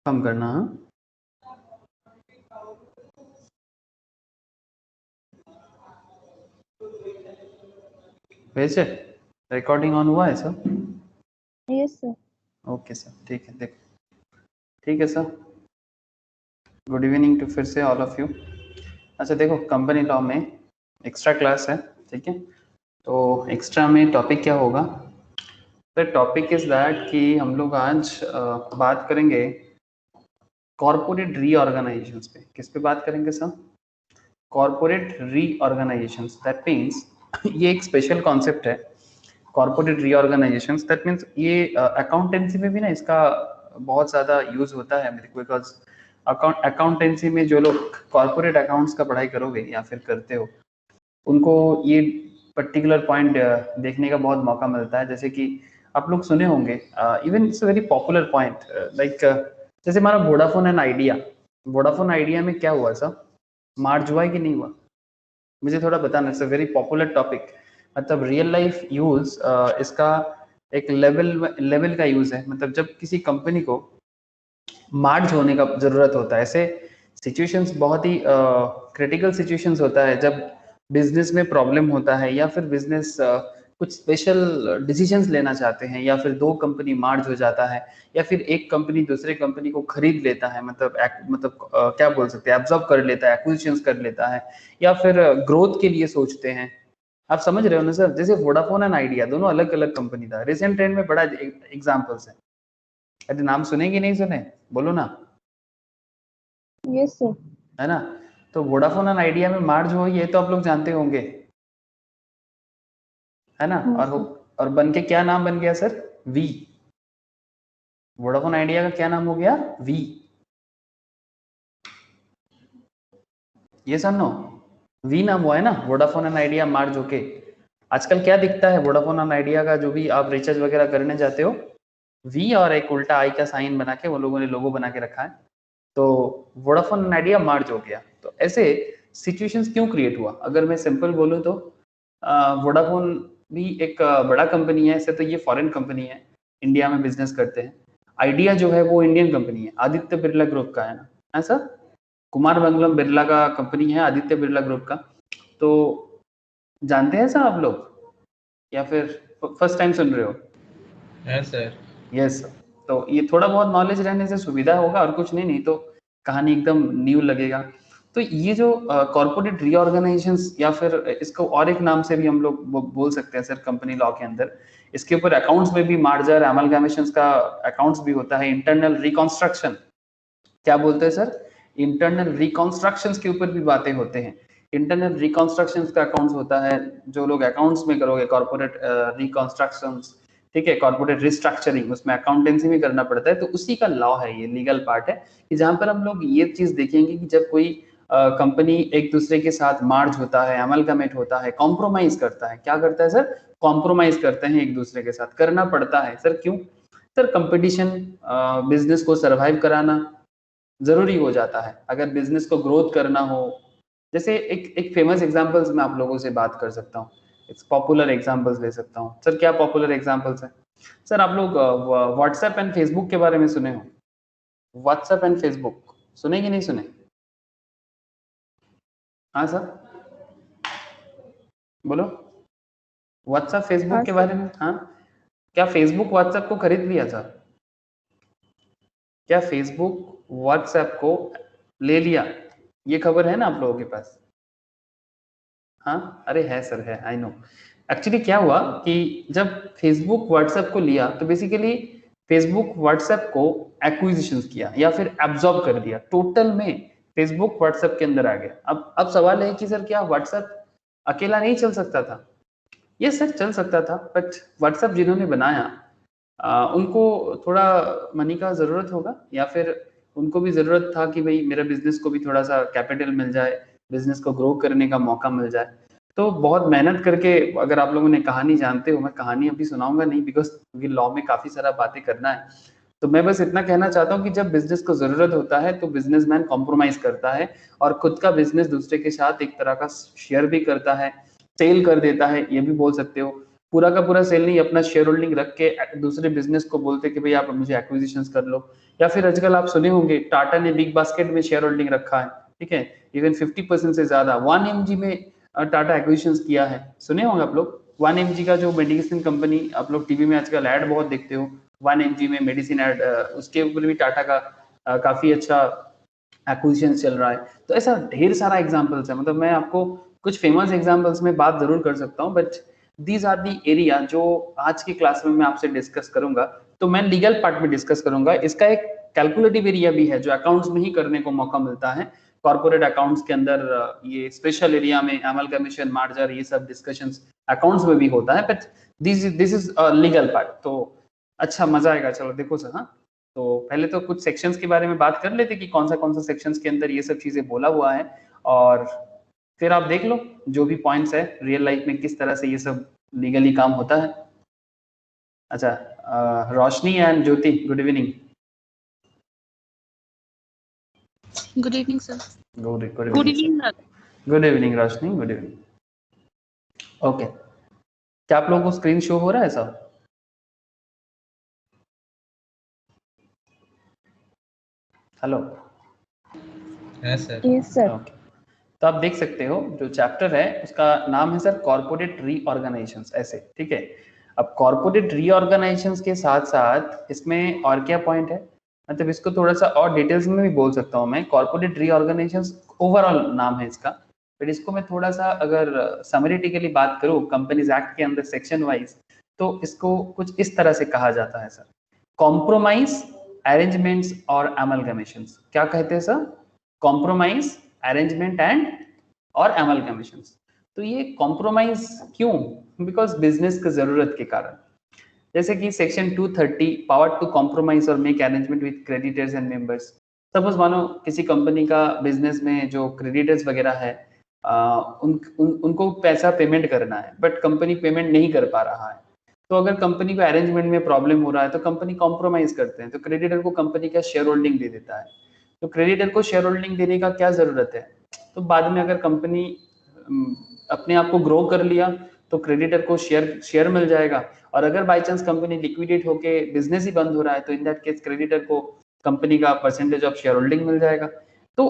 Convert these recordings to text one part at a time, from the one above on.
कम करना। हाँ वैसे रिकॉर्डिंग ऑन हुआ है sir? Yes sir. Okay sir, ठीक है, देखो ठीक है सर। गुड इवनिंग टू फिर से ऑल ऑफ यू। अच्छा देखो, कंपनी लॉ में एक्स्ट्रा क्लास है, ठीक है। तो एक्स्ट्रा में टॉपिक क्या होगा? द टॉपिक इज दैट कि हम लोग आज बात करेंगे कॉर्पोरेट रीऑर्गेनाइजेशंस पे। किस पे बात करेंगे सर? कॉर्पोरेट रीऑर्गेनाइजेशंस। दैट मीन्स ये एक स्पेशल कॉन्सेप्ट है, कॉर्पोरेट रीऑर्गेनाइजेशंस। दैट मीन्स ये अकाउंटेंसी में भी ना इसका बहुत ज़्यादा यूज होता है मेरे को, बिकॉज अकाउंटेंसी में जो लोग कॉर्पोरेट अकाउंट्स का पढ़ाई करोगे या फिर करते हो, उनको ये पर्टिकुलर पॉइंट देखने का बहुत मौका मिलता है। जैसे कि आप लोग सुने होंगे, even it's very popular point, like जैसे हमारा Vodafone and idea. Vodafone idea में क्या हुआ सर? मार्ज हुआ है कि नहीं हुआ? मुझे थोड़ा बताना। It's a very popular topic. मतलब रियल लाइफ यूज इसका एक लेवल का यूज है। मतलब जब किसी कंपनी को मार्ज होने का जरूरत होता है, ऐसे सिचुएशंस बहुत ही क्रिटिकल सिचुएशंस होता है जब बिजनेस में प्रॉब्लम होता है, या फिर बिजनेस कुछ स्पेशल डिसीजंस लेना चाहते हैं, या फिर दो कंपनी मार्ज हो जाता है, या फिर एक कंपनी दूसरे कंपनी को खरीद लेता है, मतलब क्या बोल सकते हैं, एब्जॉर्ब कर लेता है, एक्विजिशंस कर लेता है, या फिर ग्रोथ के लिए सोचते हैं। आप समझ रहे हो ना सर? जैसे वोडाफोन एंड आइडिया दोनों अलग अलग कंपनी था, रिसेंट ट्रेंड में बड़ा एग्जाम्पल्स है। अरे नाम सुने कि नहीं सुने? बोलो ना। Yes sir. है ना? तो वोडाफोन एंड आइडिया में मार्ज हो, ये तो आप लोग जानते होंगे, है ना? हाँ सर। और बन के क्या नाम बन गया सर? वी। वोडाफोन आइडिया का क्या नाम हो गया? वी। ये सर नो, वी नाम हुआ है ना वोडाफोन एंड आइडिया मार्ज होके। आजकल क्या दिखता है वोडाफोन एंड आइडिया का, जो भी आप रिचार्ज वगैरह करने जाते हो, वी और एक उल्टा आई का साइन बना के वो लोगों ने लोगो बना के रखा है। तो वोडाफोन एंड आइडिया मार्ज हो गया। तो ऐसे सिचुएशंस क्यों क्रिएट हुआ? अगर मैं सिंपल बोलूँ तो वोडाफोन भी एक बड़ा कंपनी है, ऐसे तो ये फॉरेन कंपनी है, इंडिया में बिजनेस करते हैं। आइडिया जो है वो इंडियन कंपनी है, आदित्य बिरला ग्रुप का है ना, है सर? कुमार मंगलम बिरला का कंपनी है, आदित्य बिरला ग्रुप का। तो जानते हैं सर आप लोग, या फिर फर्स्ट टाइम सुन रहे हो? Yes sir. यस। तो ये थोड़ा बहुत नॉलेज रहने से सुविधा होगा और कुछ नहीं, नहीं तो कहानी एकदम न्यू लगेगा। तो ये जो कॉर्पोरेट रीऑर्गेनाइजेशंस, या फिर इसको और एक नाम से भी हम लोग बोल सकते हैं सर कंपनी लॉ के अंदर, इसके ऊपर अकाउंट्स में भी मार्जर अमलगामेशंस का अकाउंट्स भी होता है, इंटरनल रिकॉन्स्ट्रक्शन, क्या बोलते हैं सर? इंटरनल रिकॉन्स्ट्रक्शंस के ऊपर भी बातें होते हैं। इंटरनल रिकॉन्स्ट्रक्शंस का अकाउंट्स होता है, जो लोग अकाउंट्स में करोगे कॉर्पोरेट रिकॉन्स्ट्रक्शंस, ठीक है, कॉर्पोरेट रिस्ट्रक्चरिंग, उसमें अकाउंटेंसी में करना पड़ता है। तो उसी का लॉ है, ये लीगल पार्ट है, कि जहां पर हम लोग ये चीज देखेंगे कि जब कोई कंपनी एक दूसरे के साथ मार्ज होता है, अमलगमेट होता है, कॉम्प्रोमाइज करता है। क्या करता है सर? कॉम्प्रोमाइज करते हैं एक दूसरे के साथ, करना पड़ता है सर। क्यों सर? कंपटीशन, बिजनेस को सरवाइव कराना जरूरी हो जाता है अगर बिजनेस को ग्रोथ करना हो। जैसे एक फेमस एग्जांपल्स मैं आप लोगों से बात कर सकता हूँ, एक पॉपुलर एग्जांपल्स ले सकता हूँ सर। क्या पॉपुलर एग्जांपल्स है सर? आप लोग व्हाट्सएप एंड फेसबुक के बारे में सुने हो? व्हाट्सएप एंड फेसबुक सुने कि नहीं सुने? हाँ सर, बोलो। व्हाट्सएप फेसबुक हाँ के सर। बारे में, हाँ। क्या फेसबुक व्हाट्सएप को खरीद लिया था? क्या फेसबुक व्हाट्सएप को ले लिया? ये खबर है ना आप लोगों के पास? हाँ, अरे है सर, है, आई नो। एक्चुअली क्या हुआ कि जब फेसबुक व्हाट्सएप को लिया, तो बेसिकली फेसबुक व्हाट्सएप को एक्विजिशन किया या फिर एब्जॉर्ब कर दिया, टोटल में फेसबुक व्हाट्सएप के अंदर आ गया। अब सवाल है कि सर क्या व्हाट्सएप अकेला नहीं चल सकता था? ये सर चल सकता था, बट व्हाट्सएप जिन्होंने बनाया उनको थोड़ा मनी का जरूरत होगा, या फिर उनको भी जरूरत था कि भाई मेरा बिजनेस को भी थोड़ा सा कैपिटल मिल जाए, बिजनेस को ग्रो करने का मौका मिल जाए। तो बहुत मेहनत करके, अगर आप लोगों ने कहानी जानते हो, मैं कहानी अभी सुनाऊंगा नहीं, बिकॉज क्योंकि लॉ में काफी सारा बातें करना है। तो मैं बस इतना कहना चाहता हूँ कि जब बिजनेस को जरूरत होता है तो बिजनेसमैन कॉम्प्रोमाइज करता है, और खुद का बिजनेस दूसरे के साथ एक तरह का शेयर भी करता है, सेल कर देता है, ये भी बोल सकते हो। पूरा का पूरा सेल नहीं, अपना शेयर होल्डिंग रख के दूसरे बिजनेस को बोलते कि भाई आप मुझे एक्विजिशंस कर लो। या फिर आजकल आप सुने होंगे टाटा ने बिग बास्केट में शेयर होल्डिंग रखा है, ठीक है, इवन 50% से ज्यादा 1 mg में टाटा एक्विजिशंस किया है, सुने होंगे आप लोग। 1 mg का जो मेडिसिन कंपनी, आप लोग टीवी में आजकल ऐड बहुत देखते हो, 1 mg में मेडिसिन ऐड, उसके ऊपर भी टाटा का काफी अच्छा एक्विजिशन चल रहा है। तो ऐसा ढेर सारा एग्जांपल्स है, मतलब मैं आपको कुछ फेमस एग्जांपल्स में बात जरूर कर सकता हूँ, but these are the area जो आज की क्लास में मैं आपसे डिस्कस करूंगा। तो मैं लीगल पार्ट में डिस्कस करूंगा, इसका एक कैलकुलेटिव एरिया भी है जो अकाउंट्स में ही करने को मौका मिलता है। कॉर्पोरेट अकाउंट्स के अंदर ये स्पेशल एरिया में अमलगमेशन, मार्जर, ये सब डिस्कशंस अकाउंट्स में भी होता है, but this is legal part. तो अच्छा मजा आएगा, चलो देखो सर। हाँ, तो पहले तो कुछ सेक्शंस के बारे में बात कर लेते कि कौन सा सेक्शंस के अंदर ये सब चीजें बोला हुआ है, और फिर आप देख लो जो भी पॉइंट्स है रियल लाइफ में किस तरह से ये सब लीगली काम होता है। अच्छा, Roshni and Jyoti, good evening. Good evening sir. Good good evening sir. Good evening Roshni, good evening. Okay, क्या आप लोगों को स्क्रीन शो हो रहा है sir? Hello? Yes sir. Okay, तो आप देख सकते हो जो चैप्टर है उसका नाम है सर कॉर्पोरेट रीऑर्गेनाइजेशंस, ऐसे, ठीक है। अब कॉर्पोरेट रीऑर्गेनाइजेशंस के साथ साथ इसमें और क्या पॉइंट है, मतलब इसको थोड़ा सा और डिटेल्स में भी बोल सकता हूँ मैं। कॉर्पोरेट रीऑर्गेनाइजेशंस ओवरऑल नाम है इसका, फिर इसको मैं थोड़ा सा अगर समरिटिकली बात करूँ कंपनीज एक्ट के अंदर सेक्शन वाइज, तो इसको कुछ इस तरह से कहा जाता है सर, कॉम्प्रोमाइज, अरेंजमेंट्स और अमलगमेशंस। क्या कहते हैं सर? कॉम्प्रोमाइज, अरेंजमेंट एंड और अमलगमेशंस। तो ये कॉम्प्रोमाइज क्यों? बिकॉज बिजनेस की जरूरत के कारण। जैसे कि section 230 power to compromise or make arrangement with creditors and members. Suppose मानो किसी कंपनी का बिजनेस में जो क्रेडिटर्स वगैरह है, उनको पैसा पेमेंट करना है, बट कंपनी पेमेंट नहीं कर पा रहा है, तो अगर कंपनी को अरेंजमेंट में प्रॉब्लम हो रहा है तो कंपनी कॉम्प्रोमाइज करते हैं, तो क्रेडिटर को कंपनी का शेयर होल्डिंग दे देता है। तो क्रेडिटर को शेयर होल्डिंग देने का क्या जरूरत है? तो बाद में अगर कंपनी अपने आप को ग्रो कर लिया तो क्रेडिटर को शेयर मिल जाएगा, और अगर बाई चांस कंपनी लिक्विडेट होके बिजनेस ही बंद हो रहा है तो इन दैट केस क्रेडिटर को कंपनी का परसेंटेज ऑफ शेयर होल्डिंग मिल जाएगा। तो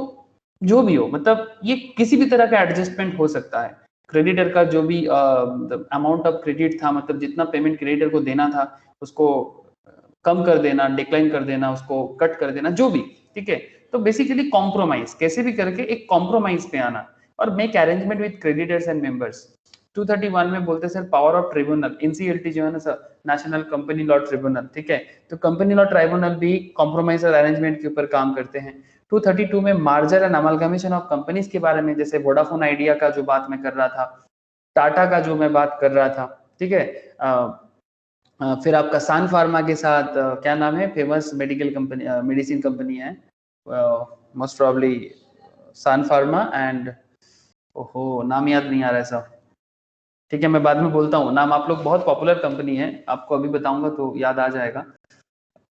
जो भी हो, मतलब ये किसी भी तरह का एडजस्टमेंट हो सकता है। क्रेडिटर का जो भी अमाउंट ऑफ क्रेडिट था, मतलब जितना पेमेंट क्रेडिटर को देना था उसको कम कर देना, डिक्लाइन कर देना, उसको कट कर देना, जो भी, ठीक है। तो बेसिकली कॉम्प्रोमाइज, कैसे भी करके एक कॉम्प्रोमाइज पे आना, और make arrangement with creditors and members. 231 में बोलते sir power of tribunal, NCLT जो है ना sir, national company law tribunal, ठीक है। तो कंपनी लॉ ट्राइब्यूनल भी कॉम्प्रोमाइज और अरेंजमेंट के ऊपर काम करते हैं। 232 में merger and amalgamation of companies के बारे में, जैसे वोडाफोन आइडिया का जो बात मैं कर रहा था, टाटा का जो मैं बात कर रहा था, ठीक है। फिर आपका सान फार्मा के साथ क्या नाम है, famous medical company, medicine company है, मोस्ट प्रॉब्ली सान फार्मा एंड, ओहो नाम याद नहीं आ रहा है साहब, ठीक है मैं बाद में बोलता हूँ नाम। आप लोग, बहुत पॉपुलर कंपनी है, आपको अभी बताऊंगा तो याद आ जाएगा।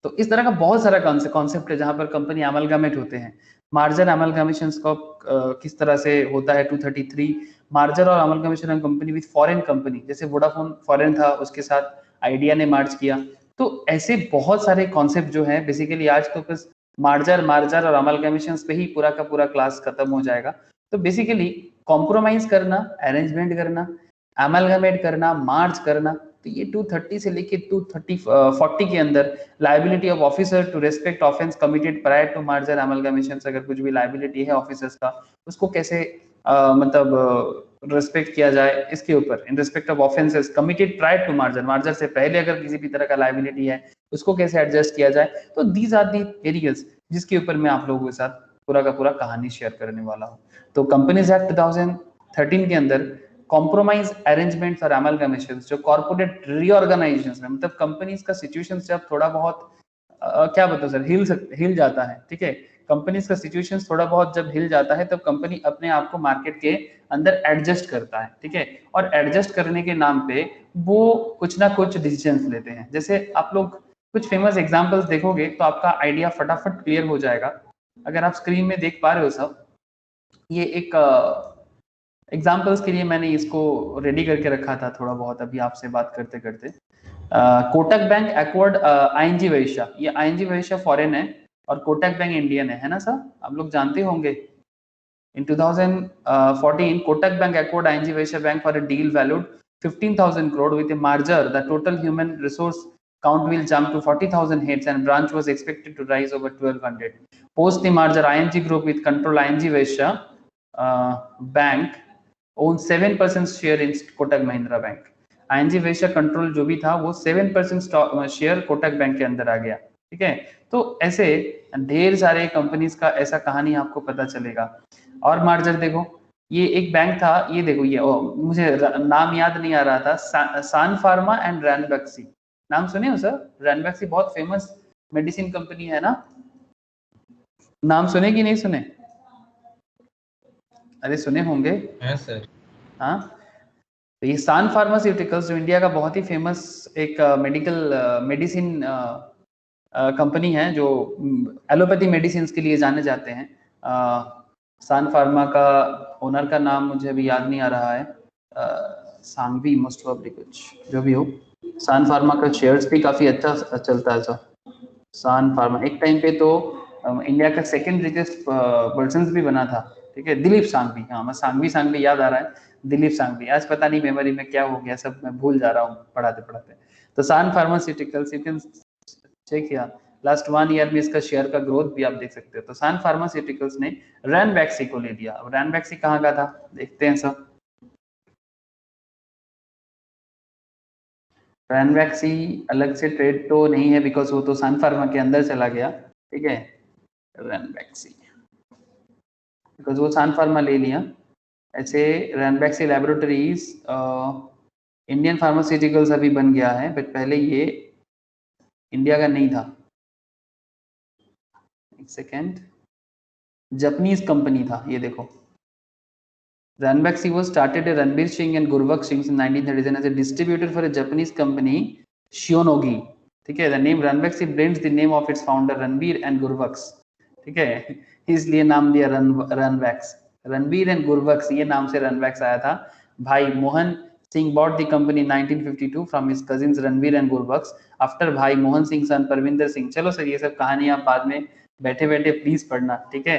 तो इस तरह का बहुत सारा कॉन्सेप्ट है जहां पर कंपनी अमलगामेट होते हैं। मार्जर अमलगामेशन का किस तरह से होता है, 233 मार्जर और amalgamation of company with foreign company, जैसे वोडाफोन फॉरेन था, उसके साथ आइडिया ने मार्ज किया। तो ऐसे बहुत सारे कॉन्सेप्ट जो है, बेसिकली आज तो बस मार्जर और अमलगामेशन पे ही पूरा का पूरा क्लास खत्म हो जाएगा। तो बेसिकली कॉम्प्रोमाइज करना, अरेंजमेंट करना, अमलगामेट करना, मार्ज करना, तो ये 230 से लेके 40 के अंदर liability of officer to respect offence committed prior to merger amalgamation, अगर कुछ भी लाइबिलिटी है ऑफिसर्स का, उसको कैसे मतलब रिस्पेक्ट किया जाए, इसके ऊपर in respect of offences committed prior to merger, merger से पहले अगर किसी भी तरह का लाइबिलिटी है उसको कैसे एडजस्ट किया जाए। तो दीज आर दी एरियाज जिसके ऊपर मैं आप लोगों के साथ पूरा का पूरा कहानी शेयर करने वाला हूँ। तो कंपनीज एक्ट 2013 के अंदर कॉम्प्रोमाइज, अरेंजमेंट्स और अमलगमेशन, जो कॉर्पोरेट रीऑर्गेनाइजेशन में, मतलब कंपनीज का सिचुएशन जब थोड़ा बहुत क्या बताओ सर, हिल जाता है, ठीक है। कंपनीज का सिचुएशन थोड़ा बहुत जब हिल जाता है तब कंपनी अपने आप को मार्केट के अंदर एडजस्ट करता है, ठीक है। और एडजस्ट करने के नाम पे वो कुछ ना कुछ डिसीजंस लेते हैं। जैसे आप लोग कुछ फेमस एग्जांपल्स देखोगे तो आपका आइडिया फटाफट क्लियर हो जाएगा। अगर आप स्क्रीन में देख पा रहे हो सब, ये एक एग्जाम्पल्स के लिए मैंने इसको रेडी करके रखा था थोड़ा बहुत अभी आपसे बात करते करते। कोटक बैंक एक्वायर्ड आईएनजी वैश्या, ये आईएनजी वैश्या फॉरेन है और कोटक बैंक इंडियन है ना सर, आप लोग जानते होंगे। In 2014, Kotak Bank acquired ING Vysya Bank for a deal valued 15,000 crore. With a merger, the total human resource count will jump to 40,000 heads and branch was expected to rise over 1,200. Post the merger, ING Group with control ING Vysya Bank owns 7% share in Kotak Mahindra Bank. ING Vysya control जो भी था वो 7% share Kotak bank के अंदर आ गया, ठीक है। तो ऐसे ढेर सारे कंपनीज का ऐसा कहानी आपको पता चलेगा। और मार्जर देखो, ये एक बैंक था, ये देखो ये मुझे नाम याद नहीं आ रहा था, सान फार्मा एंड रैनबैक्सी, नाम सुने हो सर? रैनबैक्सी बहुत फेमस मेडिसिन कंपनी है ना, नाम सुने कि नहीं सुने? अरे सुने होंगे। हाँ सर। हाँ, तो ये सान फार्मास्यूटिकल्स जो इंडिया का बहुत ही फेमस एक मेडिसिन कंपनी है जो एलोपैथी मेडिसिन के लिए जाने जाते हैं। सान फार्मा का ओनर का नाम मुझे अभी याद नहीं आ रहा है, सांघवी मोस्ट प्रॉब्ली, कुछ जो भी हो। सान फार्मा का शेयर्स भी काफी अच्छा चलता है सर। सान फार्मा एक टाइम पे तो इंडिया का सेकंड रिचेस्ट पर्सन भी बना था, ठीक है, दिलीप सांघवी। हाँ, मैं सांघवी याद आ रहा है, दिलीप सांघवी। आज पता नहीं मेमोरी में क्या हो गया, सब मैं भूल जा रहा हूँ पढ़ाते पढ़ाते। तो सान फार्मास्यूटिकल्स यू कैन चेक किया, लास्ट 1 ईयर में इसका शेयर का ग्रोथ भी आप देख सकते हो। तो सान फार्मास्यूटिकल्स ने रैनबैक्सी को ले लिया। अब रैनबैक्सी कहाँ का था देखते हैं सर। रैनबैक्सी अलग से ट्रेड तो नहीं है बिकॉज वो तो सान फार्मा के अंदर चला गया, ठीक है। रैनबैक्सी बिकॉज वो सान फार्मा ले लिया। ऐसे रैनबैक्सी लैबोरेटरीज इंडियन फार्मास्यूटिकल्स अभी बन गया है, बट पहले ये इंडिया का नहीं था। एक सेकेंड, जापानीज कंपनी था ये देखो। Ranbaxy was started by Ranbir Singh and Gurvak Singh in 1937 as a distributor for a Japanese company, Shionogi. ठीक है, the name Ranbaxy blends the name of its founder Ranbir and Gurvaks, ठीक है, इसलिए नाम दिया Ranbax। रणबीर एंड गुरबक्स, ये नाम से Ranbax आया था। भाई Mohan Singh bought the company in 1952 from his cousins Ranbir and Gurbaks after भाई मोहन सिंह सन परविंदर सिंह। चलो सर, ये सब कहानी आप बाद में बैठे बैठे प्लीज पढ़ना, ठीक है।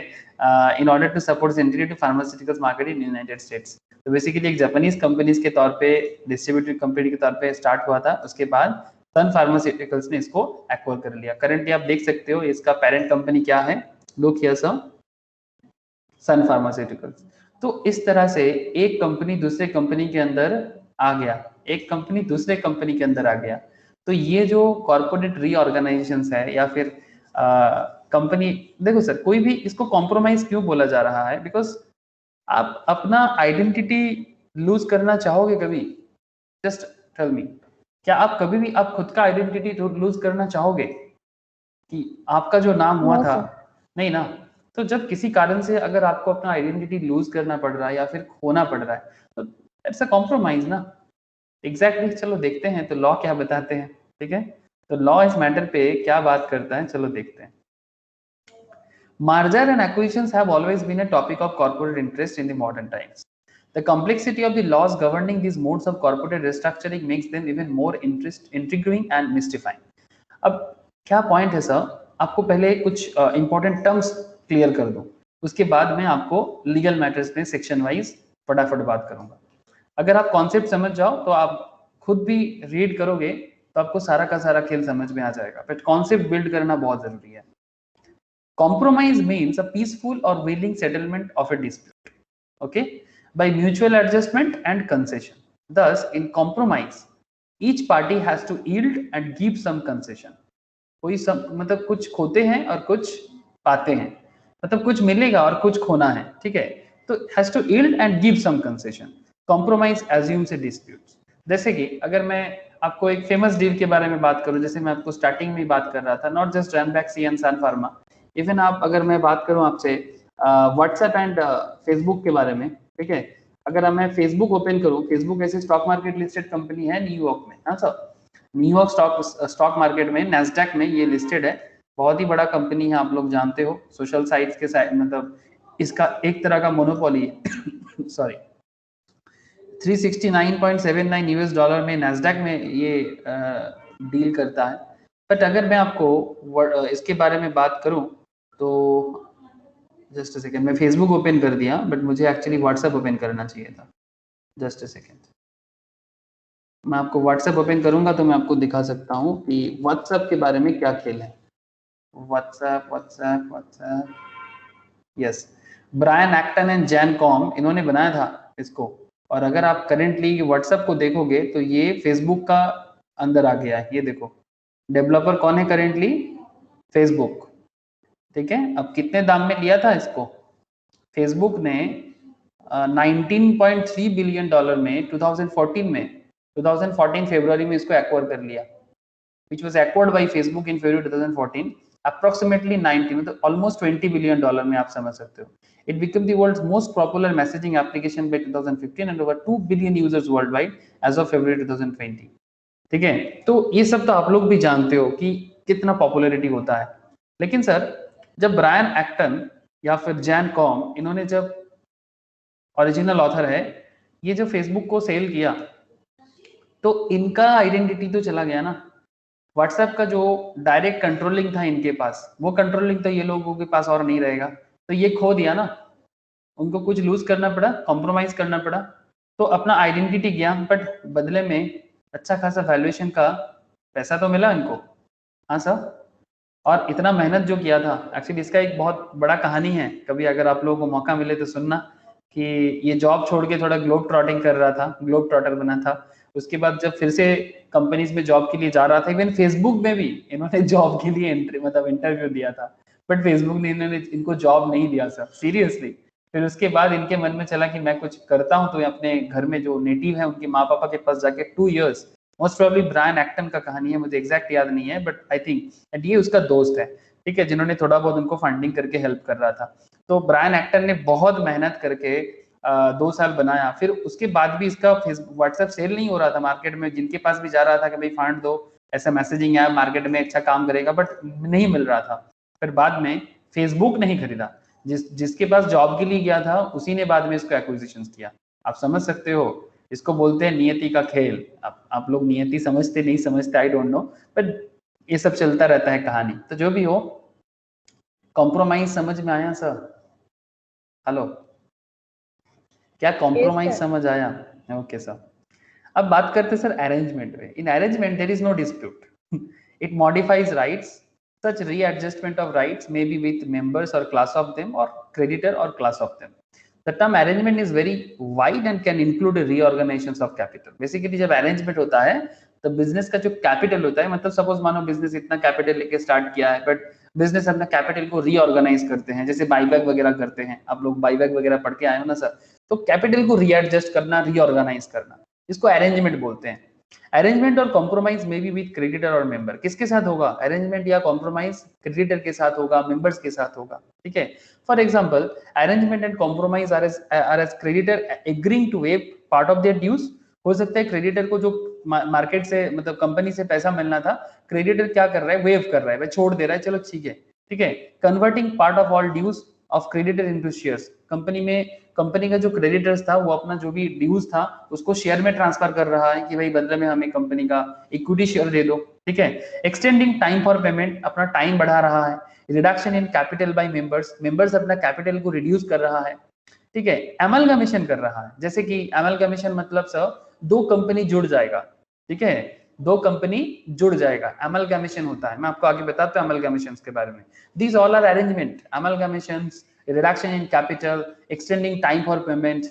In order to support entry to pharmaceuticals market in United States. तो बेसिकली एक जापानीज कंपनीज के तौर पे, डिस्ट्रीब्यूटर कंपनी के तौर पे स्टार्ट हुआ था, उसके बाद सन फार्मास्यूटिकल्स ने इसको एक्वायर कर लिया। करंटली आप देख सकते हो इसका पेरेंट कंपनी क्या है, look here sir, Sun pharmaceuticals. तो इस तरह से एक कंपनी दूसरे कंपनी के अंदर आ गया, एक कंपनी दूसरे कंपनी के अंदर आ गया। तो ये जो कॉर्पोरेट रीऑर्गेनाइजेशंस है या फिर कंपनी, देखो सर कोई भी इसको कॉम्प्रोमाइज क्यों बोला जा रहा है, बिकॉज आप अपना आइडेंटिटी लूज करना चाहोगे कभी? जस्ट टेल मी, क्या आप कभी भी आप खुद का आइडेंटिटी लूज करना चाहोगे कि आपका जो नाम हुआ था? नहीं ना। तो जब किसी कारण से अगर आपको अपना आइडेंटिटी लूज करना पड़ रहा है या फिर खोना पड़ रहा है तो इट्स अ कॉम्प्रोमाइज ना। एग्जैक्टली चलो देखते हैं तो लॉ क्या बताते हैं, ठीक है। तो लॉ इस मैटर पे क्या बात करता है, चलो देखते हैं। Merger and acquisitions have always been a topic of corporate interest in the modern times. The complexity of the laws governing these modes of corporate restructuring makes them even more intriguing and mystifying. अब क्या point है sir, आपको पहले कुछ important terms clear कर दूं, उसके बाद मैं आपको लीगल मैटर्स में सेक्शन वाइज फटाफट बात करूंगा। अगर आप कॉन्सेप्ट समझ जाओ तो आप खुद भी रीड करोगे तो आपको सारा का सारा खेल समझ में आ जाएगा, बट कॉन्सेप्ट बिल्ड करना बहुत जरूरी है। Compromise means a peaceful or willing settlement of a dispute, okay, by mutual adjustment and concession. Thus, in compromise, each party has to yield and give some concession. कोई सब मतलब कुछ खोते हैं और कुछ पाते हैं, मतलब कुछ मिलेगा और कुछ खोना है, ठीक है। तो has to yield and give some concession. Compromise assumes a dispute. जैसे कि अगर मैं आपको एक फेमस डील के बारे में बात करूं, जैसे मैं आपको स्टार्टिंग में बात कर रहा था, not just Ranbaxy and Sun pharma, even आप अगर मैं बात करूं आपसे व्हाट्सएप एंड फेसबुक के बारे में, ठीक है। अगर मैं फेसबुक ओपन करूं, फेसबुक ऐसे स्टॉक मार्केट लिस्टेड कंपनी है न्यूयॉर्क में, हाँ सर, न्यूयॉर्क स्टॉक मार्केट में, नैस्डैक में ये लिस्टेड है। बहुत ही बड़ा कंपनी है, आप लोग जानते हो। सोशल साइट्स के साइड मतलब इसका एक तरह का मोनोपोली है सॉरी, $369.79 यूएस डॉलर में नैस्डैक में ये डील करता है। बट अगर मैं आपको इसके बारे में बात करूं तो जस्ट अ सेकेंड, मैं फेसबुक ओपन कर दिया बट मुझे एक्चुअली व्हाट्सएप ओपन करना चाहिए था। जस्ट अ सेकेंड, मैं आपको व्हाट्सएप ओपन करूंगा तो मैं आपको दिखा सकता हूं कि व्हाट्सएप के बारे में क्या खेल है। WhatsApp WhatsApp WhatsApp, yes, Brian Acton and Jan Koum इन्होंने बनाया था इसको। और अगर आप करेंटली व्हाट्सएप को देखोगे तो ये फेसबुक का अंदर आ गया है। ये देखो, डेवलपर कौन है करेंटली? फेसबुक। ठीक है, अब कितने दाम में लिया था इसको? फेसबुक ने 19.3 बिलियन डॉलर में 2014 में 2014 फरवरी में इसको एक्वायर कर लिया, which was acquired by Facebook in February 2014, approximately 90, मतलब almost 20 बिलियन डॉलर में आप समझ सकते हो। It became the world's most popular messaging application by 2015 and over 2 billion users worldwide as of February 2020। ठीक है, तो ये सब तो आप लोग भी जानते हो कि कितना पॉपुलैरिटी होता है। लेकिन सर, जब ब्रायन एक्टन या फिर जैन कॉम, इन्होंने जब ओरिजिनल ऑथर है, ये जो फेसबुक को सेल किया तो इनका आइडेंटिटी तो चला गया ना। व्हाट्सएप का जो डायरेक्ट कंट्रोलिंग था इनके पास, वो कंट्रोलिंग तो ये लोगों के पास और नहीं रहेगा, तो ये खो दिया ना। उनको कुछ लूज करना पड़ा, कॉम्प्रोमाइज करना पड़ा, तो अपना आइडेंटिटी गया, बट बदले में अच्छा खासा वैल्यूएशन का पैसा तो मिला इनको। हाँ सर, और इतना मेहनत जो किया था, एक्चुअली इसका एक बहुत बड़ा कहानी है, कभी अगर आप लोगों को मौका मिले तो सुनना, कि ये जॉब छोड़ के थोड़ा ग्लोब ट्रॉटिंग कर रहा था, ग्लोब ट्रॉटर बना था। उसके बाद जब फिर से कंपनीज में जॉब के लिए जा रहा था, इवन फेसबुक में भी इन्होंने जॉब के लिए इंटरव्यू दिया था, बट फेसबुक ने इनको जॉब नहीं दिया सर, सीरियसली। फिर उसके बाद इनके मन में चला कि मैं कुछ करता हूँ, तो अपने घर में जो नेटिव है उनके माँ पापा के पास जाके 2 years, most probably Brian Acton का कहानी है, मुझे एग्जैक्ट याद नहीं है, बट आई थिंक एंड ये उसका दोस्त है, ठीक है, जिन्होंने थोड़ा बहुत उनको फंडिंग करके हेल्प कर रहा था। तो ब्रायन एक्टन ने बहुत मेहनत करके 2 साल बनाया, फिर उसके बाद भी इसका फेसबुक व्हाट्सएप सेल नहीं हो रहा था मार्केट में। जिनके पास भी जा रहा था कि भाई फंड दो, ऐसा मैसेजिंग ऐप मार्केट में अच्छा काम करेगा, बट नहीं मिल रहा था। फिर बाद में फेसबुक नहीं खरीदा, जिसके पास जॉब के लिए गया था उसी ने बाद में इसको एक्विजिशन किया। आप समझ सकते हो, इसको बोलते हैं नियति का खेल। आप लोग नियति समझते नहीं समझते आई डोंट नो, बट ये सब चलता रहता है कहानी। तो जो भी हो, कॉम्प्रोमाइज समझ में आया सर? हेलो, क्या कॉम्प्रोमाइज समझ आया? Okay sir. अब बात करते हैं सर अरेंजमेंट में। In arrangement there is no dispute, it modifies rights, such readjustment of rights may be with members or class of them or creditor or class of them. The term arrangement is very wide and can include reorganizations of capital. Basically जब arrangement होता है तो business का जो capital होता है, मतलब suppose मानो बिजनेस इतना कैपिटल लेके स्टार्ट किया है, बट बिजनेस अपना कैपिटल को रीऑर्गेनाइज करते हैं, जैसे बाईबैक वगैरह करते हैं। आप लोग बाईबैक वगैरह पढ़ के आए हो ना सर, तो कैपिटल को रीएडजस्ट करना, रीऑर्गेनाइज करना, इसको अरेंजमेंट बोलते हैं। अरेंजमेंट और कॉम्प्रोमाइज में भी विद क्रेडिटर और मेंबर, किसके साथ होगा अरेंजमेंट या कॉम्प्रोमाइज? क्रेडिटर के साथ होगा, मेंबर्स के साथ होगा, ठीक है। For example, arrangement and compromise are as creditor agreeing to waive part of their dues. हो सकता है क्रेडिटर को जो मार्केट से, मतलब कंपनी से पैसा मिलना था, क्रेडिटर क्या कर रहा है, वेव कर रहा है, भाई छोड़ दे रहा है, चलो ठीक है, ठीक है। Converting part of all dues of creditor into shares, company में कंपनी का जो क्रेडिटर्स था वो अपना जो भी ड्यूज था उसको शेयर में ट्रांसफर कर रहा है कि भाई बदले में हमें कंपनी का इक्विटी शेयर दे दो, ठीक है। एक्सटेंडिंग टाइम फॉर पेमेंट, अपना टाइम बढ़ा रहा है। Reduction in capital by members, members अपना कैपिटल को रिड्यूस कर रहा है, ठीक है। एमलगमेशन कर रहा है, जैसे कि एमलगमेशन मतलब सर दो कंपनी जुड़ जाएगा, ठीक है, दो कंपनी जुड़ जाएगा, एमलगमेशन होता है। मैं आपको आगे बताता हूं एमलगमेशंस के बारे में। These all are arrangement, amalgamations, reduction in capital, extending time for payment,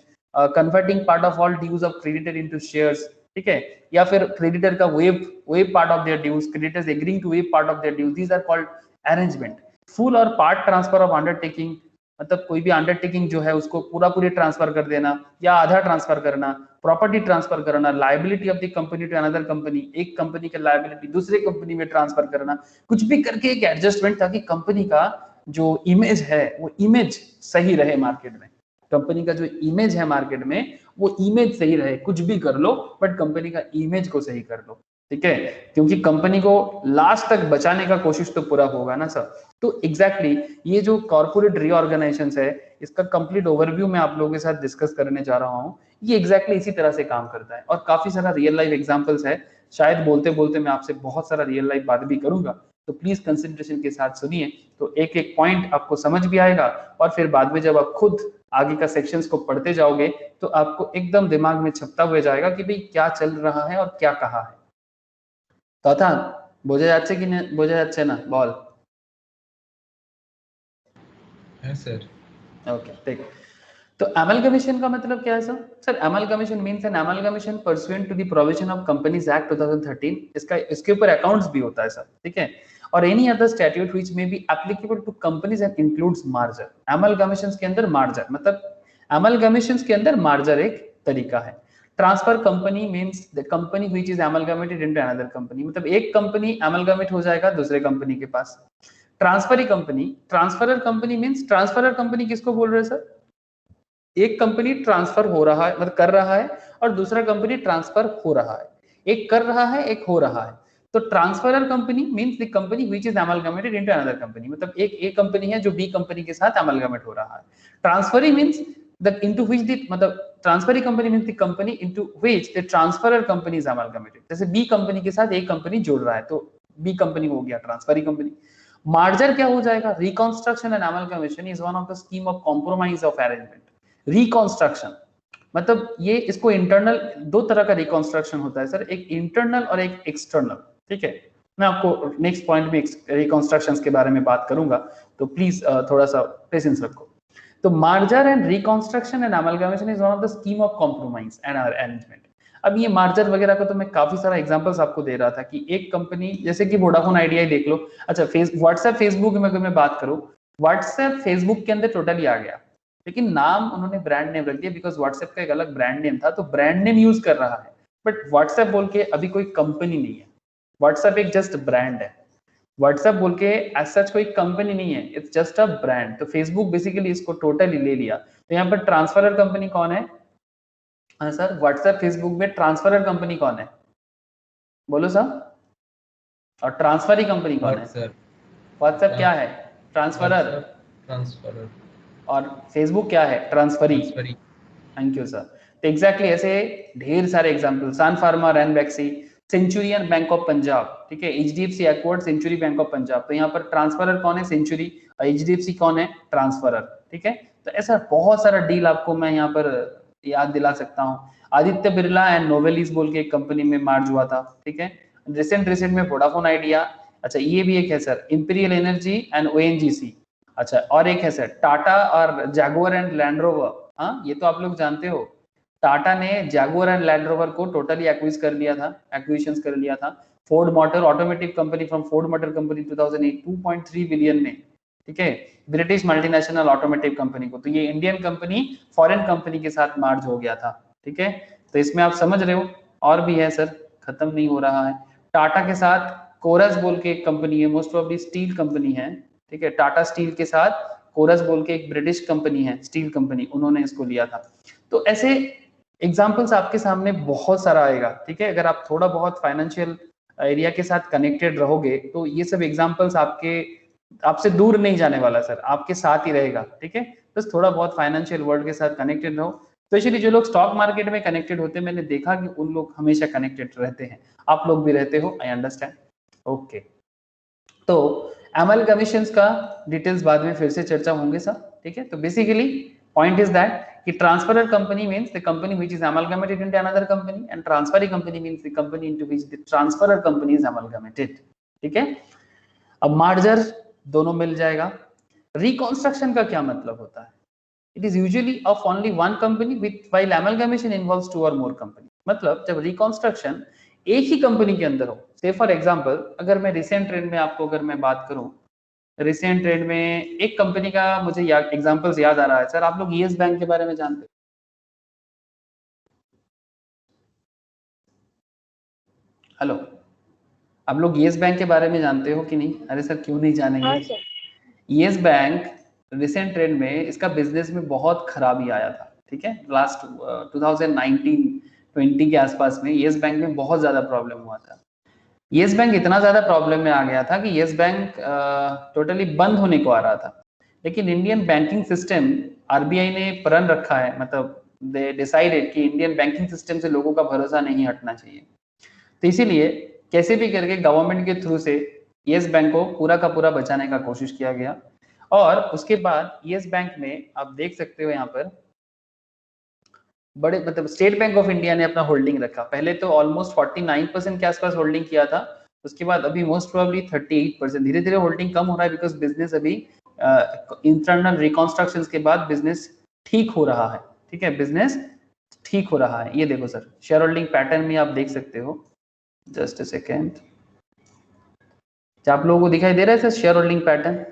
converting part of all dues of creditor into shares, ठीक है, या फिर क्रेडिटर का waive part of their dues, creditors agreeing to waive part of their dues, these are called arrangement. full और part transfer of undertaking, मतलब कोई भी undertaking जो है उसको पूरी ट्रांसफर कर देना या आधा ट्रांसफर करना, प्रॉपर्टी ट्रांसफर करना, liability of the company to another company, एक कंपनी का लायबिलिटी दूसरे कंपनी में ट्रांसफर करना, कुछ भी करके एक एडजस्टमेंट, ताकि कंपनी का जो इमेज है वो इमेज सही रहे मार्केट में। कंपनी का जो इमेज है मार्केट में वो इमेज सही रहे, कुछ भी कर लो बट कंपनी का इमेज को सही कर लो, ठीक है, क्योंकि कंपनी को लास्ट तक बचाने का कोशिश तो पूरा होगा ना सर। तो एग्जैक्टली ये जो कॉर्पोरेट रीऑर्गेनाइजेशन है, इसका कंप्लीट ओवरव्यू मैं आप लोगों के साथ डिस्कस करने जा रहा हूँ। ये एग्जैक्टली इसी तरह से काम करता है और काफी सारा रियल लाइफ एग्जांपल्स है। शायद बोलते बोलते मैं आपसे बहुत सारा रियल लाइफ बात भी करूंगा, तो प्लीज कंसंट्रेशन के साथ सुनिए, तो एक एक पॉइंट आपको समझ भी आएगा और फिर बाद में जब आप खुद आगे का सेक्शंस को पढ़ते जाओगे तो आपको एकदम दिमाग में छपता हुआ जाएगा कि भाई क्या चल रहा है और क्या कहा है। तथा বোঝা যাচ্ছে কি না, বোঝা যাচ্ছে না বল? है सर। ओके ठीक। तो amalgamation का मतलब क्या है sir? Sir amalgamation means an amalgamation pursuant to the provision of Companies Act 2013। इसके ऊपर अकाउंट्स भी होता है सर, ठीक है, और any other statute which may be applicable to companies and includes merger। amalgamations के अंदर merger मतलब amalgamations के अंदर merger एक तरीका है। Transfer company means the company which is amalgamated into another company, मतलब एक कंपनी amalgamate हो जाएगा दूसरे कंपनी के पास। Transferee company, transferor company means, transferor company किसको बोल रहे हैं सर? एक कंपनी ट्रांसफर हो रहा है मतलब कर रहा है और दूसरा कंपनी ट्रांसफर हो रहा है, एक कर रहा है एक हो रहा है। तो transferor company means the company which is amalgamated into another company, मतलब एक ए कंपनी है जो बी कंपनी के साथ अमलगमेट हो रहा है। Transferee means the into which the मतलब transferee company means the company into which the transferor company is amalgamated. जैसे बी कंपनी के साथ एक कंपनी जोड़ रहा है तो बी कंपनी हो गया ट्रांसफरी कंपनी। मार्जर क्या हो जाएगा? Reconstruction and amalgamation is one of the scheme of compromise of arrangement. Reconstruction मतलब ये इसको इंटरनल, दो तरह का रिकंस्ट्रक्शन होता है सर, एक इंटरनल और एक एक्सटर्नल, ठीक है। मैं आपको नेक्स्ट पॉइंट में रिकंस्ट्रक्शंस के बारे में बात करूंगा, तो प्लीज थोड़ा सा पेशेंस रखो। तो merger and reconstruction and amalgamation is one of the scheme of compromise and arrangement. अब ये मार्जर वगैरह का तो मैं काफी सारा एग्जांपल्स आपको दे रहा था कि एक कंपनी जैसे कि वोडाफोन आइडिया ही देख लो। अच्छा व्हाट्सएप फेसबुक में अगर मैं बात करूं, व्हाट्सएप फेसबुक के अंदर टोटली आ गया, लेकिन नाम उन्होंने ब्रांड नेम रख दिया बिकॉज व्हाट्सएप का एक अलग ब्रांड नेम था, तो ब्रांड नेम यूज कर रहा है, बट व्हाट्सएप बोल के अभी कोई कंपनी नहीं है। व्हाट्सएप एक जस्ट ब्रांड है, व्हाट्सएप बोल के एज सच कोई कंपनी नहीं है, इट्स जस्ट अ ब्रांड। तो फेसबुक बेसिकली इसको टोटली ले लिया। तो यहाँ पर ट्रांसफरर कंपनी कौन है? हाँ सर, व्हाट्सएप फेसबुक में ट्रांसफरर कंपनी कौन है? बोलो सर। और ट्रांसफरी कंपनी कौन है? व्हाट्सएप क्या है? ट्रांसफरर। ट्रांसफरर। और फेसबुक क्या है? ट्रांसफरी। Thank you sir. तो एग्जैक्टली ऐसे ढेर सारे example, Sun pharma, Ranbaxy, Centurion bank of Punjab, ठीक है, HDFC acquired century bank of Punjab. तो यहाँ पर ट्रांसफरर कौन है? सेंचुरी, और एचडीएफसी कौन है? ट्रांसफरर, ठीक है। तो ऐसा बहुत सारा डील आपको मैं यहाँ पर याद दिला सकता हूँ। आदित्य बिरला एंड नोवेलिस बोल के एक कंपनी में मार्ज हुआ था, ठीक है। रिसेंट में वोडाफोन आइडिया, अच्छा ये भी एक है sir, imperial energy and ONGC. अच्छा और एक है सर टाटा और जैगुआर एंड लैंड रोवर। हाँ ये तो आप लोग जानते हो, टाटा ने जैगुआर एंड लैंड रोवर को टोटली एक्विज कर लिया था, एक्विजिशंस कर लिया था। Ford motor automotive company from Ford motor company 2008 2.3 billion में, ठीक है, ब्रिटिश मल्टीनेशनल ऑटोमोटिव कंपनी को। तो ये इंडियन कंपनी फॉरेन कंपनी के साथ मार्ज हो गया था, ठीक है। तो इसमें आप समझ रहे हो, और भी है सर, खत्म नहीं हो रहा है। टाटा के साथ कोरस बोल के एक कंपनी है, most of the steel company है, ठीक है। टाटा स्टील के साथ कोरस बोल के एक ब्रिटिश कंपनी है, स्टील कंपनी, उन्होंने इसको लिया था। तो ऐसे एग्जाम्पल्स आपके सामने बहुत सारा आएगा, ठीक है। अगर आप थोड़ा बहुत फाइनेंशियल एरिया के साथ कनेक्टेड रहोगे तो ये सब एग्जाम्पल्स आपसे दूर नहीं जाने वाला सर, आपके साथ ही रहेगा, ठीक है। बस थोड़ा बहुत फाइनेंशियल वर्ल्ड के साथ कनेक्टेड रहो। स्पेशली जो लोग स्टॉक मार्केट में कनेक्टेड होते हैं, मैंने देखा कि उन लोग हमेशा कनेक्टेड रहते हैं, आप लोग भी रहते हो, आई अंडरस्टैंड। ओके, तो अमलगमेशंस का डिटेल्स बाद में फिर से चर्चा होंगे सर, ठीक है। तो बेसिकली पॉइंट इज दैट कि transferor company means the company which is amalgamated into another company, and transferee company means the company into which the transferor company is amalgamated, ठीक है। अब मार्जर दोनों मिल जाएगा। रिकंस्ट्रक्शन का क्या मतलब होता है? It is usually of only one company with while amalgamation involves two और मोर कंपनी। मतलब जब रिकंस्ट्रक्शन एक ही कंपनी के अंदर हो, से फॉर एग्जांपल अगर मैं रिसेंट ट्रेंड में आपको अगर मैं बात करूं, रिसेंट ट्रेंड में एक कंपनी का मुझे एग्जांपल्स याद आ रहा है सर। आप लोग येस बैंक के बारे में जानते हो? हेलो, आप लोग येस बैंक के बारे में जानते हो कि नहीं? अरे सर क्यों नहीं जानेंगे? येस बैंक रिसेंट ट्रेंड में इसका बिजनेस में बहुत खराबी आया था, ठीक है। लास्ट 2019-20 के आसपास में येस बैंक में बहुत ज्यादा प्रॉब्लम हुआ था। येस बैंक इतना ज्यादा प्रॉब्लम में आ गया था कि येस बैंक टोटली बंद होने को आ रहा था। लेकिन इंडियन बैंकिंग सिस्टम, आरबीआई ने प्रण रखा है, मतलब दे डिसाइडेड कि इंडियन बैंकिंग सिस्टम से लोगों का भरोसा नहीं हटना चाहिए। तो इसीलिए कैसे भी करके गवर्नमेंट के थ्रू से यस बैंक को पूरा का पूरा बचाने का कोशिश किया गया। और उसके बाद यस बैंक में आप देख सकते हो यहाँ पर बड़े मतलब स्टेट बैंक ऑफ इंडिया ने अपना होल्डिंग रखा। पहले तो ऑलमोस्ट 49% के आसपास होल्डिंग किया था, उसके बाद अभी मोस्ट प्रोबेबली 38%। धीरे धीरे होल्डिंग कम हो रहा है बिकॉज बिजनेस अभी इंटरनल रिकॉन्स्ट्रक्शन के बाद बिजनेस ठीक हो रहा है। ठीक है, बिजनेस ठीक हो रहा है। ये देखो सर शेयर होल्डिंग पैटर्न में आप देख सकते हो, जस्ट अ सेकेंड, क्या आप लोगों को दिखाई दे रहा है sir share holding pattern?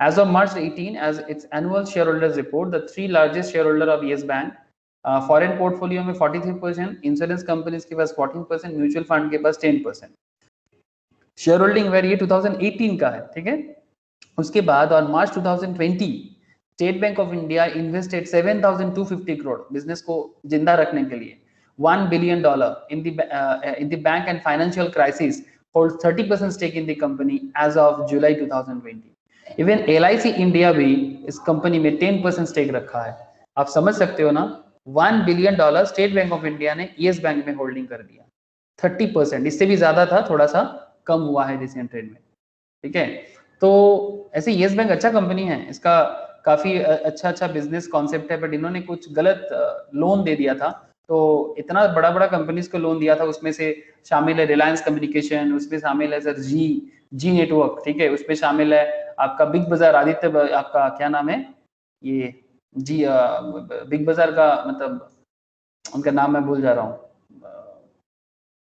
As of March 18, as its annual shareholders report, the three largest shareholder of Yes Bank, foreign portfolio में 43%, इंश्योरेंस कंपनीज के पास 14%, म्यूचुअल फंड के पास 10%। शेयर होल्डिंग वेर ये 2018 का है। ठीक है, उसके बाद on March 2020 state Bank of India invested 7,250 crore business को जिंदा रखने के लिए, $1 billion in the bank and financial crisis, holds 30% stake in the company as of July 2020। Even LIC India भी इस कंपनी में 10% स्टेक रखा है। आप समझ सकते हो ना, $1 billion state Bank of India ने येस बैंक में होल्डिंग कर दिया। 30%, इससे भी ज्यादा था, थोड़ा सा कम हुआ है रिसेंट ट्रेड में। ठीक है, तो ऐसे येस बैंक अच्छा कंपनी है, इसका काफी अच्छा बिजनेस कॉन्सेप्ट है, बट इन्होंने कुछ गलत लोन दे दिया था। तो इतना बड़ा बड़ा कंपनीज को लोन दिया था, उसमें से शामिल है रिलायंस कम्युनिकेशन, उसमें शामिल है सर जी नेटवर्क। ठीक है, उसमें शामिल है आपका बिग बाजार, आदित्य आपका क्या नाम है ये जी बिग बाजार का मतलब उनका नाम मैं भूल जा रहा हूँ,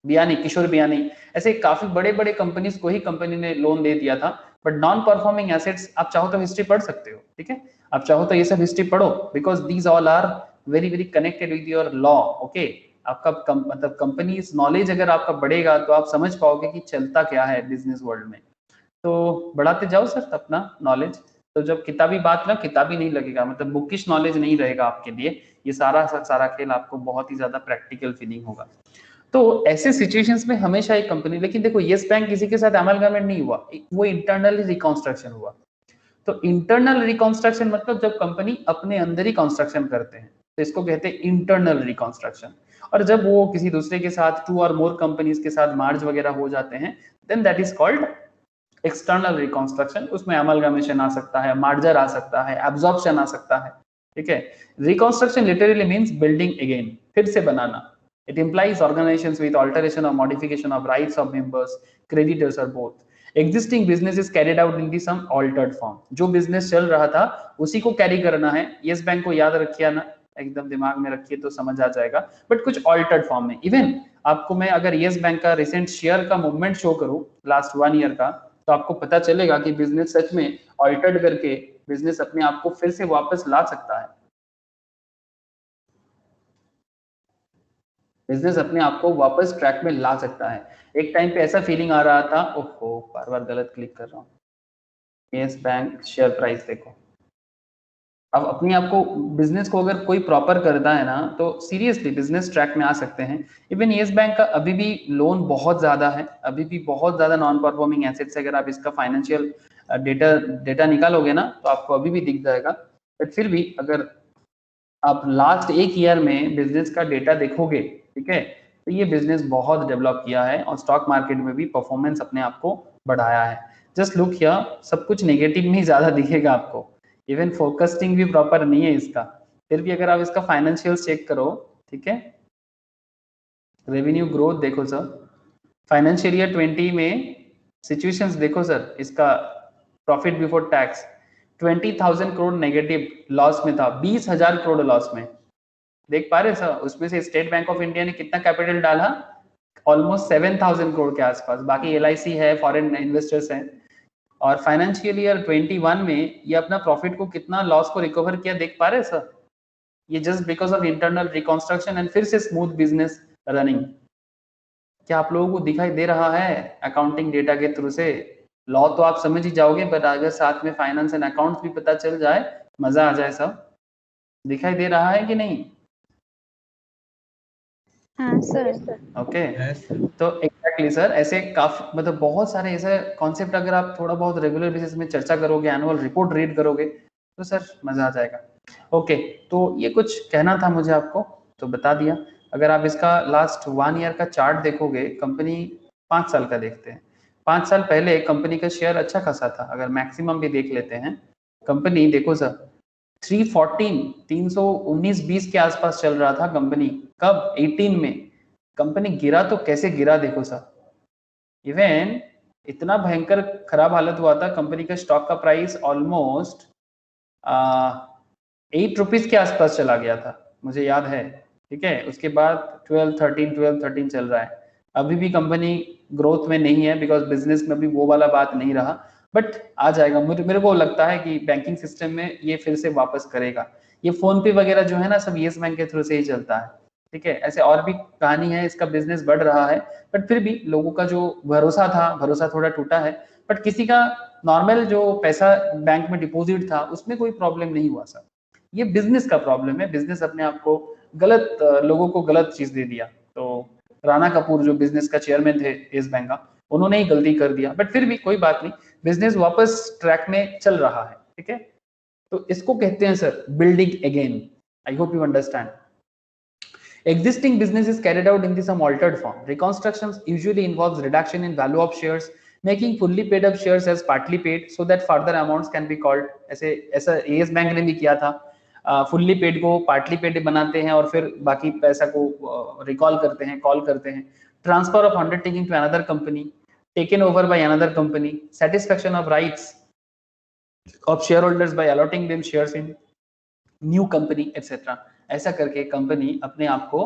बियानी, किशोर बियानी। ऐसे काफी बड़े बड़े कंपनीज को ही कंपनी ने लोन दे दिया था। बट नॉन परफॉर्मिंग एसेट्स आप चाहो तो हिस्ट्री पढ़ सकते हो। ठीक है, आप चाहो तो ये सब हिस्ट्री पढ़ो, because these all are very very connected with your law. Okay, आपका मतलब कंपनी नॉलेज अगर आपका बढ़ेगा तो आप समझ पाओगे कि चलता क्या है बिजनेस वर्ल्ड में। तो बढ़ाते जाओ सर अपना नॉलेज। तो जब किताबी बात ना, किताबी नहीं लगेगा, मतलब बुकिश नॉलेज नहीं रहेगा आपके लिए, ये सारा खेल आपको बहुत ही ज्यादा प्रैक्टिकल फीलिंग होगा। तो ऐसे सिचुएशंस में हमेशा एक कंपनी, लेकिन देखो येस बैंक किसी के साथ अमलगामेंट नहीं हुआ, वो इंटरनली रिकंस्ट्रक्शन हुआ। तो इंटरनल रिकंस्ट्रक्शन मतलब जब कंपनी अपने अंदर ही कंस्ट्रक्शन करते हैं तो इसको कहते हैं इंटरनल रिकंस्ट्रक्शन। और जब वो किसी दूसरे के साथ 2 और मोर कंपनीज के साथ मार्ज वगैरह हो जाते हैं, then that is called external reconstruction. उसमें अमलगामेशन आ सकता है, मार्जर आ सकता है, एब्जॉर्प्शन आ सकता है। ठीक है, reconstruction literally means building again, फिर से बनाना। It implies organizations with alteration or modification of rights of members, creditors or both. Existing business is carried out in the some altered form. जो business चल रहा था उसी को कैरी करना है। येस बैंक को याद रखिए ना, एकदम दिमाग में रखिए तो समझ आ जाएगा, बट कुछ ऑल्टर्ड फॉर्म में। इवन आपको मैं अगर येस बैंक का रिसेंट शेयर का मूवमेंट शो करूं लास्ट 1 ईयर का, तो आपको पता चलेगा कि बिजनेस सच में ऑल्टर्ड करके बिजनेस अपने आप को फिर से वापस ला सकता है। बिजनेस अपने आप को वापस ट्रैक में ला सकता है। एक टाइम पे ऐसा फीलिंग आ रहा था, ओहो बार बार गलत क्लिक कर रहा हूँ, येस बैंक शेयर प्राइस देखो। अब अपने आप को बिजनेस को अगर कोई प्रॉपर करता है ना तो सीरियसली बिजनेस ट्रैक में आ सकते हैं। इवन येस बैंक का अभी भी लोन बहुत ज्यादा है, अभी भी बहुत ज्यादा नॉन परफॉर्मिंग एसेट्स। अगर आप इसका फाइनेंशियल डेटा निकालोगे ना तो आपको अभी भी दिख जाएगा। बट फिर भी अगर आप लास्ट 1 ईयर में बिजनेस का डेटा देखोगे, ठीक है, तो ये बिजनेस बहुत डेवलप किया है और स्टॉक मार्केट में भी परफॉर्मेंस अपने आप को बढ़ाया है। जस्ट लुक हियर, सब कुछ नेगेटिव में ही ज्यादा दिखेगा आपको, इवन फोकसिंग भी प्रॉपर नहीं है इसका। फिर भी अगर आप इसका फाइनेंशियल चेक करो, ठीक है, रेवेन्यू ग्रोथ देखो सर, फाइनेंशियल ईयर 20 में सिचुएशंस देखो सर, इसका profit before tax 20,000 crore negative loss में था, 20,000 करोड़ लॉस में। देख पा रहे सर, उसमें से स्टेट बैंक ऑफ इंडिया ने कितना कैपिटल डाला, ऑलमोस्ट 7,000 करोड़ के आसपास। बाकी LIC है, फॉरेन इन्वेस्टर्स हैं। और फाइनेंशियल ईयर 21 में ये अपना प्रॉफिट को कितना लॉस को रिकवर किया, देख पा रहे सर, ये just because of internal reconstruction and फिर से स्मूथ बिजनेस रनिंग। क्या आप लोगों को दिखाई दे रहा है अकाउंटिंग डेटा के थ्रू से? लॉ तो आप समझ ही जाओगे, बट अगर साथ में फाइनेंस एंड अकाउंट्स भी पता चल जाए, मजा आ जाए। सब दिखाई दे रहा है कि नहीं? हाँ सर। Okay, Yes, sir. तो एग्जैक्टली सर, ऐसे काफी मतलब बहुत सारे ऐसे कॉन्सेप्ट अगर आप थोड़ा बहुत रेगुलर बेसिस में चर्चा करोगे, एनुअल रिपोर्ट रीड करोगे, तो सर मजा आ जाएगा। ओके, तो ये कुछ कहना था मुझे आपको, तो बता दिया। अगर आप इसका लास्ट 1 ईयर का चार्ट देखोगे, कंपनी 5 साल का देखते हैं, 5 साल पहले कंपनी का शेयर अच्छा खासा था। अगर मैक्सिमम भी देख लेते हैं, कंपनी देखो सर 314 319-20 के आसपास चल रहा था कंपनी। कब? 18 में। कंपनी गिरा तो कैसे गिरा देखो सर, इवन इतना भयंकर खराब हालत हुआ था कंपनी का, स्टॉक का प्राइस ऑलमोस्ट 8 रुपीज के आसपास चला गया था, मुझे याद है। ठीक है, उसके बाद 12 13 चल रहा है। अभी भी कंपनी ग्रोथ में नहीं है, बिकॉज बिजनेस में भी वो वाला बात नहीं रहा, बट आ जाएगा। मेरे को लगता है कि बैंकिंग सिस्टम में ये फिर से वापस करेगा। ये फोन पे वगैरह जो है ना, सब येस बैंक के थ्रू से ही चलता है। ठीक है, ऐसे और भी कहानी है, इसका बिजनेस बढ़ रहा है, बट फिर भी लोगों का जो भरोसा था, भरोसा थोड़ा टूटा है। बट किसी का नॉर्मल जो पैसा बैंक में डिपॉजिट था उसमें कोई प्रॉब्लम नहीं हुआ सर। ये बिजनेस का प्रॉब्लम है, बिजनेस अपने आप को गलत, लोगों को गलत चीज दे दिया। तो राणा कपूर जो बिजनेस का चेयरमैन थे येस बैंक का, उन्होंने ही गलती कर दिया, बट फिर भी कोई बात नहीं, बिजनेस वापस ट्रैक में चल रहा है। ठीक है, तो इसको कहते हैं sir building again. I hope you understand. Existing business is carried out in some altered form. Reconstructions usually involves reduction in value of shares, making fully paid up shares as partly paid, so that further amounts can be called. ऐसे ऐसा S bank ने भी किया था, fully paid को partly paid बनाते हैं और फिर बाकी पैसा को रिकॉल करते हैं, कॉल करते हैं। Transfer of undertaking to another company, taken over by another company, satisfaction of rights of share holders by allotting them shares in new company etcetera. ऐसा करके कंपनी अपने आप को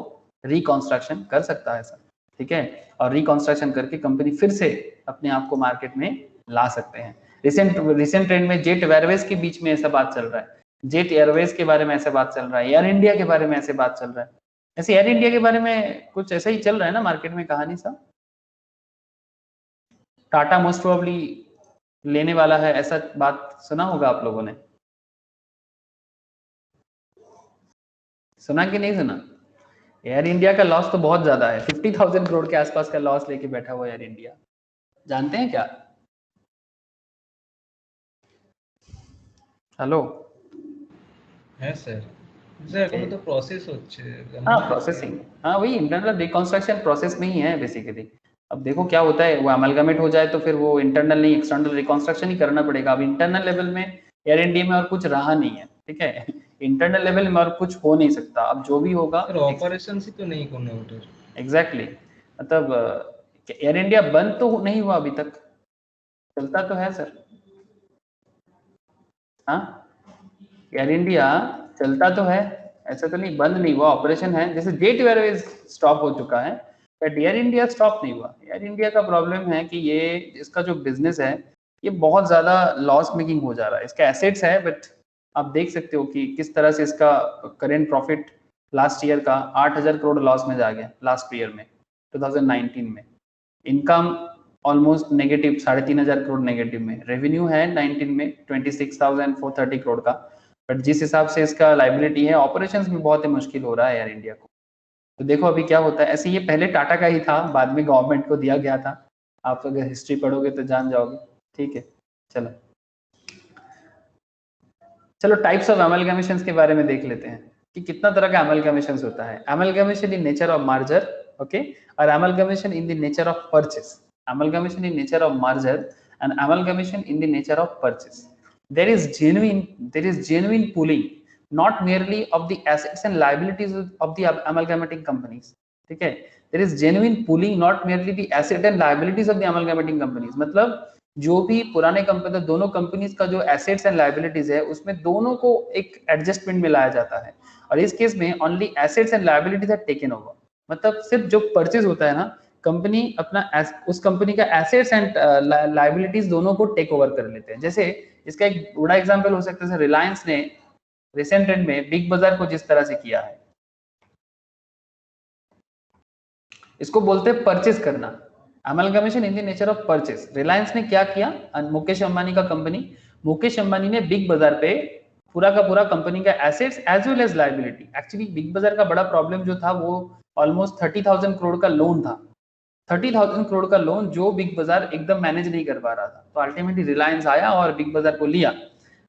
रिकॉन्स्ट्रक्शन कर सकता है सर। ठीक है, और रिकॉन्स्ट्रक्शन करके कंपनी फिर से अपने आप को मार्केट में ला सकते हैं। रिसेंट ट्रेंड में जेट एयरवेज के बीच में ऐसा बात चल रहा है, जेट एयरवेज के बारे में ऐसा बात चल रहा है, एयर इंडिया के बारे में ऐसे बात चल रहा है। ऐसे एयर इंडिया के बारे में कुछ ऐसा ही चल रहा है ना मार्केट में कहानी सा, टाटा मोस्ट प्रोबेबली लेने वाला है, ऐसा बात सुना होगा आप लोगों ने, सुना कि नहीं सुना? एयर इंडिया का लॉस तो बहुत ज्यादा है, 50,000 करोड़ के आसपास का लॉस लेके बैठा हुआ एयर इंडिया, जानते हैं क्या? हेलो হ্যাঁ স্যার, স্যার এখনো তো প্রসেস হচ্ছে। हाँ प्रोसेसिंग, हाँ वही इंटरनल रिकंस्ट्रक्शन प्रोसेस में ही है बेसिकली। अब देखो क्या होता है, वो अमलगमेट हो जाए तो फिर वो इंटरनल नहीं एक्सटर्नल रिकंस्ट्रक्शन ही करना पड़ेगा। अब इंटरनल लेवल में एयर इंडिया में और कुछ रहा नहीं है। ठीक है, इंटरनल लेवल में और कुछ हो नहीं सकता, अब जो भी होगा স্যার অপারেশনস ही तो नहीं কোনো ওটার। एग्जैक्टली मतलब एयर इंडिया बंद तो नहीं हुआ अभी तक, चलता तो है सर। हाँ, एयर इंडिया चलता तो है, ऐसा तो नहीं बंद नहीं हुआ, ऑपरेशन है। जैसे जेट एयरवेज स्टॉप हो चुका है, बट एयर इंडिया स्टॉप नहीं हुआ। एयर इंडिया का प्रॉब्लम है कि ये इसका जो बिजनेस है ये बहुत ज्यादा लॉस मेकिंग हो जा रहा है। इसका एसेट्स है, बट आप देख सकते हो कि किस तरह से इसका करेंट प्रॉफिट लास्ट ईयर का 8,000 करोड़ लॉस में जा गया लास्ट ईयर में 2019 में। Income almost negative 3,500 crore negative में, रेवेन्यू है 19 में 26,430 करोड़ का, बट जिस हिसाब से इसका लाइबिलिटी है, ऑपरेशंस में बहुत ही मुश्किल हो रहा है एयर इंडिया को। तो देखो अभी क्या होता है। ऐसे ये पहले टाटा का ही था, बाद में गवर्नमेंट को दिया गया था, आप अगर हिस्ट्री पढ़ोगे तो जान जाओगे। ठीक है, चलो चलो टाइप्स ऑफ अमलगमेशंस के बारे में देख लेते हैं कि कितना तरह का अमलगमेशंस होता है। Amalgamation in nature of merger, okay, और amalgamation in the nature of purchase. amalgamation in nature of merger and amalgamation in the nature of purchase. There is genuine pooling, not merely of the assets and liabilities of the amalgamating companies. ठीक है, there is genuine pooling, not merely the asset and liabilities of the amalgamating companies. मतलब जो भी पुराने company, दोनों companies का जो assets and liabilities है उसमें दोनों को एक एडजस्टमेंट में लाया जाता है, और इस केस में only assets and liabilities are taken over. मतलब सिर्फ जो परचेज होता है ना, कंपनी अपना उस कंपनी का एसेट्स एंड लाइबिलिटीज दोनों को टेक ओवर कर लेते हैं। जैसे इसका एक बड़ा एग्जांपल हो सकता है, रिलायंस ने रिसेंट एंड में बिग बाजार को जिस तरह से किया है, इसको बोलते हैं परचेज करना, amalgamation in the nature of purchase. Reliance ने क्या किया, मुकेश अंबानी का कंपनी, मुकेश अंबानी ने बिग बाजार पे पूरा का पूरा कंपनी का assets as well as liability. Actually Big Bazaar का बड़ा प्रॉब्लम जो था वो ऑलमोस्ट 30,000 करोड़ का लोन था, 30,000 करोड़ का लोन जो बिग बाजार एकदम मैनेज नहीं कर पा रहा था। तो अल्टीमेटली रिलायंस आया और बिग बाजार को लिया,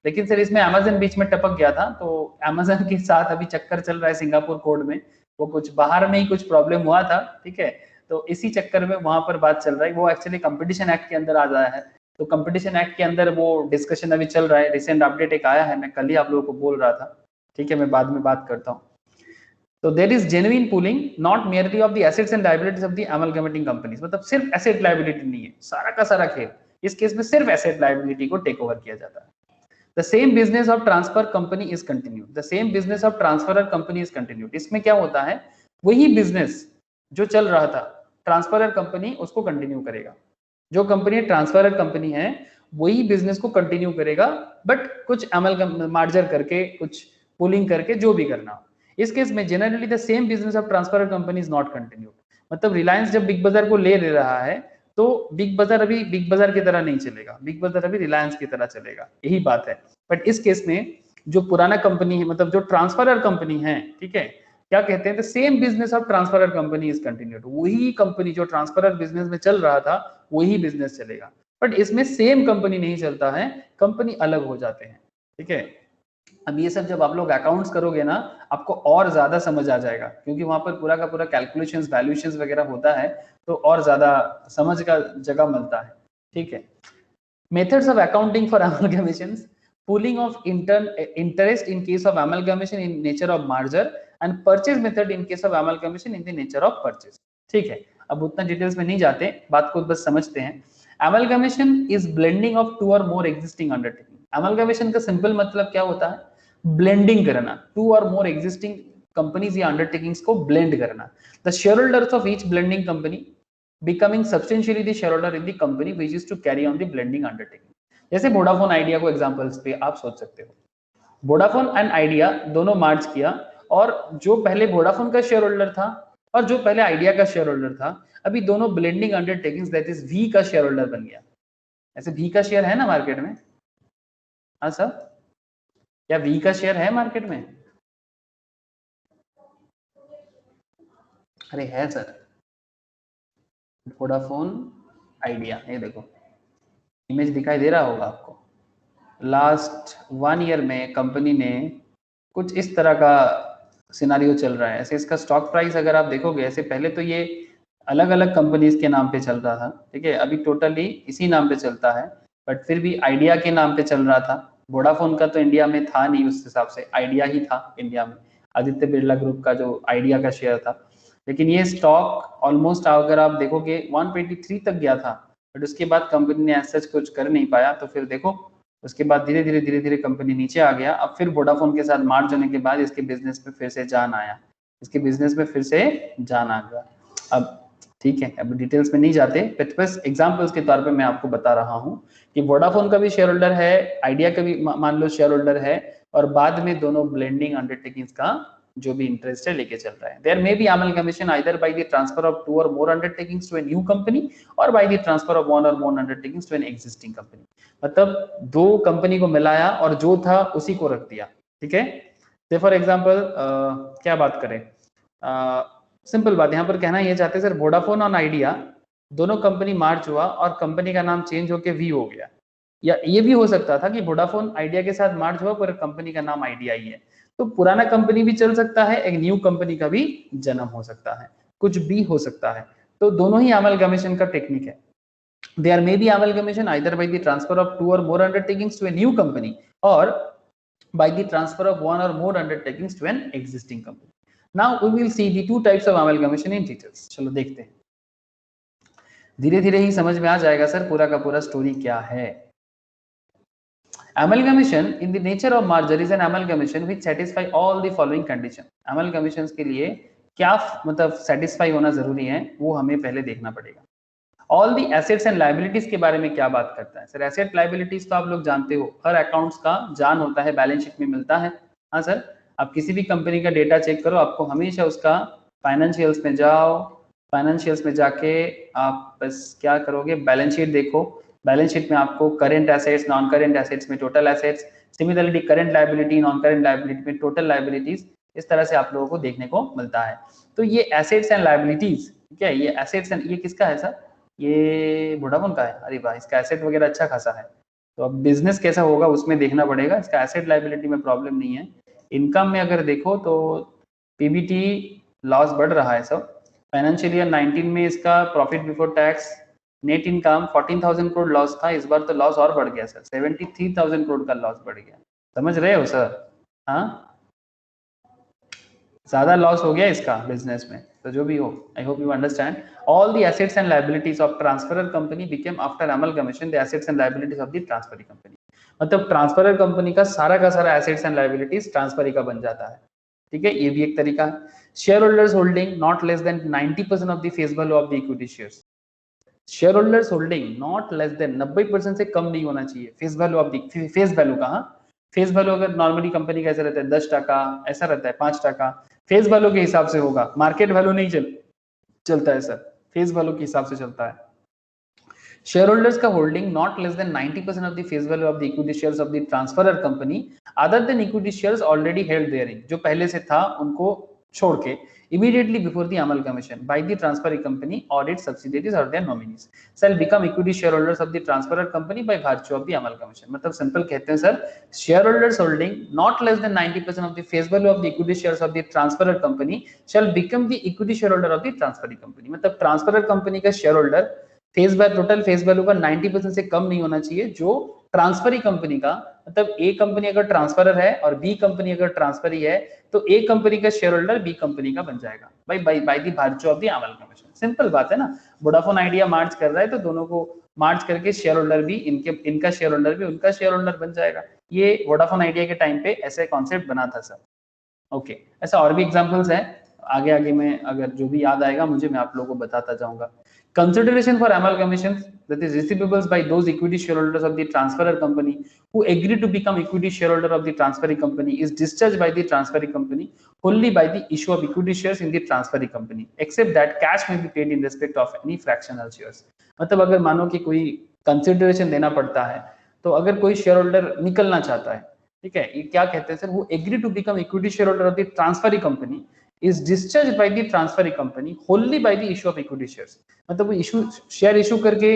लेकिन सर इसमें अमेजन बीच में टपक गया था, तो अमेजन के साथ अभी चक्कर चल रहा है सिंगापुर कोर्ट में, वो कुछ बाहर में ही कुछ प्रॉब्लम हुआ था, ठीक है, तो इसी चक्कर में वहां पर बात चल रहा है। वो एक्चुअली कंपटीशन एक्ट के अंदर आ रहा है, तो कंपटीशन एक्ट के अंदर वो डिस्कशन अभी चल रहा है। रिसेंट अपडेट एक आया है, मैं कल ही आप लोगों को बोल रहा था, ठीक है, मैं बाद में बात करता हूँ। तो there is genuine pooling not merely of the assets and liabilities of the amalgamating companies, मतलब सिर्फ एसेट लायबिलिटी नहीं है, सारा का सारा खेल इस केस में सिर्फ एसेट लायबिलिटी को टेक ओवर किया जाता है। The same business of transfer company is continued. The same business of transferor company is continued. इसमें क्या होता है, वही बिजनेस जो चल रहा था ट्रांसफरर कंपनी उसको कंटिन्यू करेगा, जो कंपनी ट्रांसफरर कंपनी है वही बिजनेस को कंटिन्यू करेगा, बट कुछ अमल मार्जर करके, कुछ पुलिंग करके, जो भी करना हो। इस केस में generally the same business of transferor company is not continued, मतलब रिलायंस जब बिग बाजार को ले रहा है तो बिग बाजार अभी बिग बाजार की तरह नहीं चलेगा, बिग बाजार अभी रिलायंस की तरह चलेगा, यही बात है। बट इस केस में जो पुराना कंपनी है, मतलब जो ट्रांसफरर कंपनी है, ठीक है, क्या कहते हैं, the same business of transferor company is continued, वही कंपनी जो ट्रांसफरर बिजनेस में चल रहा था वही बिजनेस चलेगा। बट इसमें सेम कंपनी नहीं चलता है, कंपनी अलग हो जाते हैं, ठीक है। अब ये सब जब आप लोग अकाउंट्स करोगे ना, आपको और ज्यादा समझ आ जाएगा, क्योंकि वहां पर पूरा का पूरा कैलकुलेशंस, वैल्यूएशंस वगैरह होता है, तो और ज्यादा समझ का जगह मिलता है, ठीक है। Methods of accounting for amalgamations, pooling of interest in case of amalgamation in nature of merger and purchase method in case of amalgamation in the nature of purchase, ठीक है। अब उतना डिटेल्स में नहीं जाते, बात को बस समझते हैं। amalgamation is blending of two or more existing undertaking। amalgamation का सिंपल मतलब क्या होता है, ब्लेंडिंग करना, टू और मोर एग्जिस्टिंग कंपनीज या अंडरटेकिंग्स को ब्लेंड करना। The share holders of each blending company becoming substantially the shareholder in the company which is to carry on the blending undertaking। जैसे वोडाफोन आइडिया को एग्जांपल्स पे आप सोच सकते हो, वोडाफोन एंड आइडिया दोनों मर्ज किया, और जो पहले वोडाफोन का शेयर होल्डर था और जो पहले आइडिया का शेयर होल्डर था, अभी दोनों ब्लेंडिंग अंडरटेकिंग्स दैट इज वी का शेयर होल्डर बन गया। ऐसे वी का शेयर है ना मार्केट में, हाँ सर, क्या वी का शेयर है मार्केट में? अरे है सर, वोडाफोन आइडिया, ये देखो इमेज दिखाई दे रहा होगा आपको। लास्ट 1 ईयर में कंपनी ने कुछ इस तरह का सिनारियो चल रहा है। ऐसे इसका स्टॉक प्राइस अगर आप देखोगे, ऐसे पहले तो ये अलग अलग कंपनीज के नाम पे चल रहा था, ठीक है, अभी टोटली इसी नाम पे चलता है, बट फिर भी आइडिया के नाम पे चल रहा था। वोडाफोन का तो इंडिया में था नहीं, उस हिसाब से आइडिया ही था इंडिया में, आदित्य बिरला ग्रुप का जो आइडिया का शेयर था। लेकिन ये स्टॉक ऑलमोस्ट अगर आप देखोगे 123 तक गया था, बट उसके बाद कंपनी ने ऐसा कुछ कर नहीं पाया, तो फिर देखो उसके बाद धीरे धीरे कंपनी नीचे आ गया। अब फिर वोडाफोन के साथ मार्ज होने के बाद इसके बिजनेस में फिर से जान आया, इसके बिजनेस में फिर से जान आ गया। अब ठीक है, अब डिटेल्स में नहीं जाते, बस एग्जांपल्स के तौर पे मैं आपको बता रहा हूँ कि वोडाफोन का भी शेयर होल्डर है, आइडिया का भी मान लो शेयर होल्डर है, और बाद में दोनों ब्लेंडिंग अंडरटेकिंग्स का जो भी इंटरेस्ट है लेके चल रहा है। There may be amalgamation either by the transfer of two or more undertakings to a new company or by the transfer of one or more undertakings to an existing company। मतलब दो company को मिलाया और जो था उसी को रख दिया, ठीक है। से फॉर एग्जांपल क्या बात करें, सिंपल बात यहाँ पर कहना ये चाहते हैं सर, वोडाफोन और आइडिया दोनों कंपनी मार्च हुआ और कंपनी का नाम चेंज होके वी हो गया, या ये भी हो सकता था कि वोडाफोन आइडिया के साथ मार्च हुआ पर कंपनी का नाम आइडिया ही है। तो पुराना कंपनी भी चल सकता है, एक न्यू कंपनी का भी जन्म हो सकता है, कुछ भी हो सकता है। तो दोनों ही amalgamation का टेक्निक है। There may be amalgamation either by the transfer of two or more undertakings to a new company or by the transfer of one or more undertakings to an existing company। Now we will see the two types of amalgamation in details। चलो देखते हैं, धीरे धीरे ही समझ में आ जाएगा sir पूरा का पूरा स्टोरी क्या है। Amalgamation in the nature of merger is an amalgamation which satisfy all the following condition। amalgamations के लिए क्या मतलब satisfy होना जरूरी है, वो हमें पहले देखना पड़ेगा। All the assets and liabilities के बारे में क्या बात करता है सर? एसेट लाइबिलिटीज तो आप लोग जानते हो, हर अकाउंट्स का जान होता है, बैलेंस शीट में मिलता है। हाँ सर, आप किसी भी कंपनी का डेटा चेक करो, आपको हमेशा उसका फाइनेंशियल्स में जाओ, फाइनेंशियल्स में जाके आप बस क्या करोगे, बैलेंस शीट देखो, बैलेंस शीट में आपको current assets, non current assets में total assets, similarly current liability, non current liability में टोटल लायबिलिटीज, इस तरह से आप लोगों को देखने को मिलता है। तो ये एसेट्स एंड लायबिलिटीज, ठीक है, ये एसेट्स एंड, ये किसका है सर? ये वोडाफोन का है। अरे वाह, इसका एसेट वगैरह अच्छा खासा है, तो अब बिजनेस कैसा होगा उसमें देखना पड़ेगा, इसका एसेट लायबिलिटी में प्रॉब्लम नहीं है। इनकम में अगर देखो तो पीबीटी लॉस बढ़ रहा है सब। फाइनेंशियल ईयर 19 में इसका profit before tax net income 14,000 crore loss था, इस बार तो लॉस और बढ़ गया सर, 73,000 करोड़ का लॉस बढ़ गया। समझ रहे हो सर? हाँ, ज्यादा लॉस हो गया इसका बिजनेस में। तो जो भी हो, I hope you understand. All the assets and liabilities of transferor company became after amalgamation the assets and liabilities of the transferee company. मतलब ट्रांसफरर कंपनी का सारा एसेट्स एंड लायबिलिटीज ट्रांसफरी का बन जाता है। ठीक है, ये भी एक तरीका है। Share holders holding not less than 90% of the face value of the equity shares. Share holders holding not less than 90% से कम नहीं होना चाहिए face value of the face value का। फेस वैल्यू अगर नॉर्मली कंपनी का ऐसा रहता है 10%, ऐसा रहता है 5%, फेस वैल्यू के हिसाब से होगा, मार्केट वैल्यू नहीं चलता है सर, फेस वैल्यू के हिसाब से चलता है। शेयर होल्डर्स का holding not less than 90% of the face value of the equity shares of the transferor company other than equity shares already held therein, जो पहले से था उनको छोड़ के, immediately before the amalgamation by the transferee company or its subsidiaries or their nominees shall become equity shareholders of the transferor company by virtue of the amalgamation। मतलब simple कहते हैं sir, shareholders holding not less than 90% of the face value of the equity shares of the transferor company shall become the equity shareholder of the transferee company। मतलब transferor company का share holder face value, total face value का 90% से कम नहीं होना चाहिए, जो transferee company का, मतलब ए कंपनी अगर ट्रांसफरर है और बी कंपनी अगर ट्रांसफरी है, तो ए कंपनी का शेयर होल्डर बी कंपनी का बन जाएगा by the virtue of the amalgamation. Simple बात है ना। वोडाफोन आइडिया मार्च कर रहा है तो दोनों को मार्च करके शेयर होल्डर भी इनका शेयर होल्डर भी उनका शेयर होल्डर बन जाएगा। ये वोडाफोन आइडिया के टाइम पे ऐसे कॉन्सेप्ट बना था सर। ओके, ऐसा और भी एग्जांपल्स है, आगे में अगर जो भी याद आएगा मुझे, मैं आप लोगों को बताता जाऊंगा। Consideration for amalgamation, that is receivables by those equity shareholders of the transferor company who agree to become equity shareholder of the transferee company, is discharged by the transferee company only by the issue of equity shares in the transferee company, except that cash may be paid in respect of any fractional shares। मतलब अगर मानो कि कोई consideration देना पड़ता है, तो अगर कोई शेयर होल्डर निकलना चाहता है, ठीक है, ये क्या कहते हैं सर, वो agree to become equity shareholder of the transferee company is discharged by the transferee company wholly by the issue of equity shares। मतलब वो इशू शेयर इशू करके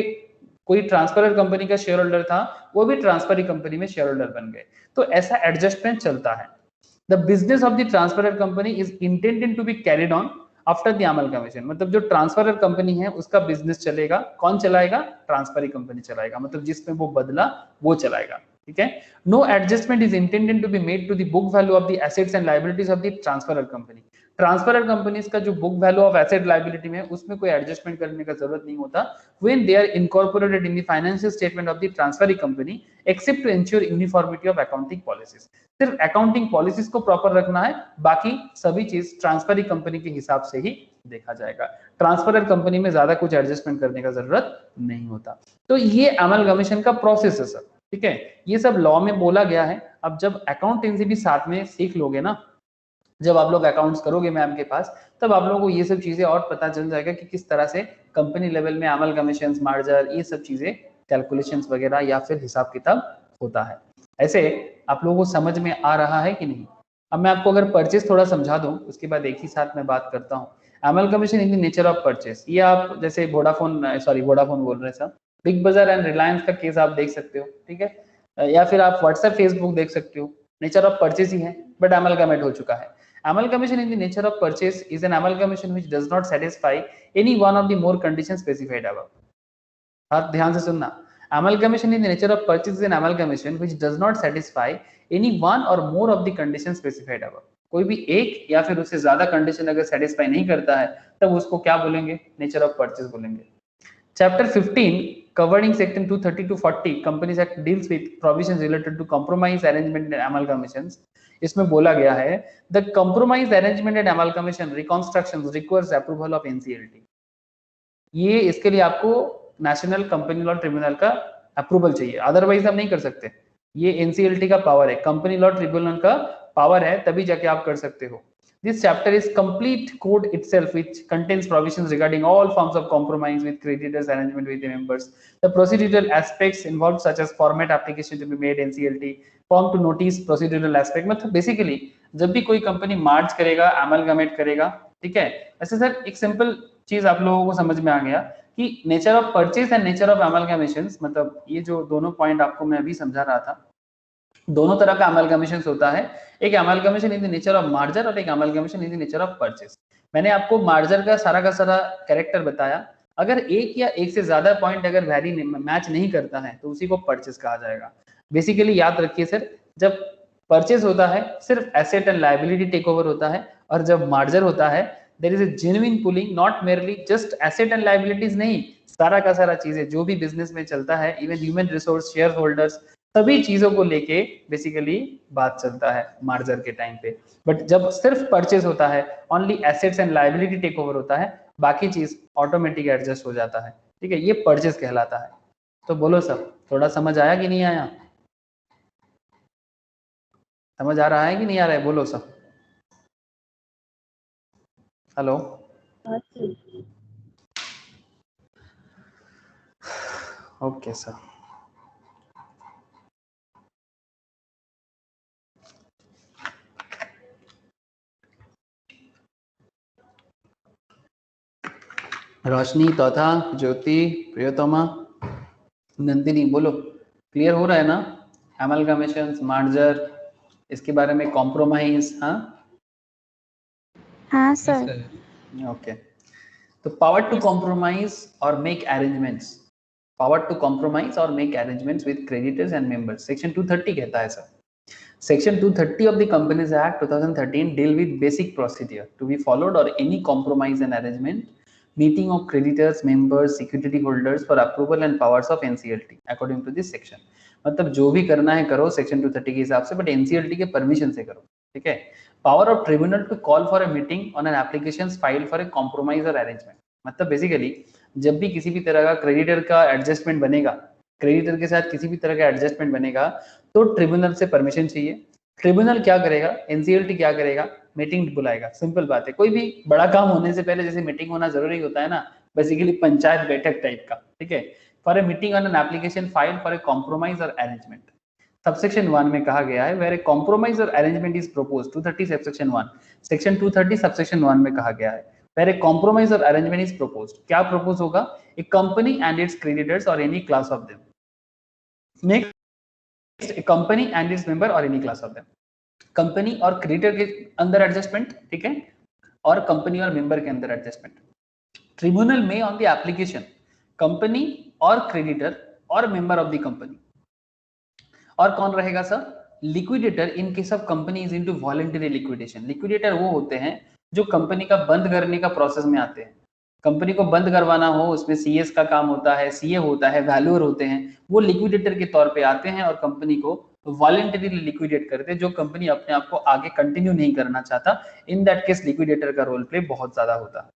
कोई ट्रांसफरर कंपनी का शेयर होल्डर था, वो भी transferee company में share holder बन गए। तो ऐसा एडजस्टमेंट चलता है। The business of the transferor company is intended to be carried on after the amalgamation. मतलब जो ट्रांसफरर कंपनी है उसका बिजनेस चलेगा, कौन चलाएगा? ट्रांसफरी कंपनी चलाएगा, मतलब जिसमें वो बदला वो चलाएगा। ठीक है, no adjustment is intended to be made to the book value of the assets and liabilities of the transferor company. Transferor companies का जो book value of asset liability में, उसमें कोई एडजस्टमेंट करने का जरूरत नहीं होता when they are incorporated in the financial statement of the transferee company, except to ensure uniformity of accounting policies. सिर्फ अकाउंटिंग पॉलिसीज को प्रॉपर रखना है, बाकी सभी चीज ट्रांसफरी कंपनी के हिसाब से ही देखा जाएगा। ट्रांसफरर कंपनी में ज्यादा कुछ एडजस्टमेंट करने का जरूरत नहीं होता। तो ये अमलगमेशन का प्रोसेस है सर। ठीक है, ये सब लॉ में बोला गया है। अब जब अकाउंटेंसी भी साथ में सीख लोगे ना, जब आप लोग अकाउंट्स करोगे मैम के पास, तब आप लोगों को ये सब चीजें और पता चल जाएगा कि किस तरह से कंपनी लेवल में अमलगमेशंस, मर्जर, ये सब चीजें, कैलकुलेशंस वगैरह या फिर हिसाब किताब होता है। ऐसे आप लोगों को समझ में आ रहा है कि नहीं? अब मैं आपको अगर परचेस थोड़ा समझा दूं, उसके बाद एक ही साथ में बात करता हूँ। Amalgamation in the nature of purchase, ये आप जैसे वोडाफोन बोल रहे हैं, बिग बाजार एंड रिलायंस का केस आप देख सकते हो। ठीक है, या फिर आप व्हाट्सएप, फेसबुक देख सकते हो। नेचर ऑफ परचेस ही है, बट अमलगमेट हो चुका है। Amalgamation in the nature of purchase is an amalgamation which does not satisfy any one of the more conditions specified above। आप ध्यान से सुनना, amalgamation in the nature of purchase is an amalgamation which does not satisfy any one or more of the conditions specified above। कोई भी एक या फिर उससे ज्यादा कंडीशन अगर सेटिस्फाई नहीं करता है, तब उसको क्या बोलेंगे? नेचर ऑफ परचेस बोलेंगे। Chapter 15 covering section 230 to 40 Companies Act deals with provisions related to compromise, arrangement and amalgamations। इसमें बोला गया है, the compromise, arrangement and amalgamation reconstructions requires approval of NCLT। ये इसके लिए आपको नेशनल कंपनी लॉ ट्रिब्यूनल का अप्रूवल चाहिए, अदरवाइज हम नहीं कर सकते। ये NCLT का पावर है, कंपनी लॉ ट्रिब्यूनल का पावर है, तभी जाके आप कर सकते हो। This chapter is complete code itself, which contains provisions regarding all forms of compromise with creditors, arrangement with the members, the procedural aspects involved such as format application to be made, NCLT, form to notice, procedural aspect। मतलब basically जब भी कोई company मार्ज करेगा, amalgamate करेगा, ठीक है। ऐसे sir एक सिंपल चीज आप लोगों को समझ में आ गया कि nature of purchase and nature of amalgamations, मतलब ये जो दोनों पॉइंट आपको मैं अभी समझा रहा था, दोनों तरह का अमालगमेशन होता है। एक amalgamation in the nature of merger और एक amalgamation in the nature of purchase. मैंने आपको मार्जर का सारा कैरेक्टर बताया। अगर एक या एक से ज्यादा पॉइंट अगर वैरी मैच नहीं करता है तो उसी को परचेज कहा जाएगा। बेसिकली याद रखिए सर, जब परचेज होता है सिर्फ asset and liability take over होता है, और जब मार्जर होता है there is a genuine pooling, not merely just asset and liabilities नहीं, सारा का सारा चीजें जो भी बिजनेस में चलता है, even human resource, share holders, सभी चीजों को लेके बेसिकली बात चलता है मार्जर के टाइम पे। बट जब सिर्फ परचेज होता है, only assets and liability take over होता है, बाकी चीज ऑटोमेटिक एडजस्ट हो जाता है, ठीक है, ये परचेज कहलाता है। तो बोलो सब, थोड़ा समझ आया कि नहीं आया? समझ आ रहा है कि नहीं आ रहा है? बोलो सब। Hello, okay sir. Roshni, Tautha, Jyoti, Priyotama, Nandini, बोलो क्लियर हो रहा है ना? अमलगमेशंस, मार्जर, इसके बारे में कॉम्प्रोमाइज। हाँ हाँ Yes, सर। sir. ओके। तो power to compromise or make arrangements, power to compromise or make arrangements with creditors and members, section 230 कहता है सर। Section 230 of the Companies Act 2013 deal with basic procedure to be followed or any compromise and arrangement, meeting of creditors, members, security holders for approval and powers of NCLT according to this section। मतलब जो भी करना है करो section 230 के हिसाब से, but NCLT के परमिशन से करो, ठीक है। Power of tribunal to call for a meeting on an application file for a compromise or arrangement, मतलब बेसिकली जब भी किसी भी तरह का क्रेडिटर का एडजस्टमेंट बनेगा, क्रेडिटर के साथ किसी भी तरह का एडजस्टमेंट बनेगा, तो ट्रिब्यूनल से परमिशन चाहिए। ट्रिब्यूनल क्या करेगा, एनसीएलटी क्या करेगा, मीटिंग बुलाएगा। सिंपल बात है, कोई भी बड़ा काम होने से पहले जैसे मीटिंग होना जरूरी होता है ना, बेसिकली पंचायत बैठक टाइप का, ठीक है। For a meeting on an application file for a compromise or arrangement, subsection 1 में कहा गया है where A compromise or arrangement is proposed, 230 subsection 1, section 230 subsection 1 में कहा गया है where A compromise or arrangement is proposed. क्या प्रपोज होगा? ए कंपनी एंड इट्स क्रेडिटर्स और any class of them, next company and its member और any class of them, company और creditor के अंदर एडजस्टमेंट, ठीक है, और कंपनी और मेंबर के अंदर एडजस्टमेंट। ट्रिब्यूनल में ऑन द एप्लीकेशन कंपनी और क्रेडिटर और मेंबर ऑफ द कंपनी, और कौन रहेगा sir? Liquidator in case of company is into voluntary liquidation. Liquidator वो होते हैं जो कंपनी का बंद करने का प्रोसेस में आते हैं। कंपनी को बंद करवाना हो उसमें सीएस का काम होता है, सीए होता है, वैल्यूअर होते हैं, वो लिक्विडेटर के तौर पे आते हैं और कंपनी को वॉलंटरीली लिक्विडेट करते हैं, जो कंपनी अपने आप को आगे कंटिन्यू नहीं करना चाहता। इन दैट केस लिक्विडेटर का रोल प्ले बहुत ज्यादा होता है।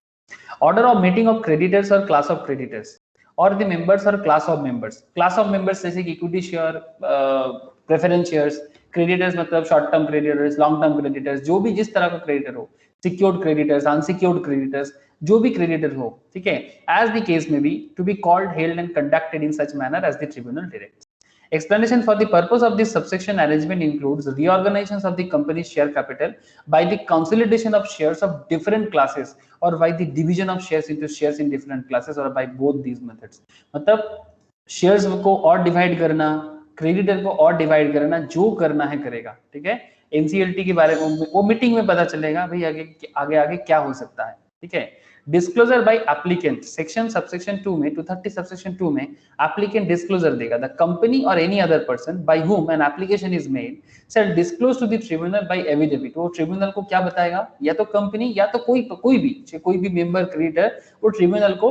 Order of meeting of creditors और क्लास ऑफ क्रेडिटर्स और द मेंबर्स और class of members. Class of members जैसे कि equity share, preference shares, creditors मतलब short term creditors, long term creditors, जो भी जिस तरह का क्रेडिटर हो, सिक्योर्ड क्रेडिटर्स, अनसिक्योर्ड क्रेडिटर्स, जो भी क्रेडिटर हो, ठीक है, एज द केस में be to be called, held and conducted in such manner as the tribunal directs. Explanation for the purpose of this subsection arrangement includes reorganizations of the company's share capital by the consolidation of shares of different classes or by the division of shares into shares in different classes or by both these methods। मतलब shares को और divide करना, creditor को और divide करना, जो करना है करेगा, ठीक है। एनसीएलटी के बारे में वो मीटिंग में पता चलेगा भाई आगे आगे क्या हो सकता है, ठीक है। Disclosure by applicant, section subsection 2 में 230 सबसेक्शन 2 में एप्लीकेंट डिस्क्लोजर देगा। The company or any other person by whom an application is made shall disclose to the tribunal by affidavit. वो ट्रिब्यूनल को क्या बताएगा? या तो कंपनी या तो कोई भी मेंबर क्रेडिटर वो ट्रिब्यूनल को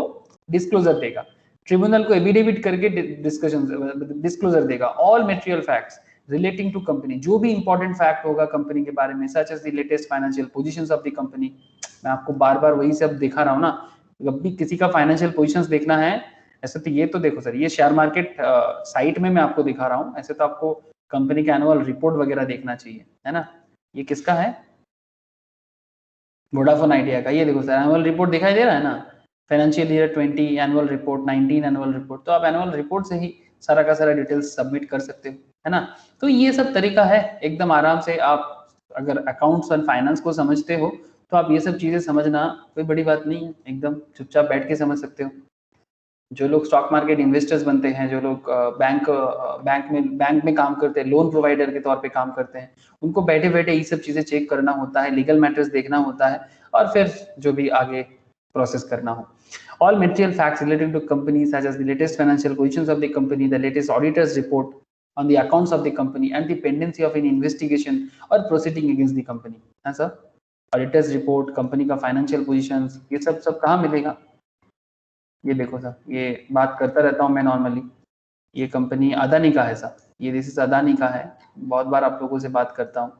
डिस्क्लोजर देगा, ट्रिब्यूनल को एफिडेविट करके डिस्क्लोजर देगा। All material facts relating to company, जो भी इंपॉर्टेंट फैक्ट होगा कंपनी के बारे में, such as the latest financial positions of the company. मैं आपको बार बार वही सब दिखा रहा हूँ ना, जब भी किसी का फाइनेंशियल पोजीशंस देखना है, ऐसे तो ये तो देखो सर, ये शेयर मार्केट साइट में मैं आपको दिखा रहा हूँ, ऐसे तो आपको कंपनी का एनुअल रिपोर्ट वगैरह देखना चाहिए, है ना। ये किसका है? वोडाफोन आइडिया का। ये देखो सर एनुअल रिपोर्ट दिखाई दे रहा है ना, financial year 20 annual report, 19 annual report. तो आप एनुअल रिपोर्ट से ही सारा का सारा डिटेल्स सबमिट कर सकते हो, है ना। तो ये सब तरीका है, एकदम आराम से आप अगर अकाउंट्स और फाइनेंस को समझते हो तो आप ये सब चीजें समझना कोई बड़ी बात नहीं है, एकदम चुपचाप बैठ के समझ सकते हो। जो लोग स्टॉक मार्केट इन्वेस्टर्स बनते हैं, जो लोग बैंक में काम करते हैं, लोन प्रोवाइडर के तौर पे काम करते हैं, उनको बैठे बैठे ये सब चीजें चेक करना होता है, लीगल मैटर्स देखना होता है, और फिर जो भी आगे प्रोसेस करना हो। All material facts relating to company, such as the latest financial positions of the company, the latest auditor's report on the accounts of the company, and the pendency of any investigation or proceeding against the company. हाँ sir, auditors report, company का financial positions, ये सब कहाँ मिलेगा? ये देखो sir, ये बात करता रहता हूँ मैं नॉर्मली, ये कंपनी अदानी का है सर, ये दिस इज अदानी का है, बहुत बार आप लोगों से बात करता हूँ।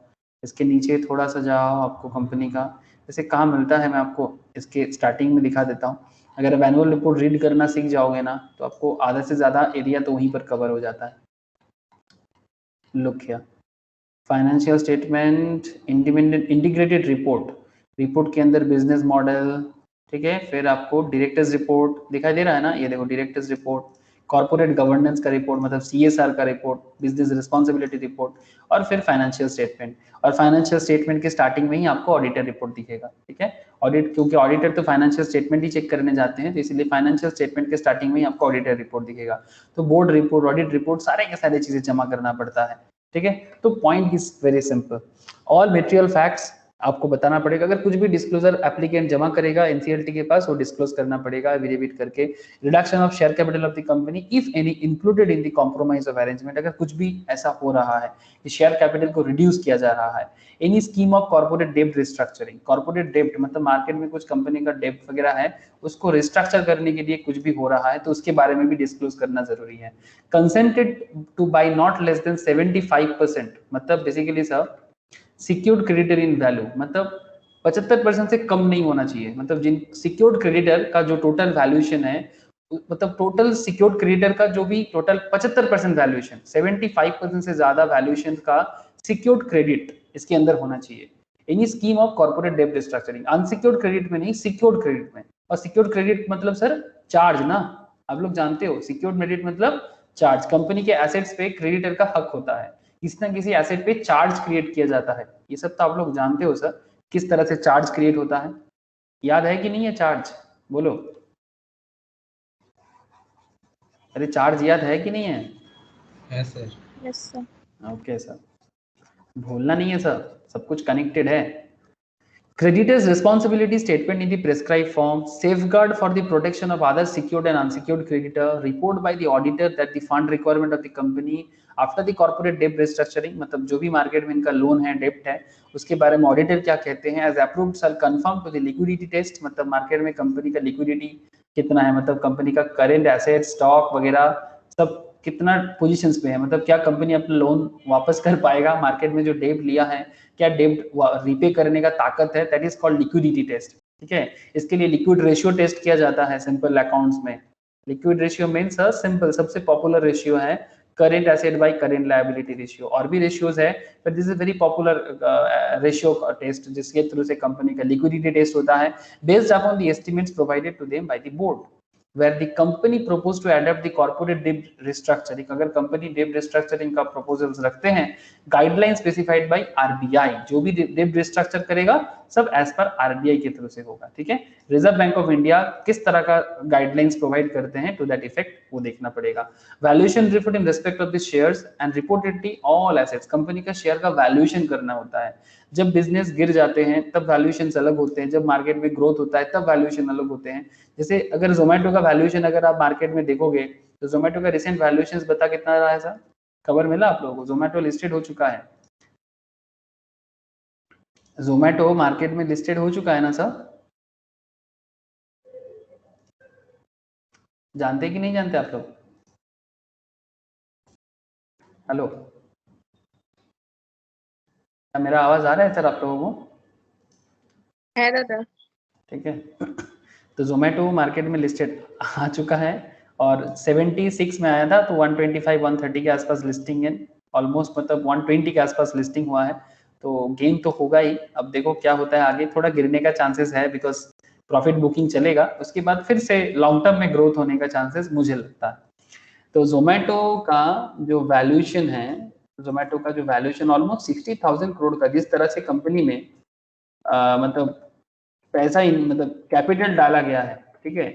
इसके नीचे थोड़ा सा जाओ, आपको कंपनी का जैसे कहाँ मिलता है, मैं आपको इसके स्टार्टिंग में दिखा देता हूँ। अगर आप एनुअल रिपोर्ट रीड करना सीख जाओगे ना, तो आपको आधा से ज़्यादा एरिया तो वहीं पर कवर हो जाता है। Look here, financial statement, integrated report, report के अंदर बिजनेस मॉडल, ठीक है, फिर आपको डायरेक्टर्स रिपोर्ट दिखाई दे रहा है ना, ये देखो डायरेक्टर्स रिपोर्ट, कॉर्पोरेट गवर्नेंस का रिपोर्ट मतलब सीएसआर का रिपोर्ट, बिजनेस रिस्पॉन्सिबिलिटी रिपोर्ट, और फिर फाइनेंशियल स्टेटमेंट। और फाइनेंशियल स्टेटमेंट के स्टार्टिंग में ही आपको ऑडिटर रिपोर्ट दिखेगा, ठीक है। ऑडिट, क्योंकि ऑडिटर तो फाइनेंशियल स्टेटमेंट ही चेक करने जाते हैं, तो इसलिए फाइनेंशियल स्टेटमेंट के स्टार्टिंग में ही आपको ऑडिटर रिपोर्ट दिखेगा। तो बोर्ड रिपोर्ट, ऑडिट रिपोर्ट, सारे के सारे चीजें जमा करना पड़ता है, ठीक है। तो point is very simple, all material facts आपको बताना पड़ेगा। अगर कुछ भी डिस्क्लोजर एप्लीकेंट जमा करेगा एनसीएलटी के पास, वो डिस्क्लोज करना पड़ेगा एफिडेविट करके। Reduction of share capital of the company if any included in the compromise of arrangement, अगर कुछ भी ऐसा हो रहा है कि शेयर कैपिटल को रिड्यूस किया जा रहा है। एनी स्कीम ऑफ कॉर्पोरेट डेब्ट रिस्ट्रक्चरिंग, कॉर्पोरेट डेब्ट मतलब मार्केट में कुछ कंपनी का डेब्ट वगैरह है, उसको रिस्ट्रक्चर करने के लिए कुछ भी हो रहा है, तो उसके बारे में भी डिस्क्लोज करना जरूरी है। Consented to by not less than 75%, मतलब basically sir secured creditor in value, मतलब 75% से कम नहीं होना चाहिए। मतलब जिन सिक्योर्ड क्रेडिटर का जो टोटल वैल्यूएशन है, मतलब टोटल सिक्योर्ड क्रेडिटर का जो भी टोटल 75% वैल्यूएशन, 75% से ज्यादा वैल्यूएशन का सिक्योर्ड क्रेडिट इसके अंदर होना चाहिए। एनी स्कीम ऑफ कॉर्पोरेट डेब्ट रिस्ट्रक्चरिंग, अनसिक्योर्ड क्रेडिट में नहीं, सिक्योर्ड क्रेडिट में। और सिक्योर्ड क्रेडिट मतलब सर चार्ज ना, आप लोग जानते हो सिक्योर्ड क्रेडिट मतलब चार्ज, कंपनी के एसेट्स पे क्रेडिटर का हक होता है, किसी ना किसी एसेट पे चार्ज क्रिएट किया जाता है। ये सब तो आप लोग जानते हो सर, किस तरह से चार्ज क्रिएट होता है, याद है कि नहीं है चार्ज, बोलो। अरे चार्ज याद है कि नहीं है? Yes sir. Yes sir. Okay sir, भूलना नहीं है सर, सब कुछ कनेक्टेड है। Creditor's responsibility statement in the prescribed form, safeguard for the protection of other secured and unsecured creditor, report by the auditor that the fund requirement of the company after the corporate debt restructuring, मतलब जो भी market में इनका loan है, डेप्ट है, उसके बारे में ऑडिटर क्या कहते हैं, as approved shall confirm to the liquidity test, मतलब मार्केट में कंपनी का लिक्विडिटी कितना है, मतलब कंपनी का करेंट एसेट, स्टॉक वगैरह सब कितना पोजीशंस पे है, मतलब क्या कंपनी अपना लोन वापस कर पाएगा, मार्केट में जो डेब्ट लिया है क्या डेब्ट रीपे करने का ताकत है, that is called liquidity test, ठीक है। इसके लिए लिक्विड रेशियो टेस्ट किया जाता है सिंपल अकाउंट्स में। लिक्विड रेशियो मींस सिंपल, सबसे पॉपुलर रेशियो है current asset by current liability ratio, और भी रेशियोज है, but this is very popular ratio test, जिसके थ्रू से कंपनी का लिक्विडिटी टेस्ट होता है, based upon the estimates provided to them by the board, where the company proposed to adopt the corporate debt restructuring, अगर company डेब्ट restructuring का proposals रखते हैं, गाइडलाइन स्पेसिफाइड बाय आरबीआई, जो भी डेब्ट रिस्ट्रक्चर करेगा सब एज पर आरबीआई के थ्रू से होगा, ठीक है। रिजर्व बैंक ऑफ इंडिया किस तरह का गाइडलाइंस प्रोवाइड करते हैं टू दैट इफेक्ट, वो देखना पड़ेगा। Valuation report in respect of the shares and reportedly all assets, company का शेयर का वैल्यूएशन करना होता है। जब बिजनेस गिर जाते हैं तब वैल्यूएशन अलग होते हैं, जब मार्केट में ग्रोथ होता है तब वैल्यूएशन अलग होते हैं। जैसे अगर जोमेटो का वैल्यूएशन अगर आप मार्केट में देखोगे, तो जोमेटो का रिसेंट वैल्यूएशन बता कितना रहा है सर, खबर मिला आप लोगों को? जोमेटो लिस्टेड हो चुका है, जोमेटो मार्केट में लिस्टेड हो चुका है ना सर, जानते कि नहीं जानते आप लोग? हेलो, क्या मेरा आवाज आ रहा है सर आप लोगों को? है दादा। ठीक है, तो जोमेटो मार्केट में लिस्टेड आ चुका है, और 76 में आया था, तो 125-130 के आसपास लिस्टिंग है, ऑलमोस्ट मतलब 120 के आसपास लिस्टिंग हुआ है, तो गेन तो होगा ही। अब देखो क्या होता है आगे, थोड़ा गिरने का चांसेस है, बिकॉज प्रॉफिट बुकिंग चलेगा, उसके बाद फिर से लॉन्ग टर्म में ग्रोथ होने का चांसेस मुझे लगता है। तो जोमेटो का जो वैल्यूएशन है, जोमेटो का जो वैल्यूएशन ऑलमोस्ट 60,000 करोड़ का, जिस तरह से कंपनी में मतलब पैसा मतलब कैपिटल डाला गया है, ठीक है,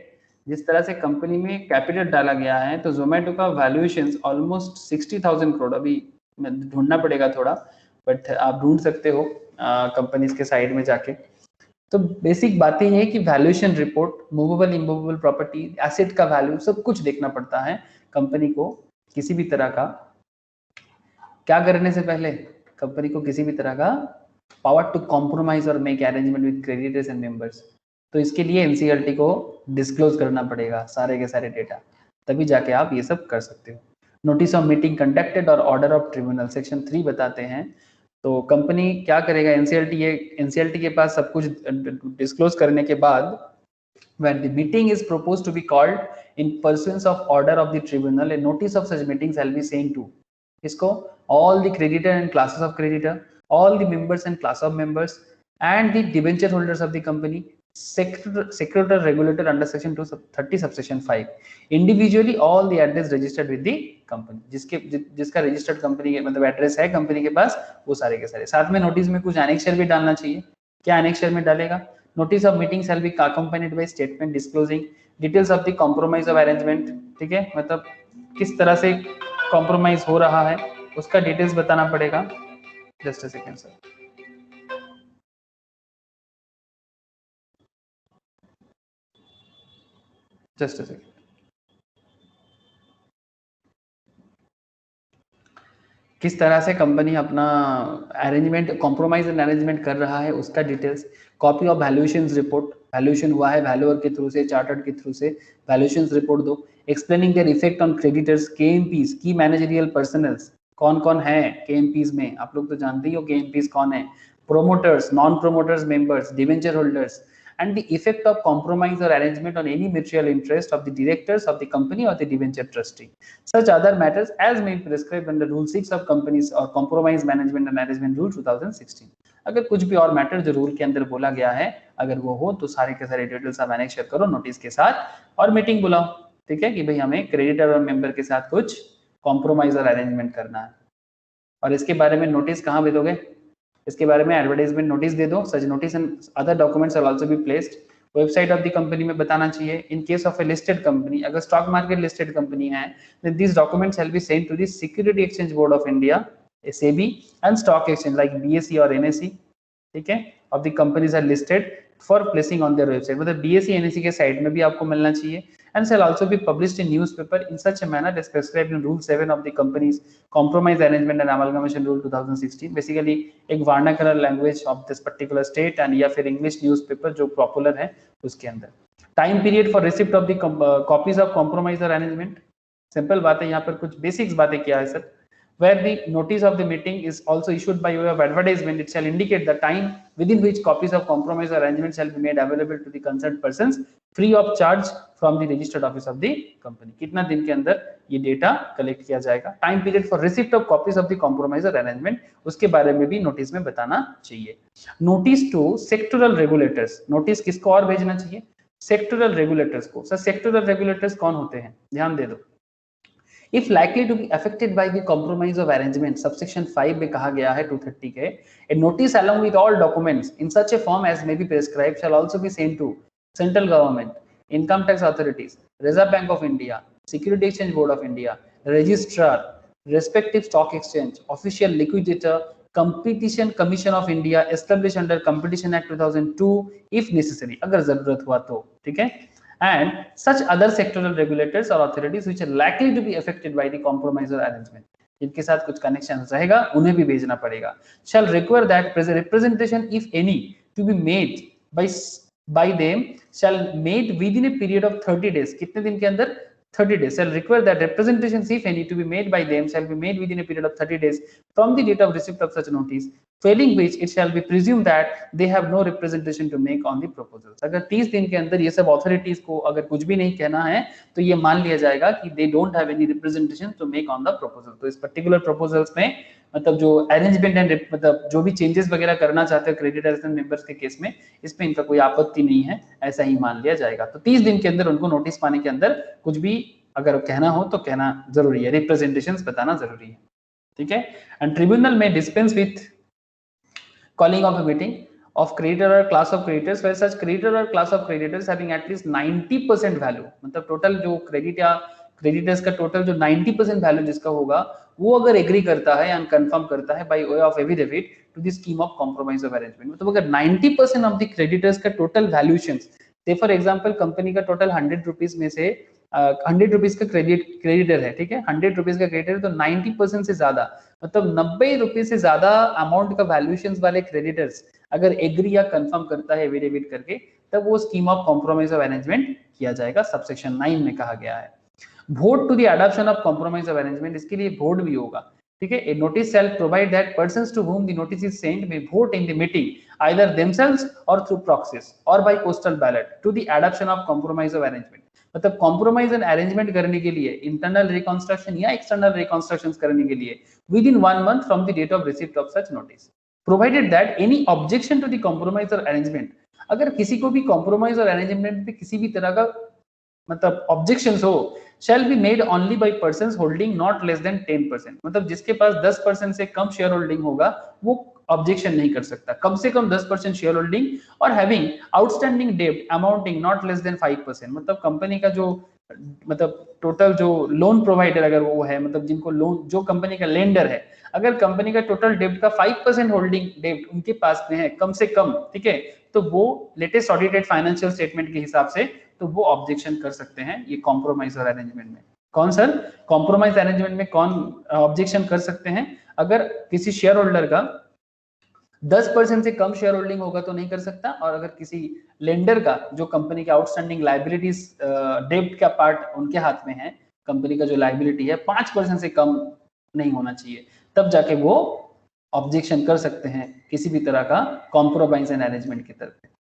जिस तरह से कंपनी में कैपिटल डाला गया है, तो जोमेटो का वैल्यूएशन ऑलमोस्ट 60,000 करोड़, अभी ढूंढना पड़ेगा थोड़ा, बट आप ढूंढ सकते हो कंपनीज के साइड में जाके। तो बेसिक बातें ये है कि valuation report, movable immovable property, asset का वैल्यू, सब कुछ देखना पड़ता है कंपनी को। किसी भी तरह का क्या करने से पहले कंपनी को किसी भी तरह का power to compromise or make arrangement with creditors and members, तो इसके लिए एनसीएलटी को डिस्क्लोज करना पड़ेगा सारे के सारे डेटा, तभी जाके आप ये सब कर सकते हो। नोटिस ऑफ मीटिंग कंडक्टेड और ऑर्डर ऑफ ट्रिब्यूनल, सेक्शन 3 बताते हैं। तो कंपनी क्या करेगा, एनसीएलटी के पास सब कुछ डिस्क्लोज करने के बाद, when the meeting is proposed to be called in pursuance of order of the tribunal, a notice of such meeting shall be sent to इसको all the creditor and classes of creditor, all the members and class of members, and the debenture holders of the company, secretary regulator under section 230 subsection 5, individually all the address registered with the company, जिसका registered company के मतलब address है company के पास, वो सारे के सारे। साथ में नोटिस में कुछ एनेक्सर भी डालना चाहिए। क्या एनेक्सर में डालेगा, notice of meeting shall be accompanied by statement disclosing details of the compromise of arrangement, ठीक है, मतलब किस तरह से कॉम्प्रोमाइज हो रहा है उसका डिटेल्स बताना पड़ेगा। Just a second sir, just a second. किस तरह से कंपनी अपना अरेंजमेंट, कॉम्प्रोमाइज एंड अरेंजमेंट कर रहा है उसका details. Copy of valuation report, valuation हुआ है वैल्यूअर के थ्रू से, चार्टर्ड के थ्रू से, वैल्यूएशन रिपोर्ट दो। Explaining their effect on creditors, KMPs, की मैनेजरियल पर्सनल्स, कौन कौन है केएमपीज में, आप लोग तो जानते ही हो केएमपीज कौन है, promoters, non promoters, members, debenture holders, and the effect of compromise or arrangement on any mutual interest of the directors of the company or the debenture trustee. Such other matters as may be prescribed under Rule 6 of Companies or Compromise Management and Arrangement Rule 2016. अगर कुछ भी और matter जो rule के अंदर बोला गया है अगर वो हो तो सारे के सारे डिटेल्स आप एनेक्स करो नोटिस के साथ और मीटिंग बुलाओ, ठीक है, कि भाई हमें क्रेडिटर और मेंबर के साथ कुछ कॉम्प्रोमाइज और अरेंजमेंट करना है। और इसके बारे में नोटिस कहाँ भेजोगे, इसके बारे में एडवर्टाइजमेंट नोटिस दे दो। Such notice and other documents are also be placed website of the company में बताना चाहिए। In case of a listed company, अगर स्टॉक मार्केट लिस्टेड कंपनी है, then this documents have be sent to the security exchange board of India, SEBI, and stock exchange like BSE और NSE, ठीक है, of the companies are listed for placing on their website, मतलब BSE NSE के site में भी आपको मिलना चाहिए। and shall also be published in newspaper in such a manner as prescribed in Rule 7 of the Companies Compromise Arrangement and Amalgamation Rule 2016. Basically एक vernacular language of this particular state and या फिर English newspaper जो popular है उसके अंदर। Time period for receipt of the copies of compromise or arrangement, simple बात है, यहाँ पर कुछ basics बातें क्या है sir. Where the notice of the meeting is also issued by way of advertisement, it shall indicate the time within which copies of compromise or arrangement shall be made available to the concerned persons free of charge from the registered office of the company. कितना दिन के अंदर ये data collect किया जाएगा। Time period for receipt of copies of the compromise or arrangement, उसके बारे में भी नोटिस में बताना चाहिए। Notice to sectoral regulators, notice किसको और भेजना चाहिए, सेक्टोरल रेगुलेटर्स को। सर सेक्टोरल रेगुलेटर्स कौन होते हैं, ध्यान दे दो। If likely to be affected by the compromise of arrangement, subsection 5 में कहा गया है 230 के, a notice along with all documents in such a form as may be prescribed shall also be sent to central government, income tax authorities, Reserve Bank of India, Security Exchange Board of India, registrar, respective stock exchange, official liquidator, Competition Commission of India established under Competition Act 2002 if necessary, अगर जरूरत हुआ तो, ठीक है, and such other sectoral regulators or authorities which are likely to be affected by the compromise or arrangement, जिनके साथ कुछ connection रहेगा उन्हें भी भेजना पड़ेगा। shall require that representation if any to be made by them shall made within a period of 30 days, कितने दिन के अंदर, 30 days, shall require that representations if any to be made by them shall be made within a period of 30 days from the date of receipt of such notice, failing which it shall be presumed that they have no representation to make on the proposals. अगर 30 दिन के अंदर ये सब authorities को अगर कुछ भी नहीं कहना है तो ये मान लिया जाएगा कि they don't have any representation to make on the proposal। तो इस particular proposals में मतलब जो अरेंजमेंट एंड मतलब जो भी चेंजेस वगैरह करना चाहते हो क्रेडिटर्स एंड मेंबर्स के केस में, इसमें इनका कोई आपत्ति नहीं है, ऐसा ही मान लिया जाएगा। तो 30 दिन के अंदर उनको नोटिस पाने के अंदर कुछ भी अगर कहना हो तो कहना जरूरी है, रिप्रेजेंटेशंस बताना जरूरी है, ठीक है। एंड ट्रिब्यूनल में dispense with calling of a meeting of creditor or class of creditors where such creditor or class of creditors having at least 90% value, मतलब टोटल जो क्रेडिट या क्रेडिटर्स का टोटल जो 90% वैल्यू जिसका होगा वो अगर एग्री करता है या कंफर्म करता है by way of affidavit to the scheme of compromise of arrangement, मतलब अगर 90% ऑफ द क्रेडिटर्स का टोटल वैल्यूएशंस, से फॉर एग्जांपल कंपनी का टोटल 100 रुपीस में से 100 रुपीस का क्रेडिटर है, ठीक है, 100 रुपीस का क्रेडिटर, तो 90% से ज्यादा मतलब 90 रुपीस से ज्यादा अमाउंट का वैल्यूएशंस वाले क्रेडिटर्स अगर एग्री या कंफर्म करता है एफिडेविट करके, तब वो scheme of compromise of arrangement किया जाएगा, सबसेक्शन 9 में कहा गया है। Vote to the adoption of compromise of arrangement, इसके लिए वोट भी होगा, ठीक है। A notice shall provide that persons to whom the notice is sent may vote in the meeting either themselves or through proxies or by postal ballot to the adoption of compromise of arrangement, मतलब compromise and arrangement करने के लिए, internal reconstruction या external reconstructions करने के लिए within 1 month from the date of receipt of such notice, provided that any objection to the compromise or arrangement, अगर किसी को भी कॉम्प्रोमाइज और अरेंजमेंट पे किसी भी तरह का मतलब ऑब्जेक्शंस हो, shall be made only by persons holding not less than 10%, मतलब जिसके पास 10% से कम शेयर होल्डिंग होगा वो ऑब्जेक्शन नहीं कर सकता, कम से कम 10% शेयर होल्डिंग और हैविंग आउटस्टैंडिंग डेब्ट अमाउंटिंग नॉट लेस देन 5%, मतलब कंपनी का जो मतलब टोटल जो लोन प्रोवाइडर अगर वो है, मतलब जिनको लोन, जो कंपनी का लेंडर है, अगर कंपनी का टोटल डेब्ट का 5% होल्डिंग डेब्ट उनके पास में है कम से कम, ठीक है, तो वो लेटेस्ट ऑडिटेड फाइनेंशियल स्टेटमेंट के हिसाब से तो वो ऑब्जेक्शन कर सकते हैं ये कॉम्प्रोमाइज और अरेंजमेंट में। कौन सर? कॉम्प्रोमाइज अरेंजमेंट में कौन ऑब्जेक्शन कर सकते हैं? अगर किसी शेयर होल्डर का 10% से कम शेयर होल्डिंग होगा तो नहीं कर सकता, और अगर किसी लेंडर का जो कंपनी के आउटस्टैंडिंग लाइबिलिटीज डेब्ट का पार्ट उनके हाथ में है, कंपनी का जो लाइबिलिटी है 5% से कम नहीं होना चाहिए, तब जाके वो ऑब्जेक्शन कर सकते हैं किसी भी तरह का कॉम्प्रोमाइज एंड अरेंजमेंट की तरफ।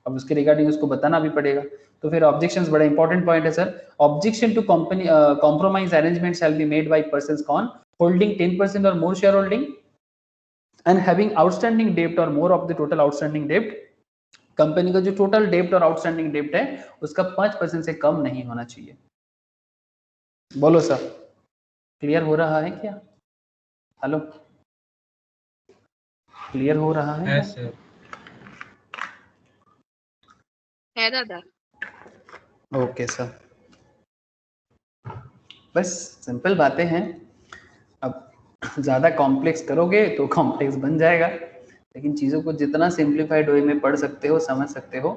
अब उसके रिगार्डिंग उसको बताना भी पड़ेगा, तो फिर ऑब्जेक्शंस बड़ा इंपॉर्टेंट पॉइंट है sir. Objection to company compromise arrangement shall be made by persons कौन होल्डिंग 10% और मोर share holding and having outstanding डेब्ट और more of the total outstanding डेब्ट, कंपनी का जो टोटल डेब्ट और आउटस्टैंडिंग डेब्ट है उसका 5% से कम नहीं होना चाहिए। बोलो सर, क्लियर हो रहा है क्या? हेलो, क्लियर हो रहा है? Yes sir. है दादा। ओके सर, बस सिंपल बातें हैं। अब ज्यादा कॉम्प्लेक्स करोगे तो कॉम्प्लेक्स बन जाएगा, लेकिन चीजों को जितना सिंप्लीफाइड वे में पढ़ सकते हो, समझ सकते हो,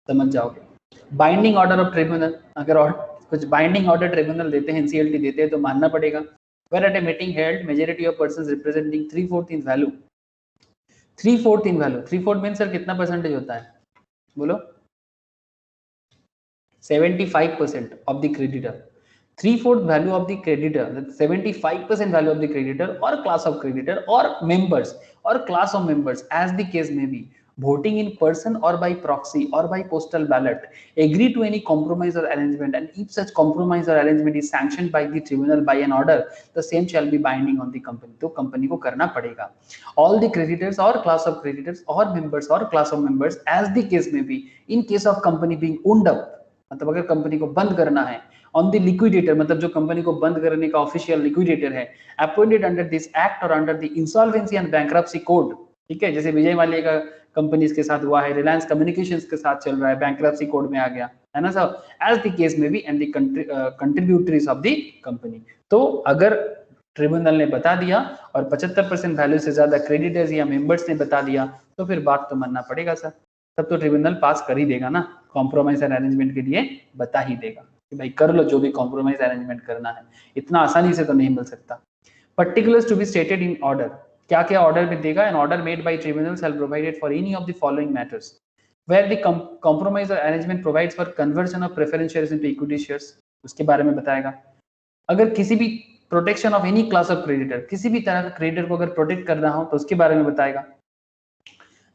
समझ जाओगे। बाइंडिंग ऑर्डर ऑफ ट्रिब्यूनल, अगर कुछ बाइंडिंग ऑर्डर ट्रिब्यूनल देते हैं, एनसीएलटी देते हैं तो मानना पड़ेगा। Where at a meeting held majority of persons representing 3/4 in value, 3/4 in value, 3/4 mean sir कितना परसेंटेज होता है? बोलो। 75% of the creditor, 3/4 value of the creditor, 75% value of the creditor or class of creditor or members or class of members as the case may be, voting in person or by proxy or by postal ballot, agree to any compromise or arrangement, and if such compromise or arrangement is sanctioned by the tribunal by an order, the same shall be binding on the company, तो company को करना पड़ेगा। all the creditors or class of creditors or members or class of members as the case may be, in case of company being wound up, मतलब अगर company को बंद करना है, ऑन द लिक्विडेटर, मतलब जो कंपनी को बंद करने का ऑफिशियल लिक्विडेटर है, अपॉइंटेड अंडर दिस एक्ट और under the insolvency and bankruptcy code, ठीक है, जैसे विजय माल्या का कंपनीज के साथ हुआ है, रिलायंस कम्युनिकेशंस के साथ चल रहा है, बैंक्रप्सी कोड में आ गया है ना सर, एज द केस में B and the contributories of the company. तो अगर ट्रिब्यूनल ने बता दिया और 75% वैल्यू से ज्यादा क्रेडिटर्स या मेंबर्स ने बता दिया, तो फिर बात तो मानना पड़ेगा सर, तब तो ट्रिब्यूनल पास कर ही देगा ना, कॉम्प्रोमाइज एंड अरेंजमेंट के लिए बता ही देगा कि भाई कर लो जो भी कॉम्प्रोमाइज अरेंजमेंट करना है, इतना आसानी से तो नहीं मिल सकता। Particulars to be stated in order, क्या क्या ऑर्डर में देगा? An order made by tribunal shall provided for any of the following matters where the compromise or arrangement provides for conversion of preference shares into equity shares, उसके बारे में बताएगा। अगर किसी भी protection of any class of creditor, किसी भी तरह का क्रेडिटर को अगर प्रोटेक्ट करना हो तो उसके बारे में बताएगा।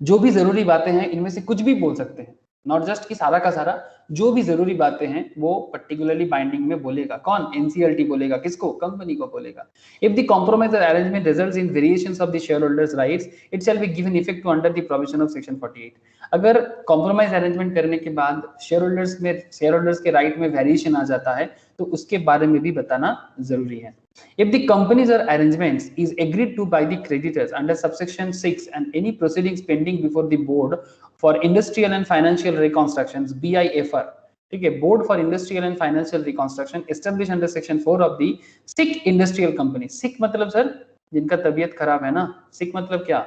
जो भी जरूरी बातें हैं इनमें से कुछ भी बोल सकते हैं, नॉट जस्ट कि सारा का सारा, जो भी जरूरी बातें हैं वो पर्टिकुलरली बाइंडिंग में बोलेगा। कौन? एनसीएलटी बोलेगा। किसको? कंपनी को बोलेगा। If the compromise arrangement results in variations of the shareholders rights, it shall be given effect to under the provision of section 48। अगर कॉम्प्रोमाइज अरेंजमेंट करने के बाद शेयर होल्डर्स के राइट में वेरिएशन आ जाता है तो उसके बारे में भी बताना जरूरी है। If the companies or arrangements is agreed to by the creditors under subsection 6 and any proceedings pending before the board for industrial and financial reconstructions BIFR, ठीक है, board for industrial and financial reconstruction establish under section 4 of the sick industrial company. Sick मतलब sir जिनका तबीयत खराब है ना, सिक मतलब क्या,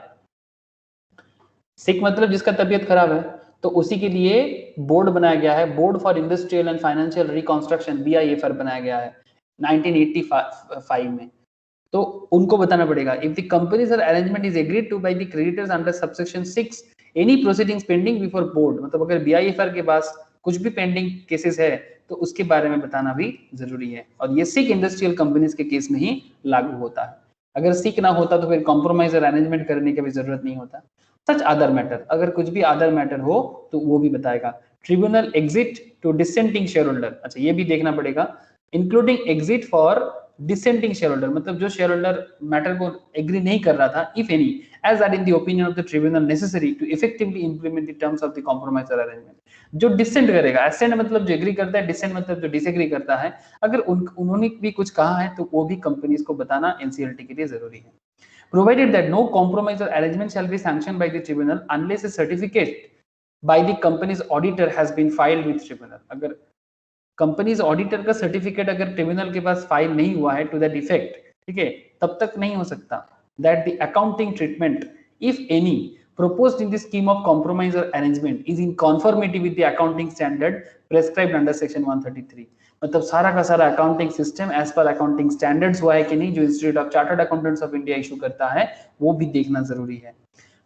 सिक मतलब जिसका तबीयत खराब है, तो उसी के लिए बोर्ड बनाया गया है, board for industrial and financial reconstruction BIFR बनाया गया है 1985 में। तो उनको बताना पड़ेगा if the companies or arrangement is agreed to by the creditors under subsection 6 any proceedings pending before board, मतलब अगर BIFR के पास कुछ भी पेंडिंग केसेस है तो उसके बारे में बताना भी जरूरी है, और ये सिक इंडस्ट्रियल कंपनीज के केस में ही लागू होता है। अगर सिक ना होता तो फिर कॉम्प्रोमाइज और अरेंजमेंट करने की भी जरूरत नहीं होता। सच अदर मैटर, अगर कुछ भी अदर मैटर हो तो वो भी बताएगा। Tribunal exit to dissenting shareholder, अच्छा ये भी देखना पड़ेगा, including exit for dissenting share holder, मतलब जो शेयर होल्डर मैटर को एग्री नहीं कर रहा था, if any as that in the opinion of the tribunal necessary to effectively implement the terms of the compromise or arrangement. जो dissent करेगा, assent मतलब जो एग्री करता है, डिसेंट मतलब जो डिसएग्री करता है, अगर उन्होंने भी कुछ कहा है तो वो भी कंपनीज को बताना एनसीएलटी के लिए जरूरी है। Provided that no compromise or arrangement shall be sanctioned by the tribunal unless a certificate by the company's auditor has been filed with tribunal। अगर कंपनीज ऑडिटर का सर्टिफिकेट अगर ट्रिब्यूनल के पास फाइल नहीं हुआ है टू दैट इफेक्ट, ठीक है, तब तक नहीं हो सकता। That the accounting treatment if any proposed in the scheme of compromise or arrangement is in conformity with the accounting standard prescribed under section 133। मतलब सारा का सारा accounting system as per accounting standards हुआ है कि नहीं, जो institute of chartered accountants of India issue करता है, वो भी देखना जरूरी है।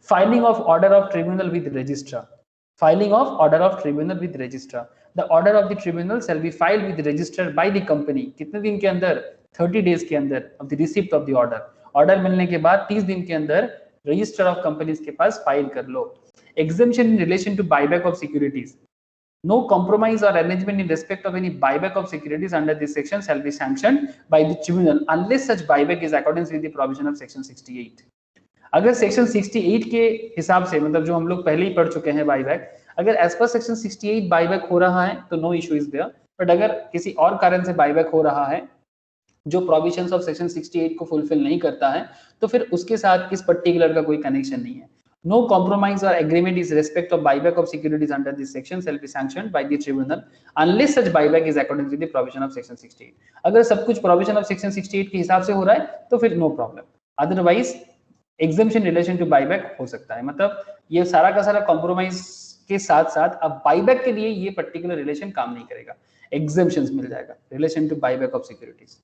Filing of order of tribunal with registrar, filing of order of tribunal with registrar, the order of the tribunal shall be filed with registrar by the company, कितने दिन के अंदर, 30 days के अंदर of the receipt of the order, order मिलने के बाद 30 दिन के अंदर रजिस्टर ऑफ कंपनीज के पास फाइल कर लो। exemption in relation to buyback of securities, no compromise or arrangement in respect of any buyback of securities under this section shall be sanctioned by the tribunal unless such buyback is accordance with the provision of section 68। अगर section 68 के हिसाब से, मतलब जो हम लोग पहले ही पढ़ चुके हैं बाईबैक, अगर एज पर सेक्शन 68 बाईबैक हो रहा है तो no issue is there, but अगर किसी और कारण से बाईबैक हो रहा है जो प्रोविजंस ऑफ सेक्शन 68 को फुलफिल नहीं करता है, तो फिर उसके साथ इस पर्टिकुलर का कोई कनेक्शन नहीं है। No compromise or agreement is respect of buyback of securities under this section shall be sanctioned by the tribunal unless such buyback is according to the provision of section 68। अगर सब कुछ provision of section 68 के हिसाब से हो रहा है तो फिर no problem, otherwise exemption relation to buyback हो सकता है। मतलब ये सारा का सारा कॉम्प्रोमाइज के साथ साथ अब बाईबैक के लिए ये पर्टिकुलर रिलेशन काम नहीं करेगा, एग्जेम्पशंस मिल जाएगा relation to buyback of securities,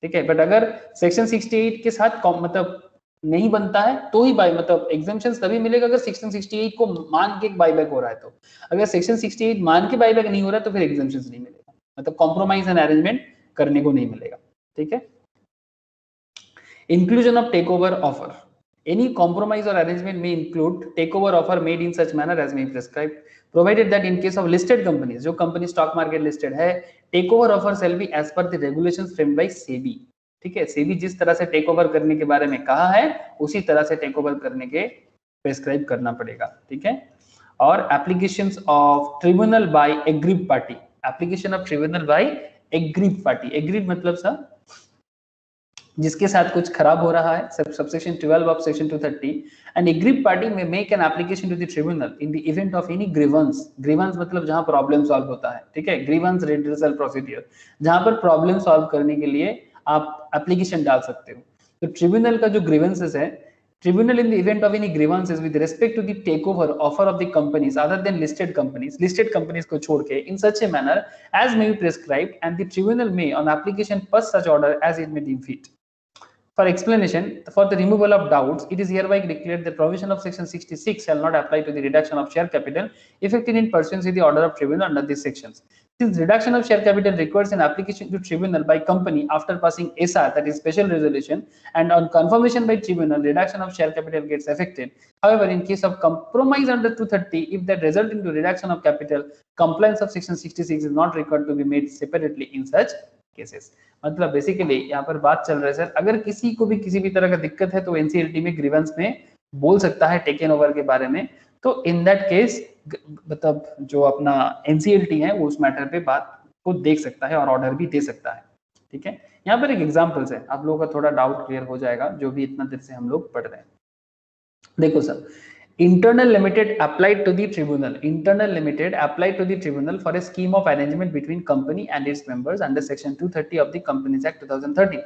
ठीक है। बट अगर सेक्शन 68 के साथ मतलब नहीं बनता है तो ही बाई मतलब एग्जेम्पशंस तभी मिलेगा अगर सेक्शन 68 को मान के बाईबैक हो रहा है। तो अगर सेक्शन 68 मान के बाईबैक नहीं हो रहा है तो फिर एग्जेम्पशंस नहीं मिलेगा, मतलब कॉम्प्रोमाइज एंड अरेंजमेंट करने को नहीं मिलेगा, ठीक है। Inclusion of take over offer, any compromise or arrangement may include takeover offer made in such manner as may be prescribed, provided that in case of listed companies, जो company stock market listed है, takeover offer shall be as per the regulations framed by SEBI, ठीक है। SEBI जिस तरह से take over करने के बारे में कहा है उसी तरह से टेक ओवर करने के प्रेस्क्राइब करना पड़ेगा, ठीक है। और applications of tribunal by agreed party, application of tribunal by agreed party, agreed मतलब सर जिसके साथ कुछ खराब हो रहा है, subsection 12 of section 230, and agreed party में make an application to the tribunal in the event of any grievance, grievance मतलब जहां प्रॉब्लम सॉल्व होता है, ठीक है, ग्रीवेंस रिड्रेसल प्रोसीड्यूर, जहां पर प्रॉब्लम सॉल्व करने के लिए आप एप्लीकेशन डाल सकते हो। तो ट्रिब्यूनल का जो ग्रीवेंसेस है, tribunal in the event of any grievances with respect to the takeover offer of the companies other than listed companies को छोड़ के in such a manner as may be prescribed and the tribunal may on application pass such order as it may deem fit. For explanation, for the removal of doubts, it is hereby declared that provision of section 66 shall not apply to the reduction of share capital effected in pursuance with the order of tribunal under these sections. Since reduction of share capital requires an application to tribunal by company after passing SR, that is special resolution, and on confirmation by tribunal, reduction of share capital gets effected. However, in case of compromise under 230, if that result into reduction of capital, compliance of section 66 is not required to be made separately in such cases। मतलब basically यहाँ पर बात चल रहा है sir, अगर किसी को भी किसी भी तरह का दिक्कत है तो एनसीएलटी में ग्रीवेंस में बोल सकता है टेकन ओवर के बारे में, तो इन दैट केस मतलब जो अपना एनसीएलटी है वो उस मैटर पे बात को देख सकता है और ऑर्डर भी दे सकता है, ठीक है, यहाँ पर एक एग्जाम्पल्स है, आप लोगों का थोड़ा डाउट क्लियर हो जाएगा जो भी इतना देर से हम लोग पढ़ रहे हैं। देखो sir, internal limited applied to the tribunal, internal limited applied to the tribunal for a scheme of arrangement between company and its members under section 230 of the Companies Act 2013.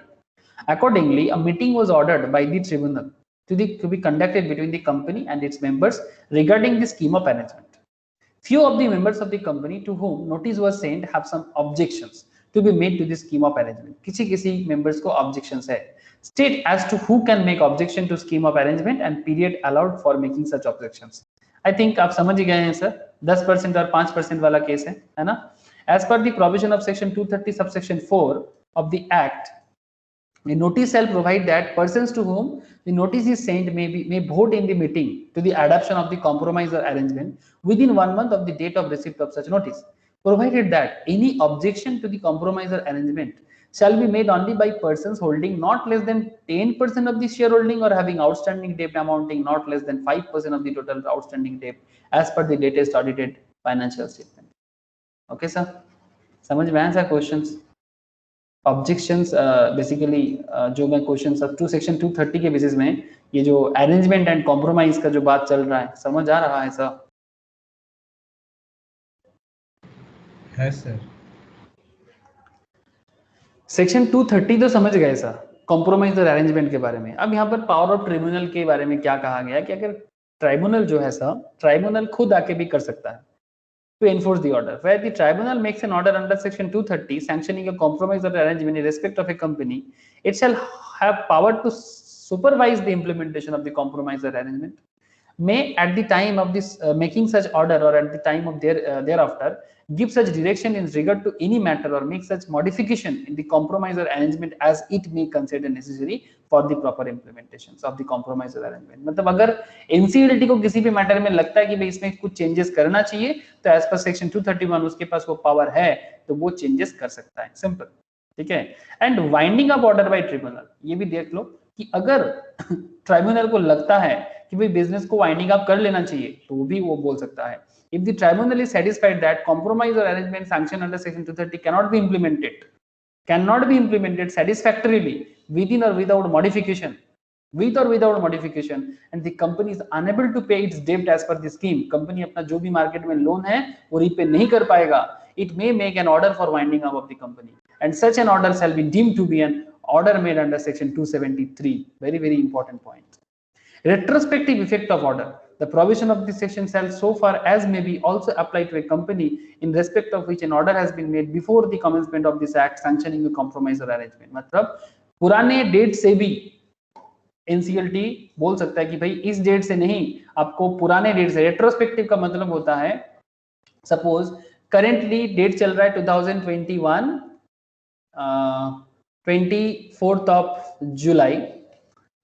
Accordingly, a meeting was ordered by the tribunal to be conducted between the company and its members regarding the scheme of arrangement. Few of the members of the company to whom notice was sent have some objections to be made to the scheme of arrangement. किसी members को objections है. State as to who can make objection to scheme of arrangement and period allowed for making such objections. I think आप समझ ही गए हैं sir, 10% और 5% वाला case है ना? As per the provision of section 230 subsection 4 of the Act, a notice shall provide that persons to whom the notice is sent may vote in the meeting to the adoption of the compromise or arrangement within 1 month of the date of receipt of such notice, provided that any objection to the compromise or arrangement shall be made only by persons holding not less than 10% of the shareholding or having outstanding debt amounting not less than 5% of the total outstanding debt as per the latest audited financial statement. Okay sir, समझ में आया sir questions? Objections basically जो मैं questions up to section 230 के basis में ये जो arrangement and compromise का जो बात चल रहा है, समझ आ रहा है सर? है सर। सेक्शन 230 तो समझ गए सर, कॉम्प्रोमाइज और अरेंजमेंट के बारे में। अब यहाँ पर पावर ऑफ ट्रिब्यूनल के बारे में क्या कहा गया है कि अगर ट्राइब्यूनल जो है सर, ट्राइब्यूनल खुद आके भी कर सकता है to enforce the order. Where the tribunal makes an order under section 230 sanctioning a compromise or arrangement in respect of a company, it shall have power to supervise the implementation of the compromise or arrangement. May at the time of this making such order or at the time of thereafter give such direction in regard to any matter or make such modification in the compromise or arrangement as it may consider necessary for the proper implementation of the compromise or arrangement. मतलब अगर NCLT को किसी भी matter में लगता है कि भाई इसमें कुछ चेंजेस करना चाहिए तो एज पर सेक्शन 231 उसके पास वो पावर है तो वो चेंजेस कर सकता है, सिंपल, ठीक है। And winding up order by tribunal, ये भी देख लो कि अगर ट्राइब्यूनल को लगता है कि भाई बिजनेस को वाइंडिंग अप कर लेना चाहिए तो भी वो बोल सकता है। If the tribunal is satisfied that compromise or arrangement sanctioned under section 230 cannot be implemented satisfactorily within or without modification, and the company is unable to pay its debt as per the scheme, company अपना जो भी market में loan है वो repay नहीं कर पाएगा, it may make an order for winding up of the company and such an order shall be deemed to be an order made under section 273. Very important point. Retrospective effect of order. The provision of this section shall so far as may be also applied to a company in respect of which an order has been made before the commencement of this act sanctioning a compromise or arrangement. मतलब पुराने date से भी NCLT बोल सकता है कि भाई इस डेट से नहीं, आपको पुराने डेट से। रेट्रोस्पेक्टिव का मतलब होता है सपोज करेंटली डेट चल रहा है 2021 24th ऑफ जुलाई,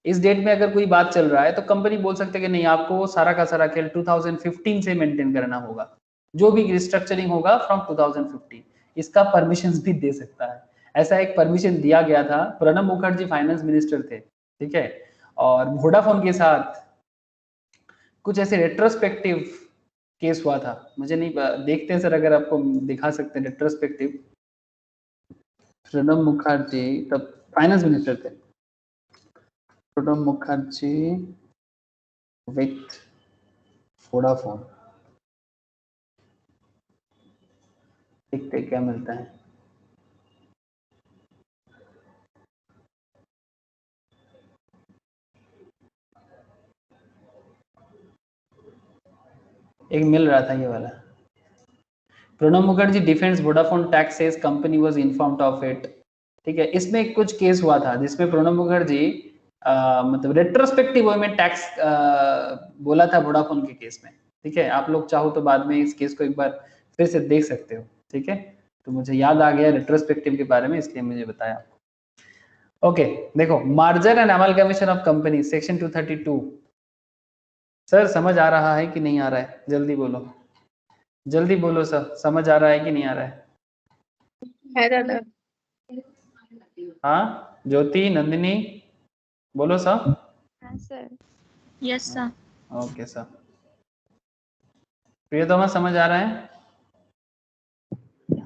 इस डेट में अगर कोई बात चल रहा है तो कंपनी बोल सकते हैं कि नहीं, आपको सारा का सारा खेल 2015 से मेंटेन करना होगा, जो भी रिस्ट्रक्चरिंग होगा फ्रॉम 2015, इसका परमिशन भी दे सकता है। ऐसा एक परमिशन दिया गया था, प्रणब मुखर्जी फाइनेंस मिनिस्टर थे, ठीक है, और वोडाफोन के साथ कुछ ऐसे रेट्रोस्पेक्टिव केस हुआ था, मुझे नहीं देखते हैं सर, अगर आपको दिखा सकते हैं रेट्रोस्पेक्टिव। प्रणब मुखर्जी तब फाइनेंस मिनिस्टर थे, प्रणब मुखर्जी विथ वोडाफोन, देखते क्या मिलता है। एक मिल रहा था ये वाला, Pranab Mukherjee defence Vodafone tax says company was informed of it, ठीक है। इसमें कुछ केस हुआ था जिसमें प्रणब मुखर्जी मतलब रेट्रोस्पेक्टिव वे में टैक्स बोला था वोडाफोन के केस में, ठीक है। आप लोग चाहो तो बाद में इस केस को एक बार फिर से देख सकते हो, ठीक है। तो मुझे याद आ गया रेट्रोस्पेक्टिव के बारे में, इसलिए मुझे बताया आपको। ओके, देखो merger and amalgamation of company section 232, sir समझ आ रहा है कि नहीं आ रहा है? जल्दी बोलो, जल्दी बोलो सर, समझ आ रहा है कि नहीं आ रहा है? दादा। हाँ ज्योति, नंदिनी बोलो सर। हाँ सर। Yes sir. Okay sir. Priyatama समझ आ रहा है?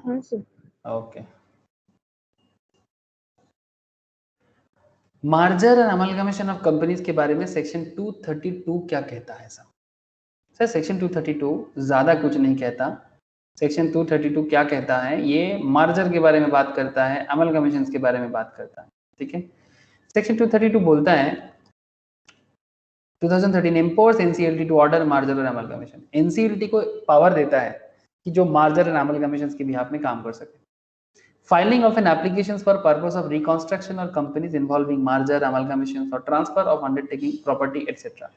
हाँ sir. Okay. Merger and amalgamation of companies के बारे में सेक्शन 232 क्या कहता है सर सेक्शन 232 ज्यादा कुछ नहीं कहता। सेक्शन 232 क्या कहता है, ये मार्जर के बारे में बात करता है, अमलगमेशन के बारे में बात करता है। ठीक है, सेक्शन 232 बोलता है 2013 empowers NCLT to order merger और amalgamation। NCLT को पावर देता है कि जो मार्जर एंड अमलगमेशन के बिहाफ में काम कर सके। Filing of an applications for purpose of reconstruction or companies involving merger, amalgamations or transfer of undertaking, property, etc.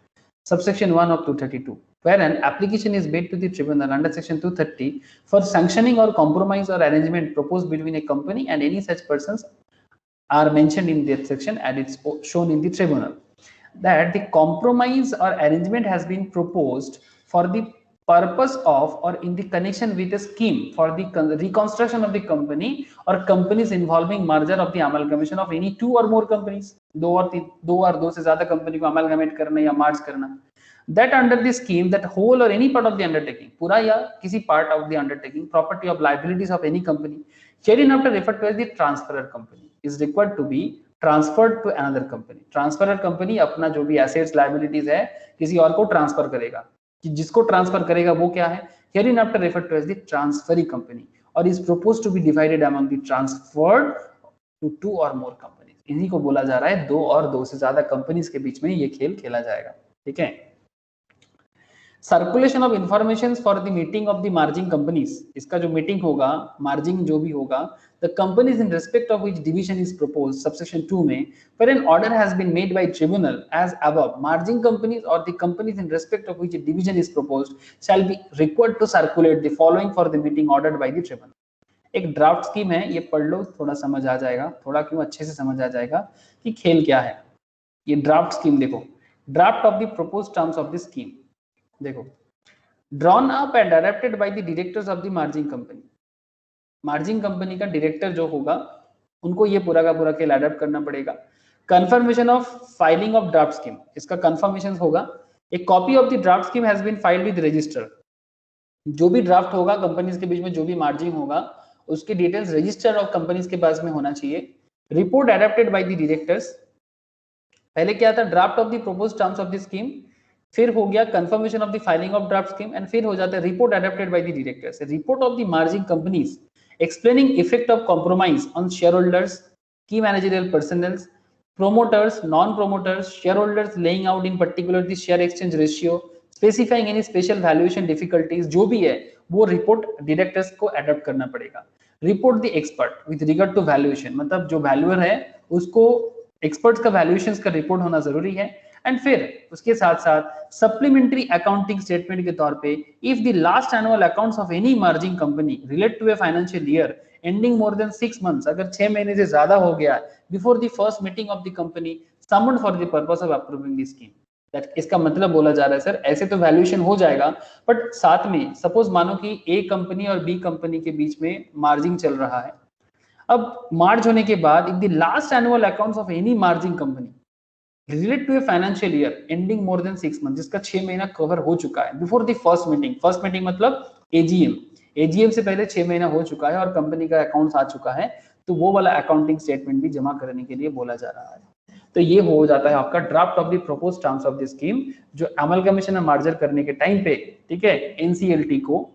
Subsection 1 of 232, where an application is made to the tribunal under section 230 for sanctioning or compromise or arrangement proposed between a company and any such persons are mentioned in that section and it's shown in the tribunal. That the compromise or arrangement has been proposed for the purpose of or in the connection with a scheme for the reconstruction of the company or companies involving merger of the amalgamation of any two or more companies, दो से ज्यादा company को amalgamate करना या merge करना, that under the scheme that whole or any part of the undertaking, पूरा या किसी part of the undertaking, property of liabilities of any company hereinafter referred to as the transferor company is required to be transferred to another company. Transferor company अपना जो भी assets liabilities है किसी और को ट्रांसफर करेगा, कि जिसको ट्रांसफर करेगा वो क्या है, hereinafter referred to as the transferee company और is proposed to be divided among the transferred to two or more companies। इन्हीं को बोला जा रहा है दो और दो से ज्यादा कंपनीज के बीच में ये खेल खेला जाएगा। ठीक है, circulation of information for the meeting of the margin companies, इसका जो मीटिंग होगा मार्जिंग जो भी होगा, the companies in respect of which division is proposed, subsection 2 में, where an order has been made by tribunal as above, margin companies or the companies in respect of which a division is proposed shall be required to circulate the following for the meeting ordered by the tribunal। एक draft scheme है, ये पढ़ लो, थोड़ा समझ आ जाएगा, थोड़ा क्यों अच्छे से समझ आ जाएगा कि खेल क्या है। ये ड्राफ्ट स्कीम देखो, draft of the proposed terms of the scheme देखो, drawn up and adapted by the directors of the margin company। Margin company का डायरेक्टर जो होगा उनको ये पूरा का पूरा खेल अडॉप्ट करना पड़ेगा। Confirmation of filing of draft scheme, इसका कंफर्मेशन होगा, एक copy of the draft scheme has been filed with registrar. जो भी ड्राफ्ट होगा कंपनीज के बीच में, जो भी मार्जिन होगा उसकी डिटेल्स रजिस्टर ऑफ कंपनीज के पास में होना चाहिए। Report adopted by the directors, पहले क्या था, draft of the proposed terms of the scheme, फिर हो गया confirmation of the filing of draft scheme and फिर हो जाता है report adopted by the directors, report of the margin companies explaining effect of compromise on shareholders, key managerial personnel, promoters, non-promoters, shareholders, laying out in particular the share exchange ratio, specifying any special valuation difficulties, जो भी है वो report directors को adopt करना पड़ेगा। Report the expert with regard to valuation, मतलब जो valuer है उसको एक्सपर्ट्स का वैल्यूएशंस का रिपोर्ट होना जरूरी है। एंड फिर उसके साथ साथ सप्लीमेंट्री अकाउंटिंग स्टेटमेंट के तौर पे, if the last annual accounts of any merging company relate to a financial year ending more than 6 months, अगर 6 महीने से ज्यादा हो गया before the first meeting of the company summoned for the purpose of approving the scheme. That इसका मतलब बोला जा रहा है सर ऐसे तो वैल्यूएशन हो जाएगा, बट साथ में सपोज मानो कि ए कंपनी और बी कंपनी के बीच में मार्जिन चल रहा है, अब मार्ज होने के बाद if the last annual accounts of any merging company relate to a financial year ending more than 6 months, जिसका 6 महीना कवर हो चुका है before the first meeting, first meeting मतलब एजीएम से पहले 6 महीना हो चुका है और कंपनी का अकाउंट्स आ चुका है, तो वो वाला अकाउंटिंग स्टेटमेंट भी जमा करने के लिए बोला जा रहा है। तो ये हो जाता है आपका draft of the proposed terms of the scheme, जो अमलगमेशन और मर्जर करने के टाइम पे, ठीक है, एनसीएलटी को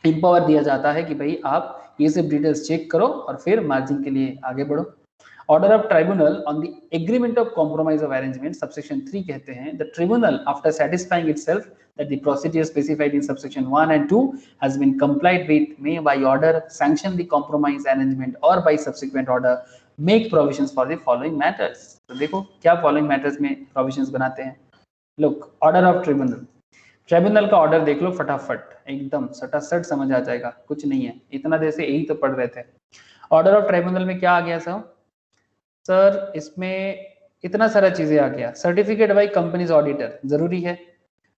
एम्पावर दिया जाता है कि भाई आप ये सब डिटेल्स चेक करो और फिर मार्जिन के लिए आगे बढ़ो। Order of tribunal on the agreement of compromise of arrangement, subsection 3 कहते हैं, the tribunal after satisfying itself that the procedure specified in subsection 1 and 2 has been complied with, may by order sanction the compromise arrangement or by subsequent order make provisions for the following matters। तो देखो क्या following matters में provisions बनाते हैं। Look, order of tribunal, tribunal का order देख लो फटाफट, एकदम सटासट समझ आ जाएगा, कुछ नहीं है, इतना देर से यही तो पढ़ रहे थे। ऑर्डर ऑफ ट्रिब्यूनल में क्या आ गया सर इसमें इतना सारा चीजें आ गया। सर्टिफिकेट बाय कंपनीज ऑडिटर जरूरी है,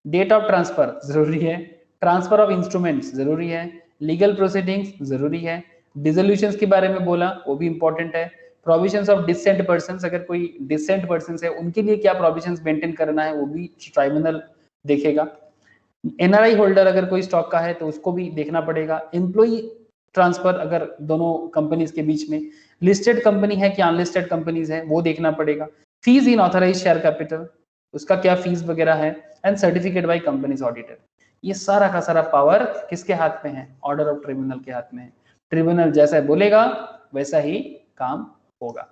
डेट ऑफ ट्रांसफर जरूरी है, ट्रांसफर ऑफ इंस्ट्रूमेंट्स जरूरी है, लीगल प्रोसीडिंग्स जरूरी है, डिसोल्यूशंस के बारे में बोला वो भी इंपॉर्टेंट है, प्रोविजंस ऑफ डिसेंट पर्संस, अगर कोई डिसेंट पर्संस है उनके लिए क्या प्रोविजंस मेंटेन करना है वो भी ट्राइब्यूनल देखेगा। एनआरआई होल्डर अगर कोई स्टॉक का है तो उसको भी देखना पड़ेगा। एम्प्लॉई ट्रांसफर अगर दोनों कंपनीज के बीच में, लिस्टेड कंपनी है कि अनलिस्टेड कंपनीज है वो देखना पड़ेगा, fees in authorise share capital उसका क्या फीस वगैरह है, and certificate by companies auditor. ये सारा का सारा पावर किसके हाथ में है, ऑर्डर ऑफ ट्रिब्यूनल के हाथ में है। ट्रिब्यूनल जैसा बोलेगा वैसा ही काम होगा,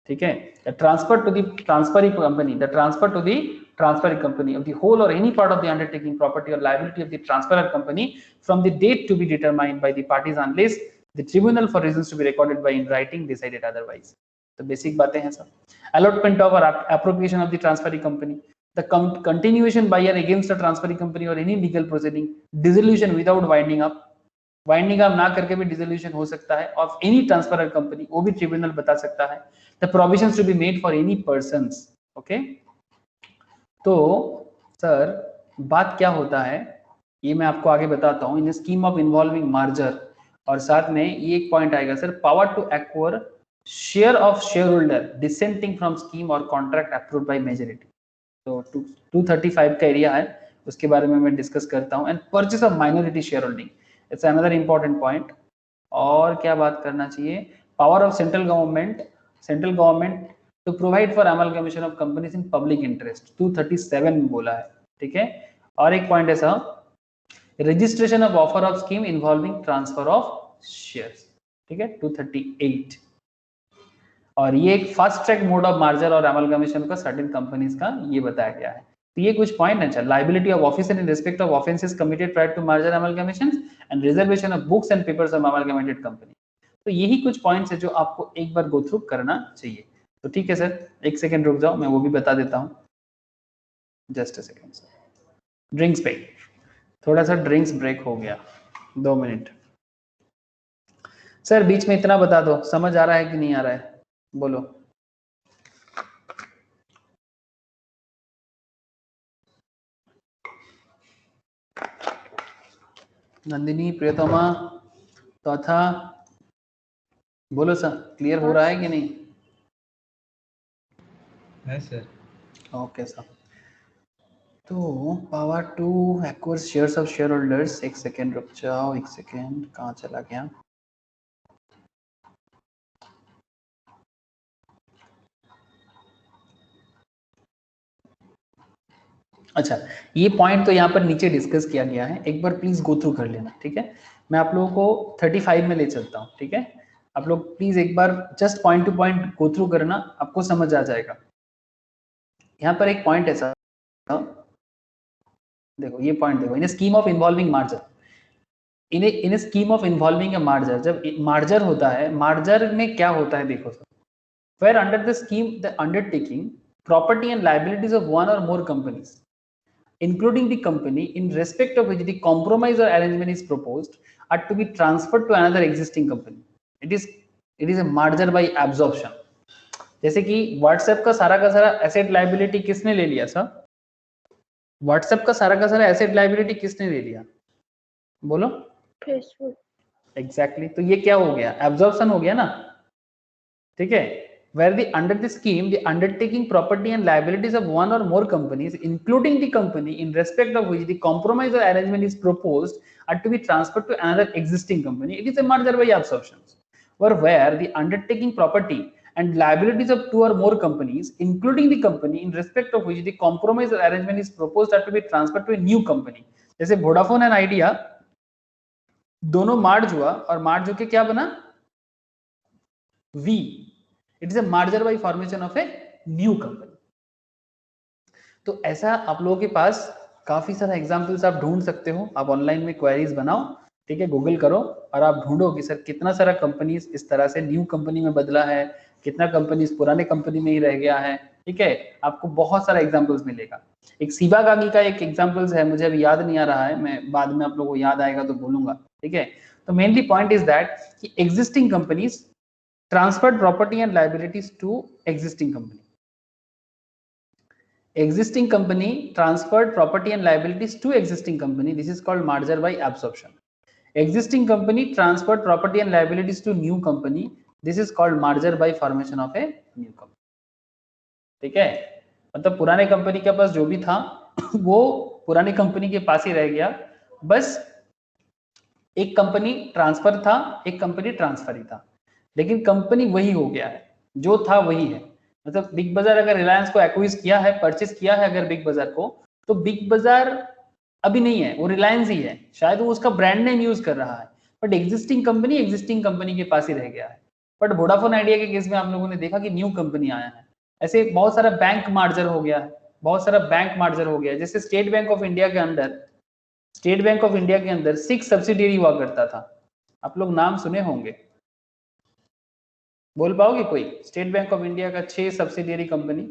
ठीक है। The transfer to the transferring company, the transfer to the transferring company of the whole or any part of the undertaking property or liability of the transferor company from the date to be determined by the parties unless the tribunal for reasons to be recorded by in writing decided otherwise। तो basic बातें हैं सब। allotment of or appropriation of the transferring company, the continuation by or against a transferring company or any legal proceeding, dissolution without winding up, winding up ना करके भी dissolution हो सकता है ऑफ एनी ट्रांसफरर कंपनी, वो भी tribunal बता सकता है। The provisions to be made for any persons, okay. तो सर बात क्या होता है ये मैं आपको आगे बताता हूँ। In scheme of involving merger, और साथ में ये एक पॉइंट आएगा sir, power to acquire share of share holder dissenting from scheme और कॉन्ट्रैक्ट अप्रूव्ड बाय मेजॉरिटी। तो 235 का एरिया है, उसके बारे में मैं डिस्कस करता हूँ। And purchase of minority share holding, it's another important point. और क्या बात करना चाहिए, power of central government to provide for amalgamation of companies in public interest, 237 में बोला है, ठीक है। और एक पॉइंट है sir, registration of offer of scheme involving transfer of shares, ठीक है, 238। और ये एक fast track mode of merger और अमलगमेशन का सर्टेन कंपनीज का ये बताया गया है। तो ये कुछ पॉइंट है। Liability of officer in respect of offences committed prior to merger amalgamation and reservation of books and papers of amalgamated company. तो यही कुछ पॉइंट्स है जो आपको एक बार गो थ्रू करना चाहिए। तो ठीक है सर, एक सेकेंड रुक जाओ, मैं वो भी बता देता हूँ। Just a second sir, drinks break, थोड़ा सा ड्रिंक्स ब्रेक हो गया, 2 मिनट। सर बीच में इतना बता दो, समझ आ रहा है कि नहीं आ रहा है, बोलो। नंदिनी, प्रियतमा, तथा बोलो सर, क्लियर हो रहा है कि नहीं? है सर। Okay sir. तो power to acquire shares of share holders, एक सेकेंड रुक जाओ, एक सेकेंड, कहाँ चला गया? अच्छा, ये पॉइंट तो यहाँ पर नीचे डिस्कस किया गया है, एक बार प्लीज गो थ्रू कर लेना, ठीक है। मैं आप लोगों को 35 में ले चलता हूँ, ठीक है। आप लोग प्लीज एक बार just point to point go through करना, आपको समझ आ जाएगा। यहाँ पर एक पॉइंट है सर, देखो ये पॉइंट देखो, in scheme of involving merger, in scheme of involving a merger, जब मार्जर होता है, मार्जर में क्या होता है देखो sir, where under the scheme the undertaking property and liabilities of one or more companies including the company in respect of which the compromise or arrangement is proposed are to be transferred to another existing company. It is a merger by absorption. जैसे कि WhatsApp का सारा asset liability किसने ले लिया sir? WhatsApp का सारा asset liability किसने ले लिया, बोलो? फेसबुक। एग्जैक्टली, तो ये क्या हो गया, एब्जॉर्प्शन हो गया ना, ठीक है। Where the under the scheme the undertaking property and liabilities of one or more companies including the company in respect of which the compromise or arrangement is proposed are to be transferred to another existing company, it is a merger by absorption. Where the undertaking property and liabilities of two or more companies including the company in respect of which the compromise or arrangement is proposed are to be transferred to a new company. जैसे Vodafone and Idea दोनों merge हुआ और merge होके क्या बना, Vi, it is a merger by formation of a new company. तो ऐसा आप लोगों के पास काफी सारा एग्जांपल्स आप ढूंढ सकते हो, आप ऑनलाइन में क्वेरीज बनाओ, ठीक है, गूगल करो और आप ढूंढो कि सर कितना सारा कंपनीज इस तरह से न्यू कंपनी में बदला है, कितना कंपनीज पुराने कंपनी में ही रह गया है, ठीक है। आपको बहुत सारा एग्जाम्पल्स मिलेगा। एक सीबागागी का एक एग्जाम्पल्स है, मुझे अभी याद नहीं आ रहा है, मैं बाद में आप लोगों को याद आएगा तो बोलूंगा, ठीक है। तो मेनली पॉइंट इज दैट कि existing companies transferred property and liabilities to existing company. Existing company transferred property and liabilities to existing company. This is called merger by absorption. Existing company transferred property and liabilities to new company. This is called merger by formation of a new company. ठीक है, मतलब पुराने company के पास जो भी था वो पुराने कंपनी के पास ही रह गया, बस एक कंपनी ट्रांसफर था, एक कंपनी ट्रांसफर ही था। लेकिन कंपनी वही हो गया है, जो था वही है। मतलब बिग बाजार अगर रिलायंस को एक्वाइज किया है, परचेज किया है अगर बिग बाजार को, तो बिग बाजार अभी नहीं है, वो रिलायंस ही है। शायद वो उसका ब्रांड नेम यूज कर रहा है, बट एग्जिस्टिंग कंपनी के पास ही रह गया है। बट वोडाफोन आइडिया के केस में आप लोगों ने देखा कि न्यू कंपनी आया है। ऐसे बहुत सारा बैंक मार्जर हो गया है, बहुत सारा बैंक मार्जर हो गया है। जैसे स्टेट बैंक ऑफ इंडिया के अंदर 6 सब्सिडियरी हुआ करता था, आप लोग नाम सुने होंगे, बोल पाओगे कोई? स्टेट बैंक ऑफ इंडिया का 6 सब्सिडियरी कंपनी,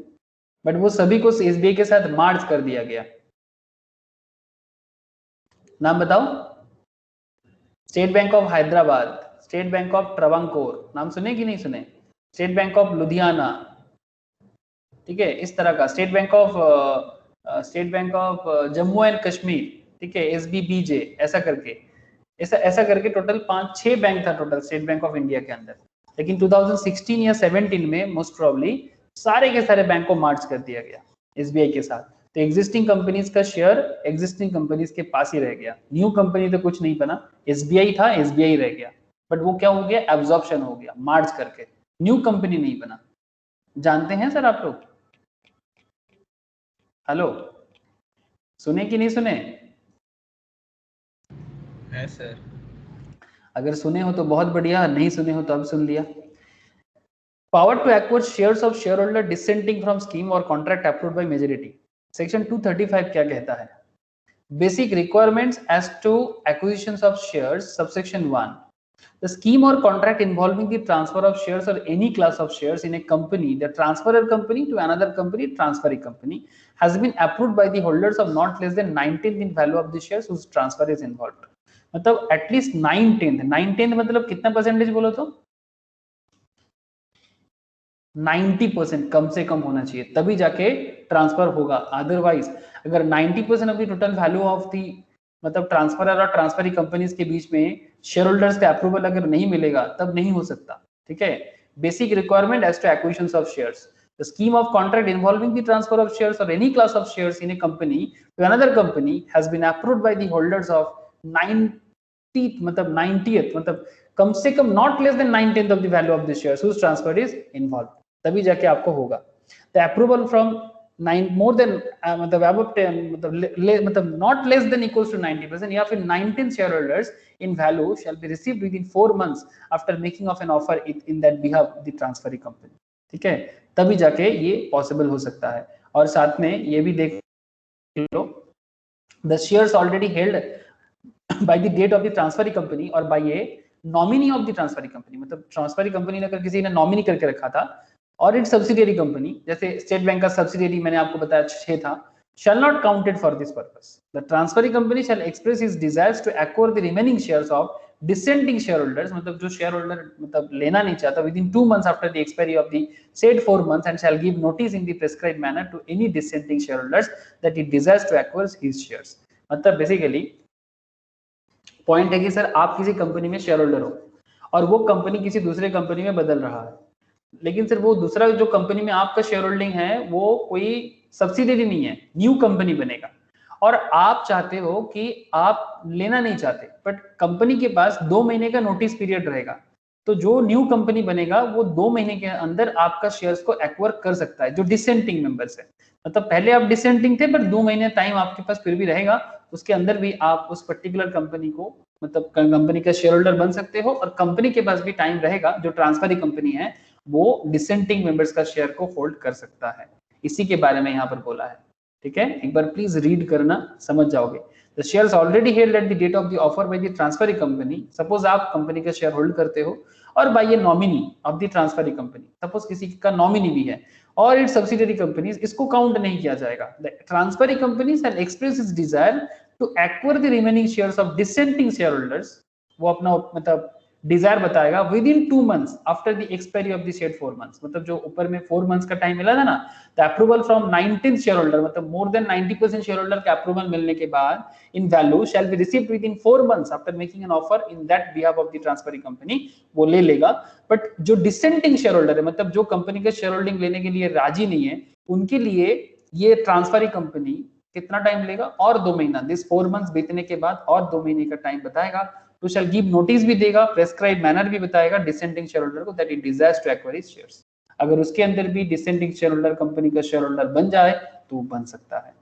बट वो सभी को एसबीआई के साथ मार्ज कर दिया गया। नाम बताओ। स्टेट बैंक ऑफ हैदराबाद, स्टेट बैंक ऑफ ट्रावंकोर, नाम सुने कि नहीं सुने? स्टेट बैंक ऑफ लुधियाना, ठीक है, इस तरह का state Bank of Jammu and Kashmir, ठीक है, एसबीबीजे, ऐसा करके टोटल 5-6 बैंक था total state Bank of India के अंदर। लेकिन 2016 या 17 में मोस्ट प्रोबेबली सारे के सारे बैंक को मार्ज कर दिया गया एसबीआई के साथ। तो एग्जिस्टिंग कंपनीज का शेयर एग्जिस्टिंग कंपनीज के पास ही रह गया, न्यू कंपनी तो कुछ नहीं बना, एसबीआई था, एसबीआई रह गया, बट वो क्या हो गया, एब्जॉर्प्शन हो गया मार्ज करके, न्यू कंपनी नहीं बना। जानते हैं सर आप लोग? हेलो, सुने कि नहीं सुने? है सर। अगर सुने हो तो बहुत बढ़िया, नहीं सुने हो तो अब सुन लिया। Power to acquire shares of share holder dissenting from scheme और contract approved by majority. Section 235 क्या कहता है? Basic requirements as to acquisitions of shares, subsection 1, the scheme or contract involving the transfer of shares or any class of shares in a company, the transferor company to another company, transferee company, has been approved by the holders of not less than 9/10 in value of the shares whose transfer is involved। मतलब at least 9/10 मतलब कितना percentage बोलो तो? 90% कम से कम होना चाहिए, तभी जाके ट्रांसफर होगा। अदरवाइज अगर 90% of the total value of the मतलब ट्रांसफरर और ट्रांसफरी कंपनीज के बीच में शेयर होल्डर्स का अप्रूवल अगर नहीं मिलेगा तब नहीं हो सकता, ठीक है। Basic requirement as to acquisitions of shares, the scheme of contract involving the transfer of shares or any class of shares in a company to another company has been approved by the holders of 90th मतलब 90th मतलब कम से कम not less than 9/10 of the value of the shares whose transfer is involved, तभी जाके आपको होगा। The approval from 9 more than मतलब above 10 मतलब not less than equals to 90% या फिर 19 shareholders in value shall be received within 4 months after making of an offer in that behalf of the transferee company, ठीक है, तभी जाके ये possible हो सकता है। और साथ में ये भी देख लो, the shares already held by the date of the transferee company or by a nominee of the transferee company, मतलब ट्रांसफरी कंपनी ने अगर किसी ने नॉमिनी करके रखा था और इट सब्सिडियरी कंपनी, जैसे स्टेट बैंक का सब्सिडियरी मैंने आपको बताया 6 था, shall not counted for this purpose, the transferee company shall express his desires to acquire the remaining shares of dissenting shareholders, मतलब जो शेयर होल्डर मतलब लेना नहीं चाहता, within 2 months after the expiry of the said 4 months and shall give notice in the prescribed manner to any dissenting shareholders that he desires to acquire his shares। मतलब basically point है कि sir आप किसी company में share holder हो और वो company किसी दूसरे कंपनी में बदल रहा है, लेकिन सर वो दूसरा जो कंपनी में आपका शेयर होल्डिंग है वो कोई सब्सिडियरी नहीं है, न्यू कंपनी बनेगा और आप चाहते हो कि आप लेना नहीं चाहते, बट कंपनी के पास 2 महीने का नोटिस पीरियड रहेगा, तो जो न्यू कंपनी बनेगा वो 2 महीने के अंदर आपका शेयर्स को एक्वायर कर सकता है, जो डिसेंटिंग मेंबर्स है। मतलब पहले आप डिसेंटिंग थे, पर 2 महीने टाइम आपके पास फिर भी रहेगा, उसके अंदर भी आप उस पर्टिकुलर कंपनी को मतलब कंपनी का शेयर होल्डर बन सकते हो और कंपनी के पास भी टाइम रहेगा, जो ट्रांसफरी कंपनी है वो डिसेंटिंग मेंबर्स का शेयर को होल्ड कर सकता है। इसी के बारे में यहाँ पर बोला है, ठीक है, एक बार प्लीज रीड करना, समझ जाओगे। The shares already held at the date of the offer by the transferee company, suppose आप कंपनी का शेयर होल्ड करते हो और by a nominee of the transferee company, suppose किसी का नॉमिनी भी है और इट सब्सिडियरी कंपनीज, इसको काउंट नहीं किया जाएगा। The transferee company shall express its desire to acquire the remaining shares of dissenting shareholders, वो अपना मतलब डिजायर बताएगा with in 2 months after the expiry of the said 4 months, मतलब जो ऊपर में 4 months का टाइम मिला था ना, the approval from 19th share holder मतलब मोर देन 90% शेयर होल्डर का अप्रूवल मिलने के बाद in value shall be received within 4 months after making an offer in that behalf of the transferee company, वो ले लेगा। बट जो dissenting share holder है मतलब जो कंपनी का शेयर होल्डिंग लेने के लिए राजी नहीं है, उनके लिए ये ट्रांसफरी कंपनी कितना टाइम लेगा और 2 महीना, दिस 4 months बीतने के बाद और 2 महीने का टाइम बताएगा, टू शैल गिव नोटिस भी देगा, प्रेस्क्राइब मैनर भी बताएगा डिसेंडिंग शेयर होल्डर को that it desires to acquire his shares. अगर उसके अंदर भी डिसेंडिंग शेयर होल्डर कंपनी का शेयर होल्डर बन जाए तो बन सकता है।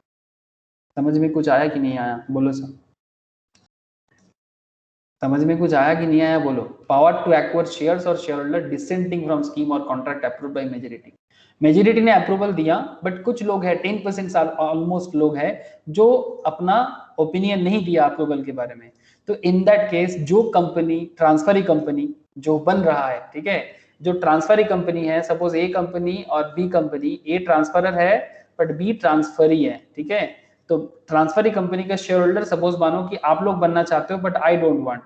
समझ में कुछ आया कि नहीं आया? बोलो सर, समझ में कुछ आया कि नहीं आया? बोलो। Power to acquire shares or share holder dissenting from scheme और contract approved by majority. Majority ने अप्रूवल दिया, बट कुछ लोग है 10% साल ऑलमोस्ट लोग है जो अपना ओपिनियन नहीं दिया अप्रूवल के बारे में। तो इन दैट केस जो कंपनी ट्रांसफरी कंपनी जो बन रहा है, ठीक है, जो ट्रांसफरी कंपनी है, सपोज ए कंपनी और बी कंपनी, ए ट्रांसफरर है बट बी ट्रांसफरी है, ठीक है, तो ट्रांसफरी कंपनी का शेयर होल्डर सपोज मानो कि आप लोग बनना चाहते हो बट आई डोंट वांट,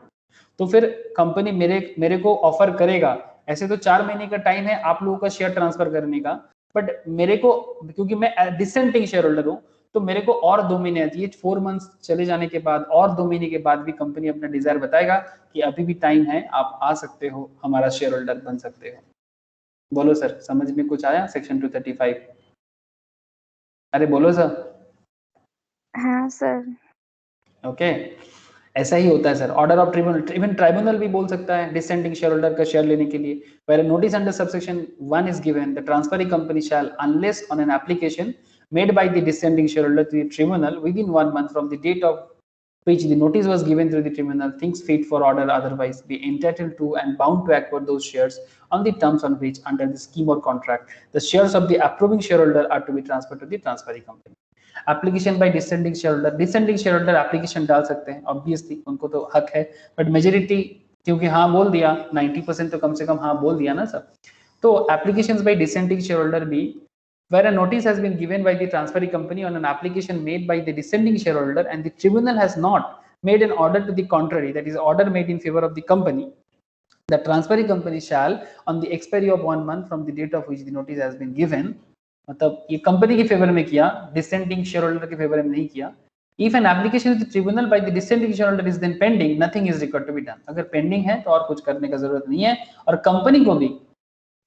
तो फिर कंपनी मेरे को ऑफर करेगा, ऐसे तो 4 महीने का टाइम है आप लोगों का शेयर ट्रांसफर करने का, बट मेरे को क्योंकि मैं डिसेंटिंग शेयर होल्डर हूं तो मेरे को और 2 महीने आती है, 4 मंथ्स चले जाने के बाद और 2 महीने के बाद भी कंपनी अपना डिजायर बताएगा कि अभी भी टाइम है, आप आ सकते हो, हमारा शेयर होल्डर बन सकते हो। बोलो सर, समझ में कुछ आया सेक्शन 235? अरे बोलो सर। हाँ सर। ओके, ऐसा ही होता है sir. Order of tribunal, even tribunal भी बोल सकता है डिसेंडिंग शेयर होल्डर का शेयर लेने के लिए। where a notice under subsection 1 is given, the transferring company shall, unless on an application made by the dissenting shareholder to the tribunal within 1 month from the date of which the notice was given through the tribunal, thinks fit for order otherwise, be entitled to and bound to acquire those shares on the terms on which, under the scheme or contract, the shares of the approving shareholder are to be transferred to the transferring company. Application by dissenting share holder application डाल सकते हैं, obviously उनको तो हक है, but majority क्योंकि हाँ बोल दिया, 90% तो कम से कम हाँ बोल दिया ना सर, तो applications by dissenting share holder भी where a notice has been given by the transferring company on an application made by the dissenting shareholder and the tribunal has not made an order to the contrary, that is order made in favor of the company, the transferring company shall, on the expiry of 1 month from the date of which the notice has been given, मतलब ये company के favour में किया, dissenting share holder के favour में नहीं किया। If an application with tribunal by the dissenting share holder is then pending, nothing is required to be done. अगर पेंडिंग है तो और कुछ करने का जरूरत नहीं है, और कंपनी को भी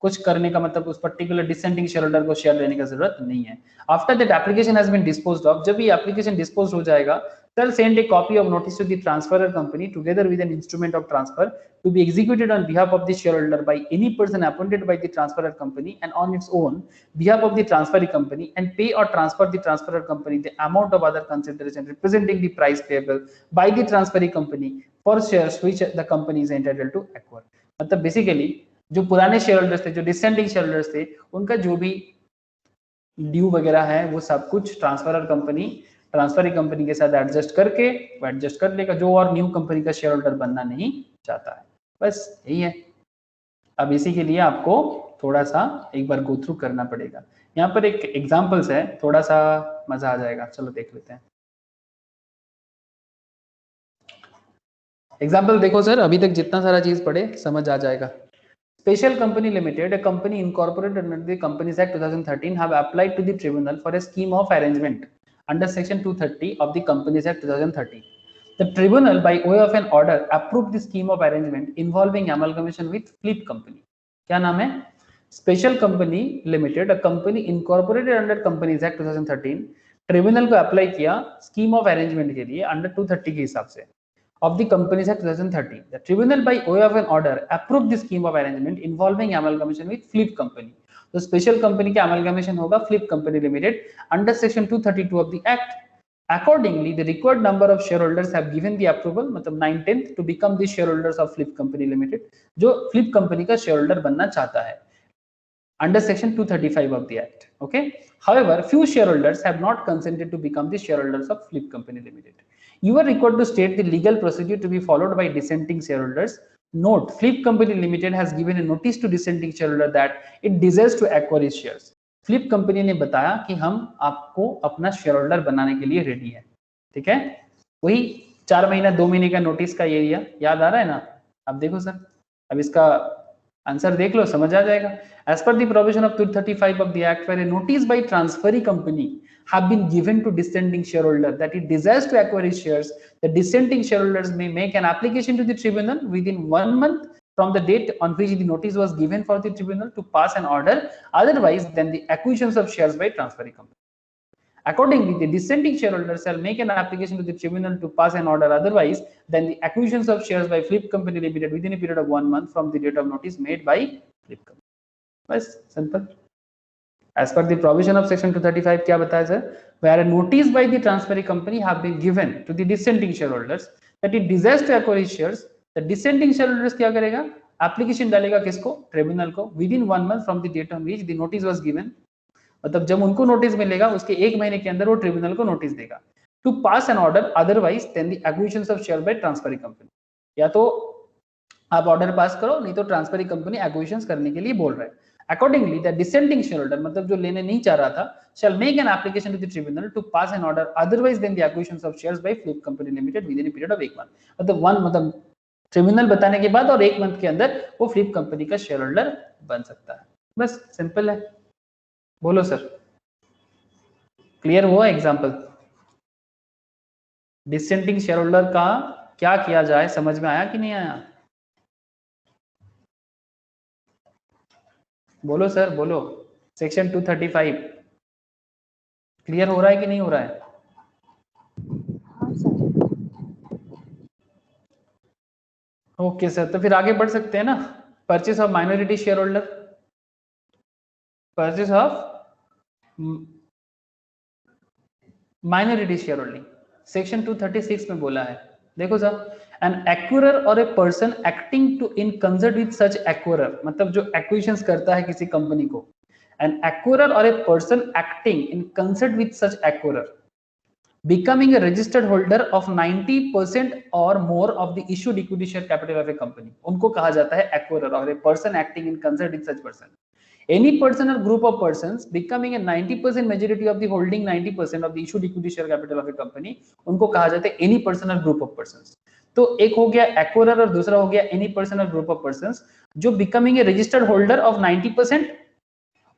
कुछ करने का मतलब उस पर्टिकुलर डिसेंडिंग शेयर होल्डर को शेयर लेने का जरूरत नहीं है। After that application has been disposed of, जब ये एप्लीकेशन डिस्पोज हो जाएगा, shall send a copy of notice to the transferor company together with an instrument of transfer to be executed on behalf of the shareholder by any person appointed by the transferor company and on its own behalf of the transferring company, and pay or transfer the transferor company the amount of other consideration representing the price payable by the transferring company for shares which the company is entitled to acquire। मतलब basically जो पुराने share holders थे, जो descending share holders थे, उनका जो भी due वगैरह है वो सब कुछ ट्रांसफरर कंपनी ट्रांसफरिंग कंपनी के साथ एडजस्ट करके वो एडजस्ट कर लेगा, जो और न्यू कंपनी का शेयर होल्डर बनना नहीं चाहता है। बस यही है। अब इसी के लिए आपको थोड़ा सा एक बार गो थ्रू करना पड़ेगा। यहाँ पर एक एग्जांपल्स है, थोड़ा सा मजा आ जाएगा, चलो देख लेते हैं। एग्जाम्पल देखो सर, अभी तक जितना सारा चीज पढ़े समझ आ जाएगा। Special Company Limited, a company incorporated under the Companies Act 2013, have applied to the tribunal for a scheme of arrangement under Section 230 of the Companies Act 2013. The tribunal, by way of an order, approved the scheme of arrangement involving amalgamation with Flip Company. क्या नाम है? Special Company Limited, a company incorporated under Companies Act 2013, tribunal को apply किया scheme of arrangement के लिए under 230 के हिसाब से of the Companies Act 2013. The tribunal, by way of an order, approved the scheme of arrangement involving amalgamation with Flip Company. तो special company का amalgamation होगा Flip Company Limited under Section 232 of the Act. Accordingly, the required number of shareholders have given the approval, मतलब 9/10 to become the shareholders of Flip Company Limited, जो Flip Company का shareholder बनना चाहता है under Section 235 of the Act. Okay. However, few shareholders have not consented to become the shareholders of Flip Company Limited. You are required to state the legal procedure to be followed by dissenting shareholders. Note: Flip Company Limited has given a notice to dissenting shareholder that it desires to acquire its shares. Flip Company ने बताया कि हम आपको अपना share holder बनाने के लिए ready है, ठीक है। वही 4 महीना 2 महीने का नोटिस का एरिया याद आ रहा है ना? अब देखो सर, अब इसका आंसर देख लो, समझ आ जाएगा। As per the provision of 235 of the Act, where a notice by transferee company have been given to dissenting shareholder that it desires to acquire his shares, the dissenting shareholders may make an application to the tribunal within 1 month from the date on which the notice was given for the tribunal to pass an order otherwise than the acquisitions of shares by transferring company. Accordingly, the dissenting shareholder shall make an application to the tribunal to pass an order. Otherwise, then the acquisitions of shares by Flip Company Limited within a period of 1 month from the date of notice made by Flip Company. बस simple. As per the provision of section 235, क्या बताया sir? Where a notice by the transferring company have been given to the dissenting shareholders that it desires to acquire his shares, the dissenting shareholders क्या करेगा? Application डालेगा किसको? Tribunal को within 1 month from the date on which the notice was given. मतलब जब उनको notice मिलेगा उसके 1 महीने के अंदर वो ट्रिब्यूनल को नोटिस देगा to pass an order, otherwise then the acquisitions of share by transferring company. या तो आप ऑर्डर पास करो, नहीं तो ट्रांसफरिंग कंपनी एक्विजिशंस करने के लिए बोल रहा है. Accordingly the dissenting share holder, मतलब जो लेने नहीं चाह रहा था, shall make an application to the tribunal to pass an order, otherwise then the acquisitions of shares by flip company limited within a period of 1 month. मतलब tribunal बताने के बाद और 1 मंथ के अंदर वो फ्लिप कंपनी का share holder बन सकता है. बस सिंपल है. बोलो सर, क्लियर हुआ एग्जाम्पल? डिसेंटिंग शेयर होल्डर का क्या किया जाए, समझ में आया कि नहीं आया? बोलो सर, बोलो. सेक्शन 235 क्लियर हो रहा है कि नहीं हो रहा है? ओके सर, तो फिर आगे बढ़ सकते हैं ना. Purchase of minority share holder, purchase of minority share holding section 236 में बोला है. देखो sir, an acquirer or a person acting to in concert with such acquirer, मतलब जो एक्विजिशंस करता है किसी कंपनी को, N acquirer or a person acting in concert with such acquirer becoming a registered holder of 90% or more of the issued equity share capital of a company, उनको कहा जाता है acquirer or a person acting in concert with such person. Any person or group of persons becoming a 90% majority of the holding 90% of the issued equity share capital of a company, उनको कहा जाता है any person or group of persons. तो एक हो गया acquirer और दूसरा हो गया any person or group of persons जो becoming a registered holder of 90%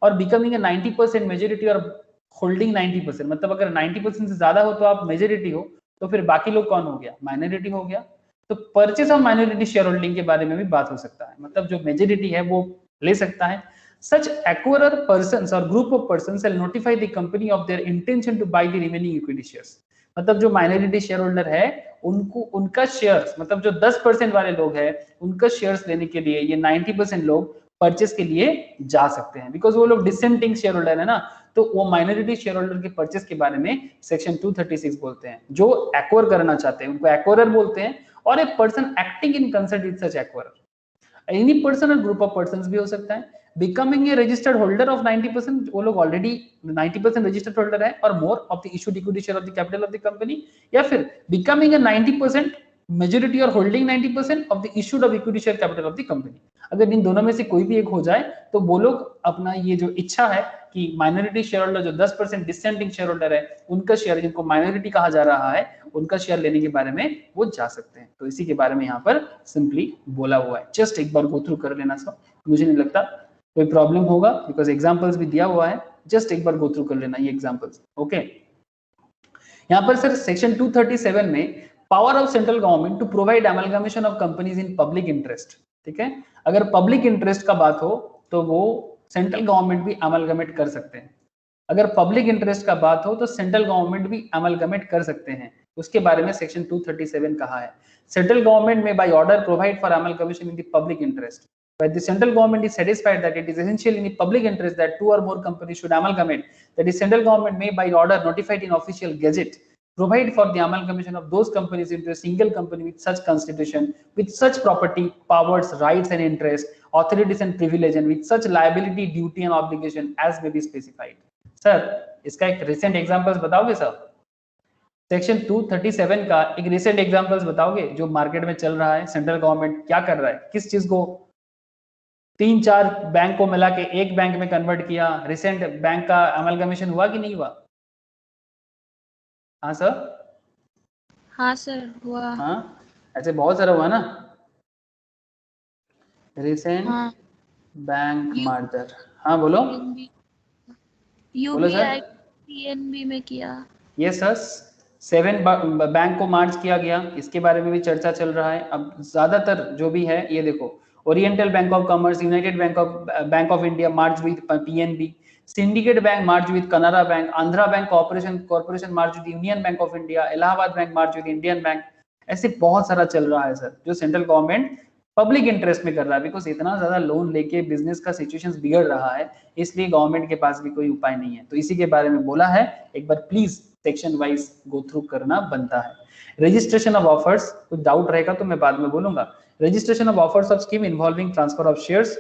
और becoming a 90% majority और होल्डिंग 90%, मतलब अगर 90% से ज्यादा हो तो आप मेजोरिटी हो, तो फिर बाकी लोग कौन हो गया? माइनॉरिटी हो गया. तो purchase of minority share holding के बारे में भी बात हो सकता है, मतलब जो मेजोरिटी है वो ले सकता है. Such acquirer persons or group of persons shall notify the company of their intention to buy the remaining equity shares. मतलब जो माइनॉरिटी शेयर होल्डर है उनको उनका शेयर्स, मतलब जो 10% वाले लोग हैं उनका शेयर्स लेने के लिए ये 90% लोग परचेस के लिए जा सकते हैं, बिकॉज वो लोग डिसेंटिंग शेयर होल्डर है ना. तो वो माइनॉरिटी शेयर होल्डर के परचेस के बारे में सेक्शन 236 बोलते हैं. जो एक्वायर करना चाहते हैं उनको एक्वायरर बोलते हैं, और a person acting in concert with such acquirer. Any person और ग्रुप ऑफ पर्संस भी हो सकता है. Becoming a registered holder of 90%, वो लोग ऑलरेडी 90% रजिस्टर्ड होल्डर है और more of the issued equity share of the capital of the company, या फिर बिकमिंग ए 90% मेजोरिटी और holding 90% of the issued of equity share capital of the company. अगर इन दोनों में से कोई भी एक हो जाए तो वो लोग अपना ये जो इच्छा है कि माइनॉरिटी शेयर होल्डर जो 10% डिसेंटिंग शेयर होल्डर है उनका शेयर, जिनको माइनॉरिटी कहा जा रहा है, उनका शेयर लेने के बारे में वो जा सकते हैं. तो इसी के बारे में यहाँ पर सिंपली बोला हुआ है. जस्ट एक बार गो थ्रू कर लेना सब, मुझे नहीं लगता कोई प्रॉब्लम होगा बिकॉज एग्जाम्पल्स भी दिया हुआ है. जस्ट एक बार गो थ्रू कर लेना ये एग्जाम्पल्स. ओके, यहाँ पर सर सेक्शन 237 में power of central government to provide amalgamation of companies in public interest. ठीक है, अगर पब्लिक इंटरेस्ट का बात हो तो वो सेंट्रल गवर्नमेंट भी अमलगमेट कर सकते हैं. अगर पब्लिक इंटरेस्ट का बात हो तो सेंट्रल गवर्नमेंट भी अमलगमेट कर सकते हैं. उसके बारे में सेक्शन 237 कहा है. Central government may by order provide for amalgamation in the public interest. But the central government is satisfied that it is essential in the public interest that 2 or more companies should amalgamate, that the central government may by order notified in official gazette provide for the amalgamation of those companies into a single company with such constitution, with such property, powers, rights and interests, authorities and privilege, and with such liability, duty and obligation as may be specified. Sir, इसका एक recent examples बताओगे sir? Section 237 का एक recent examples बताओगे जो market में चल रहा है? सेंट्रल गवर्नमेंट क्या कर रहा है, किस चीज को 3-4 बैंक को मिला के एक बैंक में कन्वर्ट किया? रिसेंट बैंक का अमलगमेशन हुआ कि नहीं हुआ? हाँ सर. हाँ सर हुआ. हाँ, ऐसे बहुत सारा हुआ ना. Recent bank merger. हाँ बोलो. यूबीआई पीएनबी में किया. यस सर, 7 बैंक को मार्ज किया गया, इसके बारे में भी चर्चा चल रहा है. अब ज्यादातर जो भी है ये देखो, oriental bank of commerce, United bank of India Marge with PNB, syndicate bank merge with Canara bank, Andhra bank corporation merge with union bank of India, Allahabad bank merge with Indian bank. ऐसे बहुत सारा चल रहा है सर, जो central government public interest में कर रहा है, बिकॉज इतना ज्यादा लोन लेके बिजनेस का सिचुएशन बिगड़ रहा है, इसलिए गवर्नमेंट के पास भी कोई उपाय नहीं है। तो इसी के बारे में बोला है, एक बार please section wise go through करना बनता है। रजिस्ट्रेशन ऑफ ऑफर्स, कुछ डाउट रहेगा तो मैं बाद में बोलूंगा। Registration of offers of scheme involving transfer of shares,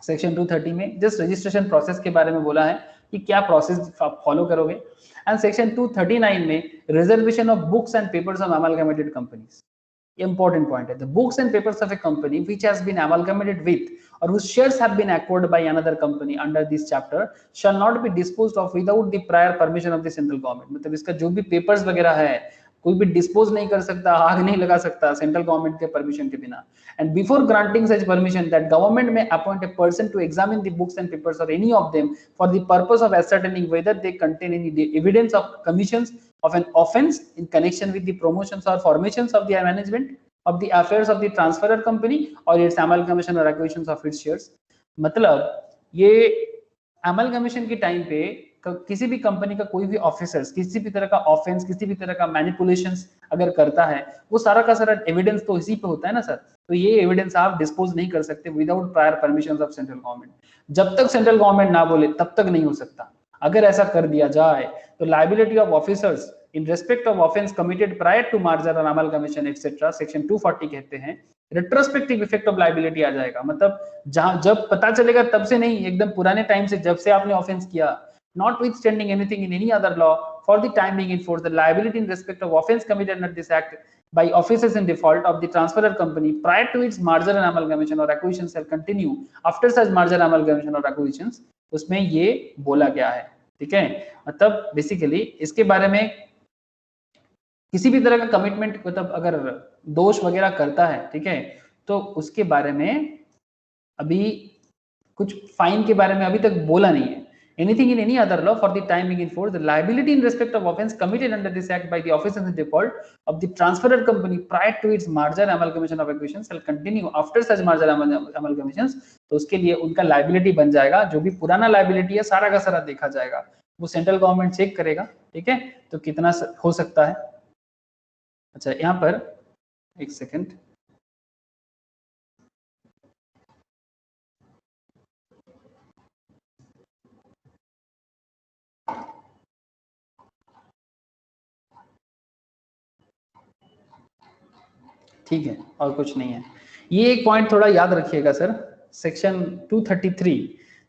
section 230 में जस्ट रजिस्ट्रेशन प्रोसेस के बारे में बोला है कि क्या प्रोसेस आप फॉलो करोगे। एंड सेक्शन 239 में reservation of books and papers of amalgamated companies, important point है, the books and papers of a company which has been amalgamated with or whose shares have been acquired by another company under this chapter shall not be disposed of without the prior permission of the central government। मतलब इसका जो भी papers वगैरह है कोई भी dispose नहीं कर सकता, आग नहीं लगा सकता सेंट्रल गवर्नमेंट के परमिशन के बिना। And before granting such permission that government may appoint a person to examine the books and papers और any of them for the purpose of ascertaining whether they contain any evidence of commissions of an offense in connection with the promotions or formations of the management of the affairs of the transferor company or its amalgamation or acquisitions of its shares। मतलब ये amalgamation के time पे किसी भी company का कोई भी officers किसी भी तरह का ऑफेंस, किसी भी तरह का मैनिपुलेशंस अगर करता है, वो सारा का सारा एविडेंस तो इसी पे होता है ना सर। तो ये एविडेंस आप डिस्पोज नहीं कर सकते without prior permission of central government. जब तक सेंट्रल गवर्नमेंट ना बोले तब तक नहीं हो सकता। अगर ऐसा कर दिया जाए तो liability of officers in respect of offense committed prior to merger or amalgamation etc section 240 कहते हैं retrospective effect of liability आ जाएगा। मतलब जहां जब पता चलेगा तब से नहीं, एकदम पुराने टाइम से जब से आपने ऑफेंस किया, notwithstanding anything in any other law for the time being in force, the liability in respect of offense committed under this act by officers in default of the transferor company prior to its merger and amalgamation or acquisition shall continue after such merger amalgamation or acquisitions। उसमें ये बोला गया है, ठीक है। मतलब basically इसके बारे में किसी भी तरह का कमिटमेंट, मतलब अगर दोष वगैरह करता है, ठीक है, तो उसके बारे में अभी कुछ फाइन के बारे में अभी तक बोला नहीं है। Anything in any other law for the time being in force, the liability in respect of offence committed under this act by the officers in default of the transferor company prior to its merger amalgamation of acquisition shall continue after such merger amalgamations. तो उसके लिए उनका liability बन जाएगा, जो भी पुराना liability है सारा का सारा देखा जाएगा, वो सेंट्रल गवर्नमेंट चेक करेगा, ठीक है, तो कितना हो सकता है। अच्छा यहाँ पर एक सेकंड, ठीक है, और कुछ नहीं है। ये एक पॉइंट थोड़ा याद रखिएगा sir, section 233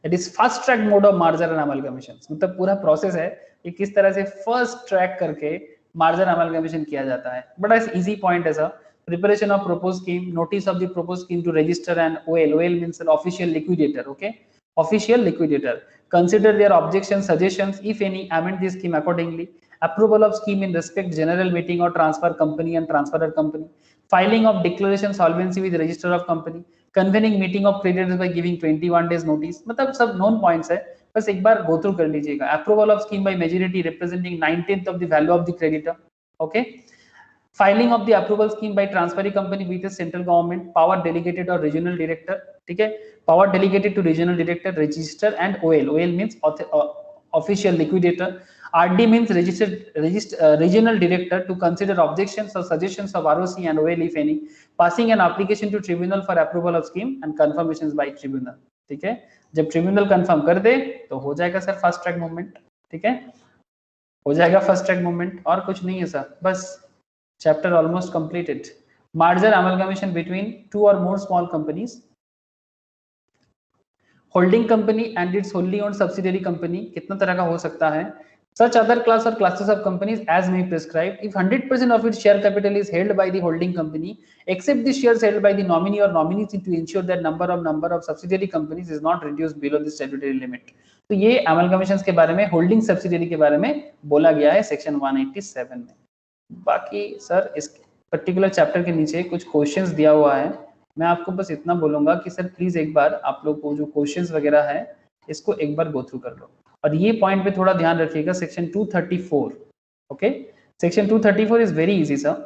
that is fast track mode of merger and amalgamation. मतलब पूरा प्रोसेस है कि किस तरह से फर्स्ट ट्रैक करके मर्जर अमलगमेशन किया जाता है। बड़ा इजी पॉइंट है sir. Preparation of propose scheme, notice of the propose scheme to registrar and OL, OL means an official liquidator, okay, official liquidator, consider their objections, suggestions if any, amend the scheme accordingly, approval of scheme in respect general meeting or transfer company and transferor company, filing of declaration solvency with register of company, convening meeting of creditors by giving 21 days notice। मतलब सब known points है, बस एक बार गो through कर लीजिएगा। Approval of scheme by majority representing 9/10 of the value of the creditor, okay, filing of the approval scheme by transferring company with central government, power delegated और regional director, ठीक है, power delegated to regional director, registrar and OL, OL means official liquidator, RD means regional director to consider objections or suggestions of ROC and OL if any, passing an application to tribunal for approval of scheme and confirmations by tribunal, ठीक है। जब tribunal confirm कर दे तो हो जाएगा sir fast track movement, ठीक है, हो जाएगा फास्ट ट्रैक मूवमेंट, और कुछ नहीं है सर, बस chapter almost completed. Merger amalgamation between two और more small companies, holding company and its wholly owned subsidiary company, कितना तरह का हो सकता है। Such other class or classes of companies as may prescribe, if 100% of its share capital is held by the holding company, except the shares held by the nominee or nominees, to ensure that number of subsidiary companies is not reduced below the statutory limit। तो ये amalgamations के बारे में, holding subsidiary के बारे में बोला गया है सेक्शन 187 में। बाकी सर इस पर्टिकुलर चैप्टर के नीचे कुछ क्वेश्चंस दिया हुआ है, मैं आपको बस इतना बोलूंगा कि सर प्लीज एक बार आप लोग को जो क्वेश्चंस वगैरह है इसको एक बार गो थ्रू कर लो, और ये पॉइंट पे थोड़ा ध्यान रखिएगा। Section 234, okay, section 234 is very easy sir.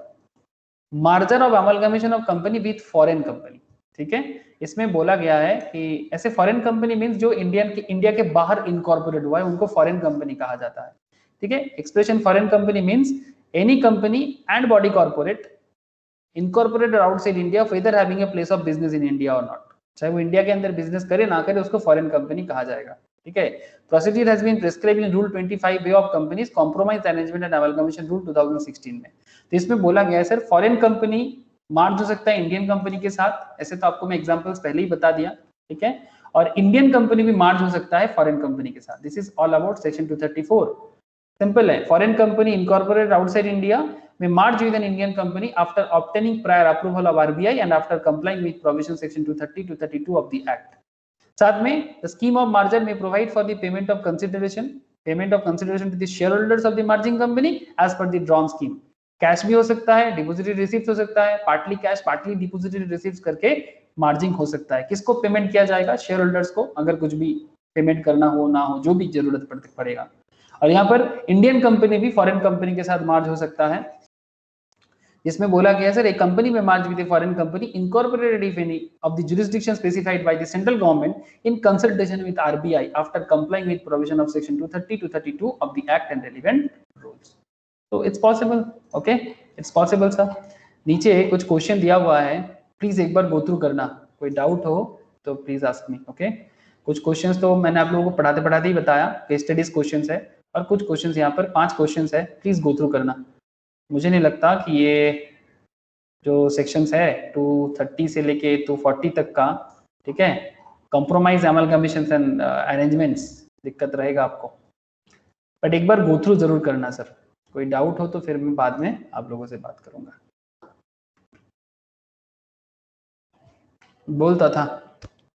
Merger of amalgamation of company with foreign company, ठीक है। इसमें बोला गया है कि ऐसे फॉरेन कंपनी मींस जो इंडिया के बाहर इनकॉर्पोरेट हुआ है उनको फॉरेन कंपनी कहा जाता है, ठीक है। Expression foreign company means any company and body corporate incorporated outside India whether having a place of business in India or not, चाहे वो इंडिया के अंदर बिजनेस करे ना करे उसको फॉरेन कंपनी कहा जाएगा, ठीक है। Procedure has been prescribed in rule 25 वे of companies compromise arrangement and amalgamation rule 2016 में। तो इसमें बोला गया है सर फॉरेन कंपनी मार्ज हो सकता है इंडियन कंपनी के साथ, ऐसे तो आपको मैं एग्जांपल्स पहले ही बता दिया, ठीक है। और इंडियन कंपनी भी मार्ज हो सकता है फॉरेन कंपनी के साथ। This is all about section 234। Simple है, foreign company incorporated outside India may merge with an Indian company after obtaining prior approval of RBI and after complying with provision section 230 to 32 of the act. साथ में the scheme of merger may provide for the payment of consideration to the shareholders of the merging company as per the drawn scheme. Cash भी हो सकता है, depository receipt हो सकता है, partly cash partly depository receipt करके margin हो सकता है। किसको पेमेंट किया जाएगा? शेयर होल्डर्स को, अगर कुछ भी पेमेंट करना हो ना हो, जो भी जरूरत पड़ेगा। और यहाँ पर इंडियन कंपनी भी फॉरेन कंपनी के साथ मार्ज हो सकता है, जिसमें बोला गया सर एक company may merge with a foreign company incorporated if any of the jurisdiction specified by the central government in consultation with RBI after complying with provision of section 230 to 32 of the act and relevant rules. तो it's possible, okay, it's possible sir. नीचे कुछ question दिया हुआ है, please एक बार गो through करना, कोई doubt हो तो प्लीज आस्क मी, ओके। कुछ क्वेश्चंस तो मैंने आप लोगों को पढ़ाते पढ़ाते ही बताया, केस स्टडीज क्वेश्चंस है, और कुछ क्वेश्चंस यहाँ पर 5 क्वेश्चंस है, प्लीज गो थ्रू करना। मुझे नहीं लगता कि ये जो सेक्शंस है 230 से लेके 240 तक का, ठीक है, कॉम्प्रोमाइज अमलगमेशंस एंड अरेंजमेंट्स दिक्कत रहेगा आपको, बट एक बार गो थ्रू जरूर करना सर। कोई डाउट हो तो फिर मैं बाद में आप लोगों से बात करूंगा। बोलता था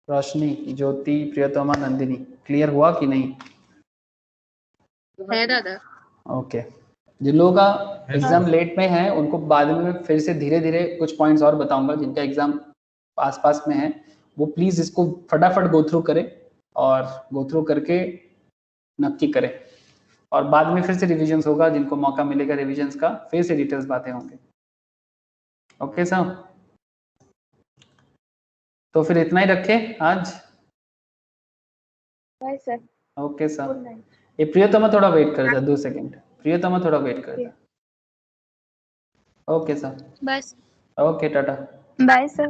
रोशनी, ज्योति, प्रियतमा, नंदिनी, क्लियर हुआ कि नहीं? है दादा। ओके, जिन लोगों का एग्जाम लेट में है उनको बाद में फिर से धीरे धीरे कुछ पॉइंट्स और बताऊंगा। जिनका एग्जाम पास में है वो प्लीज इसको फटाफट गो थ्रू करें और गो थ्रू करके नक्की करें, और बाद में फिर से रिविजन्स होगा, जिनको मौका मिलेगा रिविजन्स का, फिर से डिटेल्स बातें होंगे। ओके सर, तो फिर इतना ही रखें आज। Bye sir. Okay sir. Good night. ये प्रियतमा थोड़ा वेट कर जा, 2 सेकंड, प्रियतमा थोड़ा वेट कर जा। Okay sir, bye okay, tata, bye sir.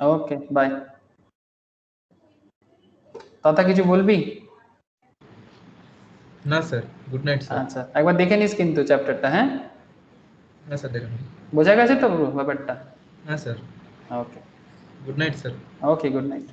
Okay bye. Tata কিছু বলবি? না স্যার, গুড নাইট স্যার। আচ্ছা, একবার দেখে নিস কিন্তু চ্যাপ্টারটা, হ্যাঁ? না স্যার, দেখুন। বোঝা গেছে তো ব্যাপারটা? হ্যাঁ স্যার। ওকে, গুড নাইট স্যার। ওকে, গুড নাইট।